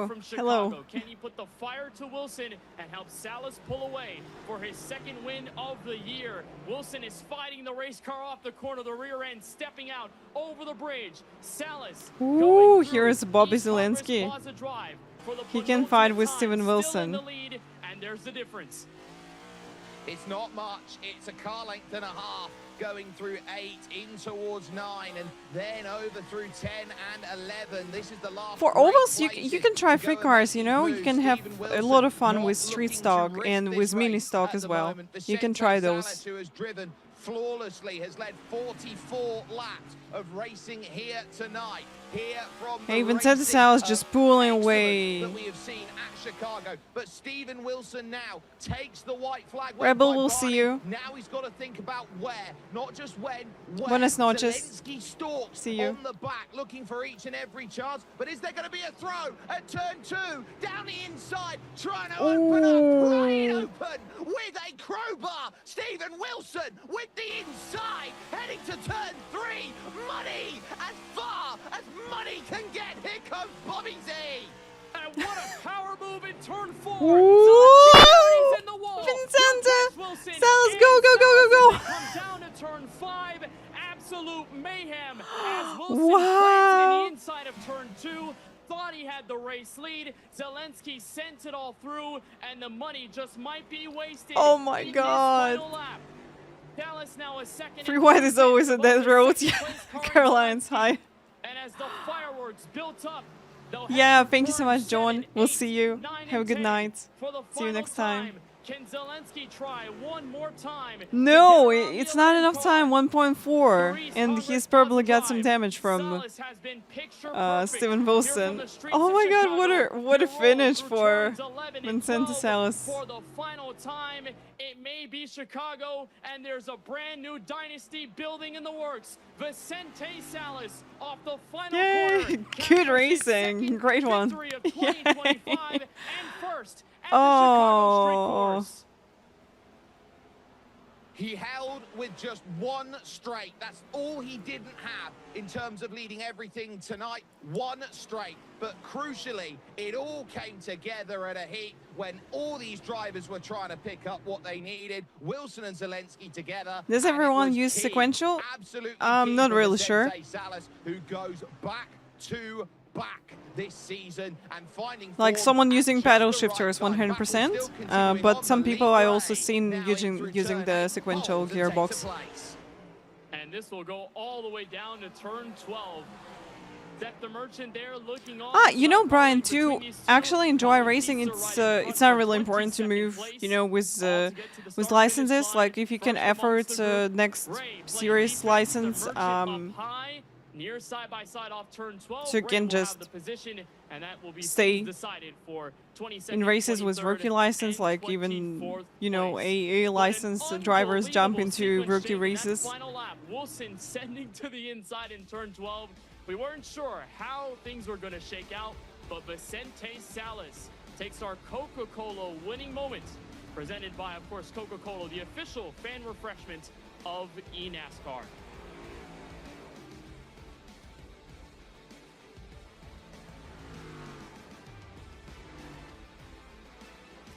from hello. Chicago? Can he put the fire to Wilson and help Salas pull away for his second win of the year? Wilson is fighting the race car off the corner, the rear end, stepping out over the bridge. Salas. Ooh, here's Bobby Zelensky. He can fight with Steven Wilson. And there's the difference. It's not much. It's a car length and a half going through 8 in towards 9 and then over through 10 and 11. This is the last. For ovals, you can try free cars, you know? You can have a lot of fun with street stock and with mini stock as well. You can try those. Who has driven flawlessly, has led 44 laps of racing here tonight. Here from Hey, Vicente Salas just pulling away. that we have seen at Chicago, but Stephen Wilson now takes the white flag. Rebel will see you. Now he's got to think about where, not just when. Buenas noches. Zelensky stalks See you. on the back, looking for each and every chance. But is there going to be a throw at turn 2 down the inside, trying to open up, right open with a crowbar? Stephen Wilson with the inside, heading to turn 3. Money as far as money can get. Here comes Bobby Z. And what a power move in turn 4. Whoa! In the wall. Vicente Salas, go! Come down to turn 5. Absolute mayhem as Wilson Wow. in the inside of turn 2. Thought he had the race lead. Zelensky sent it all through, and the money just might be wasted. Oh my in God. This final lap. Dallas now a second. Free white is always a dead road. Caroline's high. And as the fireworks built up, Yeah, thank you so much, John. We'll see you. Have a good night. See you next time. Can Zelensky try one more time? No, it's not enough time. 1.4, and he's probably got some damage from Steven Wilson. Oh my God, what a finish for Vicente Salas. For the final time, it may be Chicago, and there's a brand new dynasty building in the works. Vicente Salas off the final Yay! corner. Good racing. Great one. Victory of 2025 and first at the Oh. Chicago Street Course. He held with just one straight. That's all he didn't have in terms of leading everything tonight. One straight. But crucially, it all came together at a heat when all these drivers were trying to pick up what they needed. Wilson and Zelensky together. Does everyone use sequential? Absolutely I'm not really sure. Salas, who goes back to back this season and finding Like form someone at using just paddle the shifters right time. 100%, Still continuing but on some the people lead I also way. seen Now using into the turn 8, sequential pole to take gearbox. the place. And this will go all the way down to turn 12. That the merchant there looking on. You know, Brian, to actually enjoy racing, it's not really important to move, you know, with licenses. Like if you can afford next series license, near side by side off turn 12. so you can just the position, and that will be stay decided for 22nd, in races with 23rd, rookie license, and like even, 24th you know, place. AA license drivers jump into rookie races. Final lap, Wilson sending to the inside in turn 12. We weren't sure how things were going to shake out, but Vicente Salas takes our Coca-Cola winning moment, presented by, of course, Coca-Cola, the official fan refreshment of eNASCAR.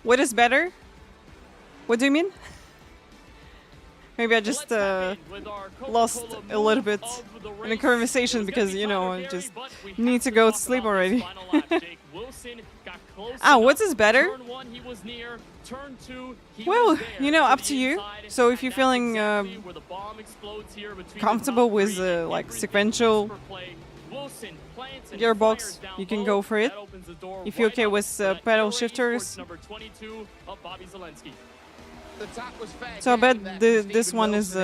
What is better? What do you mean? Maybe I just lost a little bit in the conversation because, you know, I just need to go to sleep already. Ah, what is better? Well, you know, up to you. So if you're feeling comfortable with like sequential gearbox, you can go for it. If you're okay with pedal shifters. So I bet this one is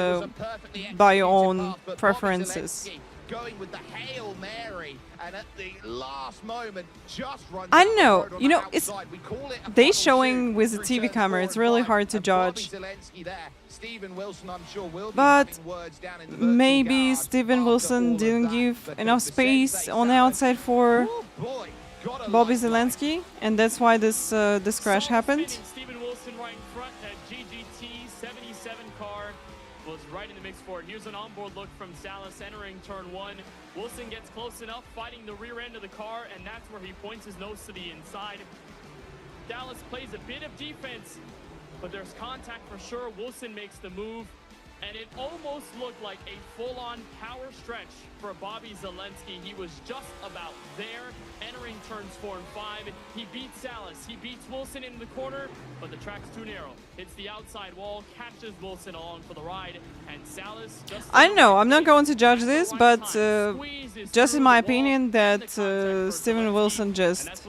by your own preferences. Going with the Hail Mary, and at the last moment just runs I don't know, you know, outside. it's We call it a they bubble showing shoot with the through TV turns camera. 4 It's and really 5, hard to and Bobby judge. Zelensky there. Stephen Wilson, I'm sure, will be But having words down in the virtual maybe garage Steven after Wilson all of didn't that. give But enough the space Vicente on the Salas, outside for oh boy, gotta Bobby like life. Zelensky, and that's why this crash happened. Stephen Wilson right in front. That GGT 77 car was right in the mix for it. Here's an onboard look from Salas entering turn 1. Wilson gets close enough, fighting the rear end of the car, and that's where he points his nose to the inside. Dallas plays a bit of defense, but there's contact for sure. Wilson makes the move, and it almost looked like a full-on power stretch for Bobby Zelensky. He was just about there, entering turns 4 and 5. He beats Salas. He beats Wilson in the corner, but the track's too narrow. Hits the outside wall, catches Wilson along for the ride, and Salas just... I don't know, I'm not going to judge this, but just in my opinion that Steven Wilson just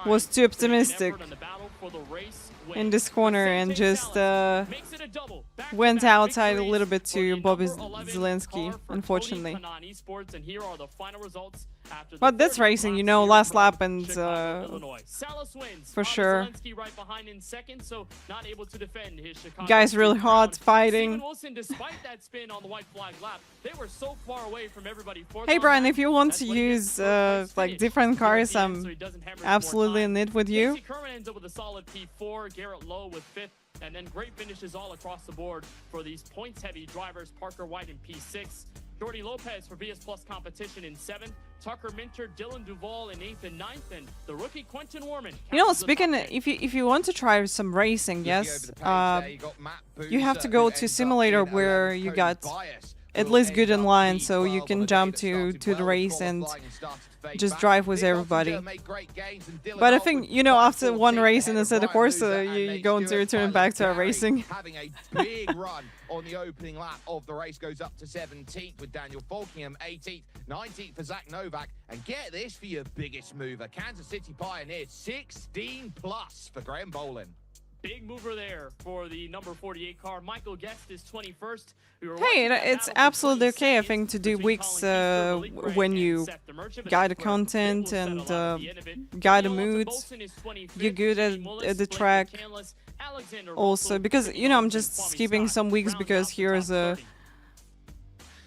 was too optimistic in this corner and just went outside a little bit to Bobby Zelensky, unfortunately. But that's racing, you know, last lap and for sure. Guys really hot, fighting. Hey Brian, if you want to use like different cars, I'm absolutely in it with you. Ends up with a solid P4, Garrett Lowe with 5th, and then great finishes all across the board for these points-heavy drivers. Parker White in P6, Jordy Lopez for BS Plus competition in 7th, Tucker Minter, Dylan Duvall in 8th and 9th, and the rookie Quentin Warman. You know, speaking, if you want to try some racing, yes, you have to go to simulator where you got at least good in line, so you can jump to the race and just drive with everybody. But I think, you know, after one race in the course, you're going to return back to our racing. Having a big run on the opening lap of the race, goes up to 17th with Daniel Falkingham, 18th, 19th for Zach Novak, and get this for your biggest mover, Kansas City Pioneer, 16 plus for Graham Bolin. Big mover there for the number 48 car. Michael Guest is 21st. Hey, it's absolutely okay, I think, to do weeks when you guide the content and guide the moods. You're good at the track. Also, because, you know, I'm just skipping some weeks because here's a,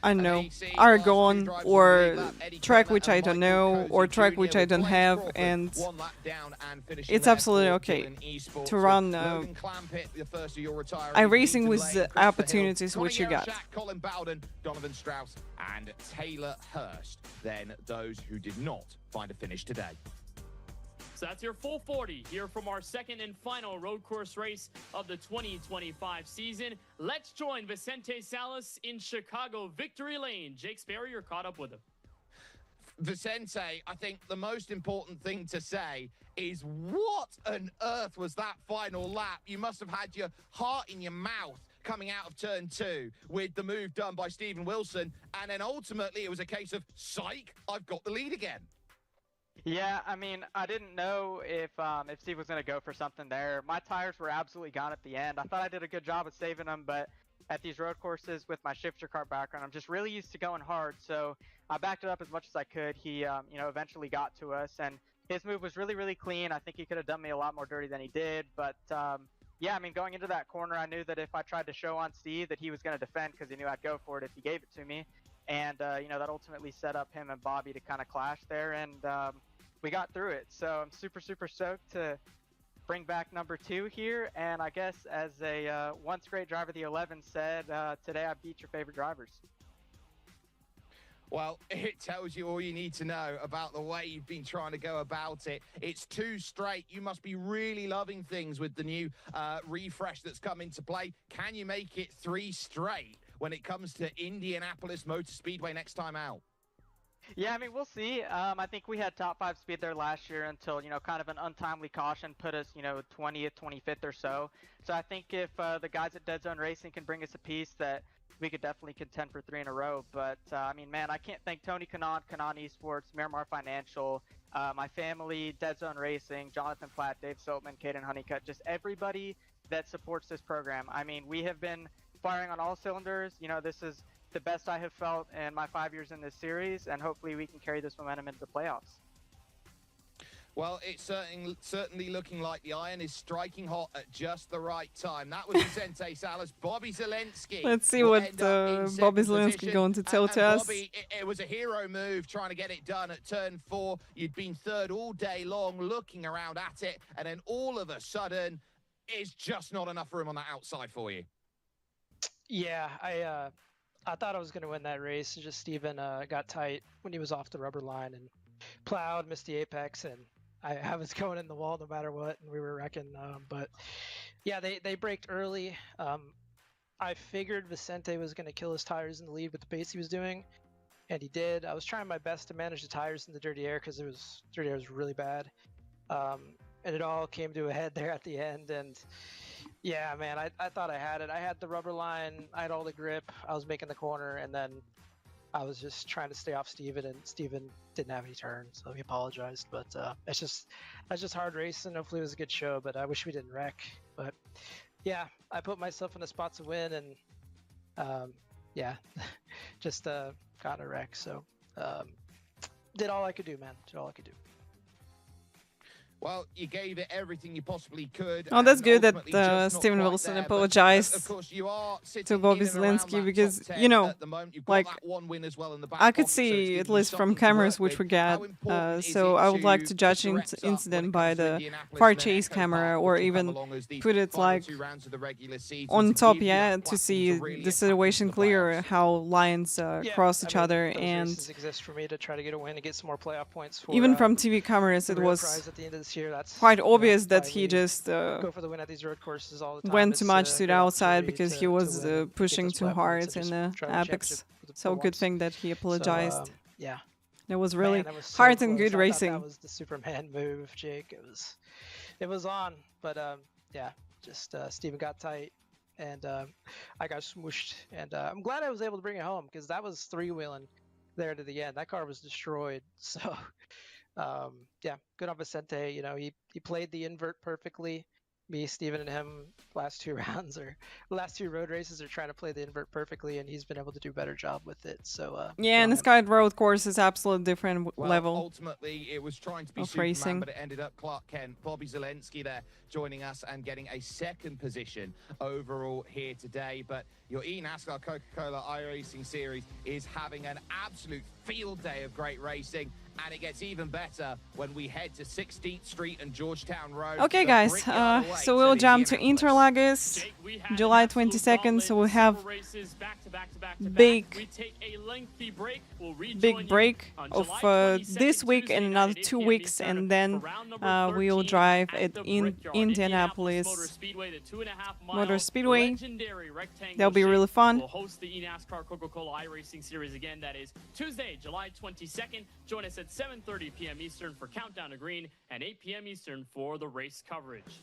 I don't know, Aragon or track which I don't know or track which I don't have, and it's absolutely okay to run iRacing with the opportunities which you got. Colin Bowden, Donovan Strauss, and Taylor Hurst. Then those who did not find a finish today. So that's your full 40 here from our second and final road course race of the 2025 season. Let's join Vicente Salas in Chicago Victory Lane. Jake Sperry, you're caught up with him. Vicente, I think the most important thing to say is what on earth was that final lap? You must have had your heart in your mouth coming out of turn 2 with the move done by Stephen Wilson. And then ultimately it was a case of, psych, I've got the lead again. Yeah, I mean, I didn't know if Steve was going to go for something there. My tires were absolutely gone at the end. I thought I did a good job of saving them, but at these road courses with my shifter car background, I'm just really used to going hard. So I backed it up as much as I could. He, you know, eventually got to us, and his move was really, really clean. I think he could have done me a lot more dirty than he did. But, yeah, I mean, going into that corner, I knew that if I tried to show on Steve that he was going to defend because he knew I'd go for it if he gave it to me. And, you know, that ultimately set up him and Bobby to kind of clash there. And, we got through it, so I'm super, super stoked to bring back number 2 here. And I guess as a once great driver, the 11 said, today I beat your favorite drivers. Well, it tells you all you need to know about the way you've been trying to go about it. It's 2 straight. You must be really loving things with the new refresh that's come into play. Can you make it 3 straight when it comes to Indianapolis Motor Speedway next time out? Yeah, I mean, we'll see. I think we had top 5 speed there last year until, you know, kind of an untimely caution put us, you know, 20th, 25th or so. So I think if the guys at Dead Zone Racing can bring us a piece that we could definitely contend for 3 in a row. But, I mean, man, I can't thank Tony Kanaan, Kanaan Esports, Miramar Financial, my family, Dead Zone Racing, Jonathan Platt, Dave Siltman, Caden Honeycutt, just everybody that supports this program. I mean, we have been firing on all cylinders. You know, this is the best I have felt in my 5 years in this series, and hopefully we can carry this momentum into the playoffs. Well, it's certainly looking like the iron is striking hot at just the right time. That was Vicente Salas, Bobby Zelensky. Let's see what Bobby Zelensky going to tell to us. Bobby, it was a hero move trying to get it done at turn 4. You'd been third all day long, looking around at it, and then all of a sudden, it's just not enough room on the outside for you. Yeah, I thought I was going to win that race. Just Steven got tight when he was off the rubber line and plowed, missed the apex, and I was going in the wall no matter what, and we were wrecking. But yeah, they braked early. I figured Vicente was going to kill his tires in the lead with the pace he was doing, and he did. I was trying my best to manage the tires in the dirty air because dirty air was really bad. And it all came to a head there at the end, and yeah, man, I thought I had it. I had the rubber line, I had all the grip, I was making the corner, and then I was just trying to stay off Steven, and Steven didn't have any turns, so he apologized. But that's just hard racing. Hopefully it was a good show, but I wish we didn't wreck. But yeah, I put myself in a spot to win, and yeah, just got a wreck. So did all I could do, man. Did all I could do. Well, you gave it everything you possibly could. Oh, that's good that Steven Wilson apologized to Bobby Zelensky because, you know, like, I could see, at least from cameras which we get, so I would like to judge the incident by the far chase camera or even put it, like, on top, yeah, to see the situation clear, how lines cross each other, and exist for me to try to get a win and get some more playoff points for, even from TV cameras, it was that's quite obvious that he just go for the win at these road courses all the time. went too much to the outside because he was pushing too hard in the apex. So good thing that he apologized. Yeah, that was really that was so hard and close. good I racing. That was the Superman move, Jake. It was on, but yeah, just Steven got tight, and I got smooshed, and I'm glad I was able to bring it home because that was 3-wheeling there to the end. That car was destroyed. So yeah, good on Vicente. You know, he played the invert perfectly. Me, Steven, and him last 2 rounds or last 2 road races are trying to play the invert perfectly, and he's been able to do a better job with it. So yeah, and the Sky Road course is absolutely different level. Ultimately, it was trying to be of Superman, racing. but it ended up Clark Kent. Bobby Zelensky there joining us and getting a 2nd position overall here today. But your eNASCAR Coca-Cola iRacing Series is having an absolute field day of great racing. And it gets even better when we head to 16th Street and Georgetown Road. Okay, guys, so we'll jump to Interlagos, July 22nd. So we'll have big break of this week and another 2 weeks, and then we'll drive at Indianapolis Motor Speedway. That'll be really fun. We'll host the eNASCAR Coca-Cola iRacing Series again. That is Tuesday, July 22nd. Join us at 7:30 p.m. Eastern for Countdown to Green and 8 p.m. Eastern for the race coverage.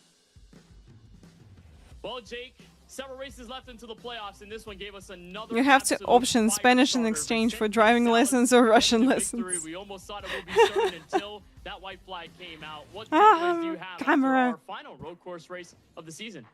Well, Jake, several races left into the playoffs, and this one gave us another. You have to option Spanish in exchange for driving lessons or Russian lessons. We almost thought it would be certain until that white flag came out. What takeaways do you have after our final road course race of the season?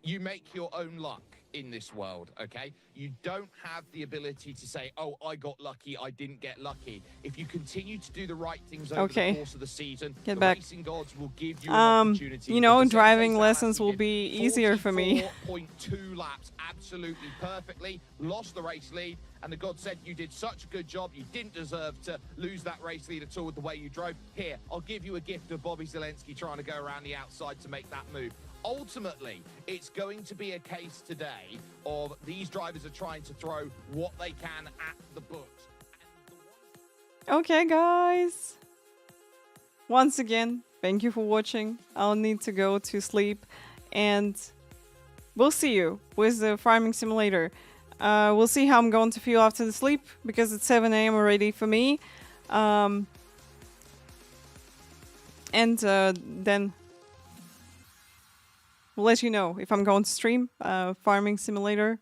You make your own luck in this world, okay? You don't have the ability to say, oh, I got lucky, I didn't get lucky. If you continue to do the right things over the course of the season, the racing gods will give you an opportunity. You know, driving lessons will be easier for me. 4.2 laps, absolutely perfectly, lost the race lead, and the god said you did such a good job, you didn't deserve to lose that race lead at all with the way you drove. Here, I'll give you a gift of Bobby Zelensky trying to go around the outside to make that move. Ultimately, it's going to be a case today of these drivers are trying to throw what they can at the books. Okay, guys. Once again, thank you for watching. I'll need to go to sleep, and we'll see you with the farming simulator. We'll see how I'm going to feel after the sleep, because it's 7 a.m. already for me. And then we'll let you know if I'm going to stream farming simulator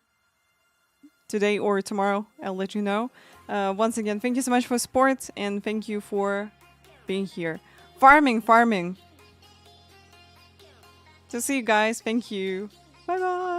today or tomorrow. I'll let you know. Once again, thank you so much for support, and thank you for being here. Farming. To see you guys. Thank you. Bye bye.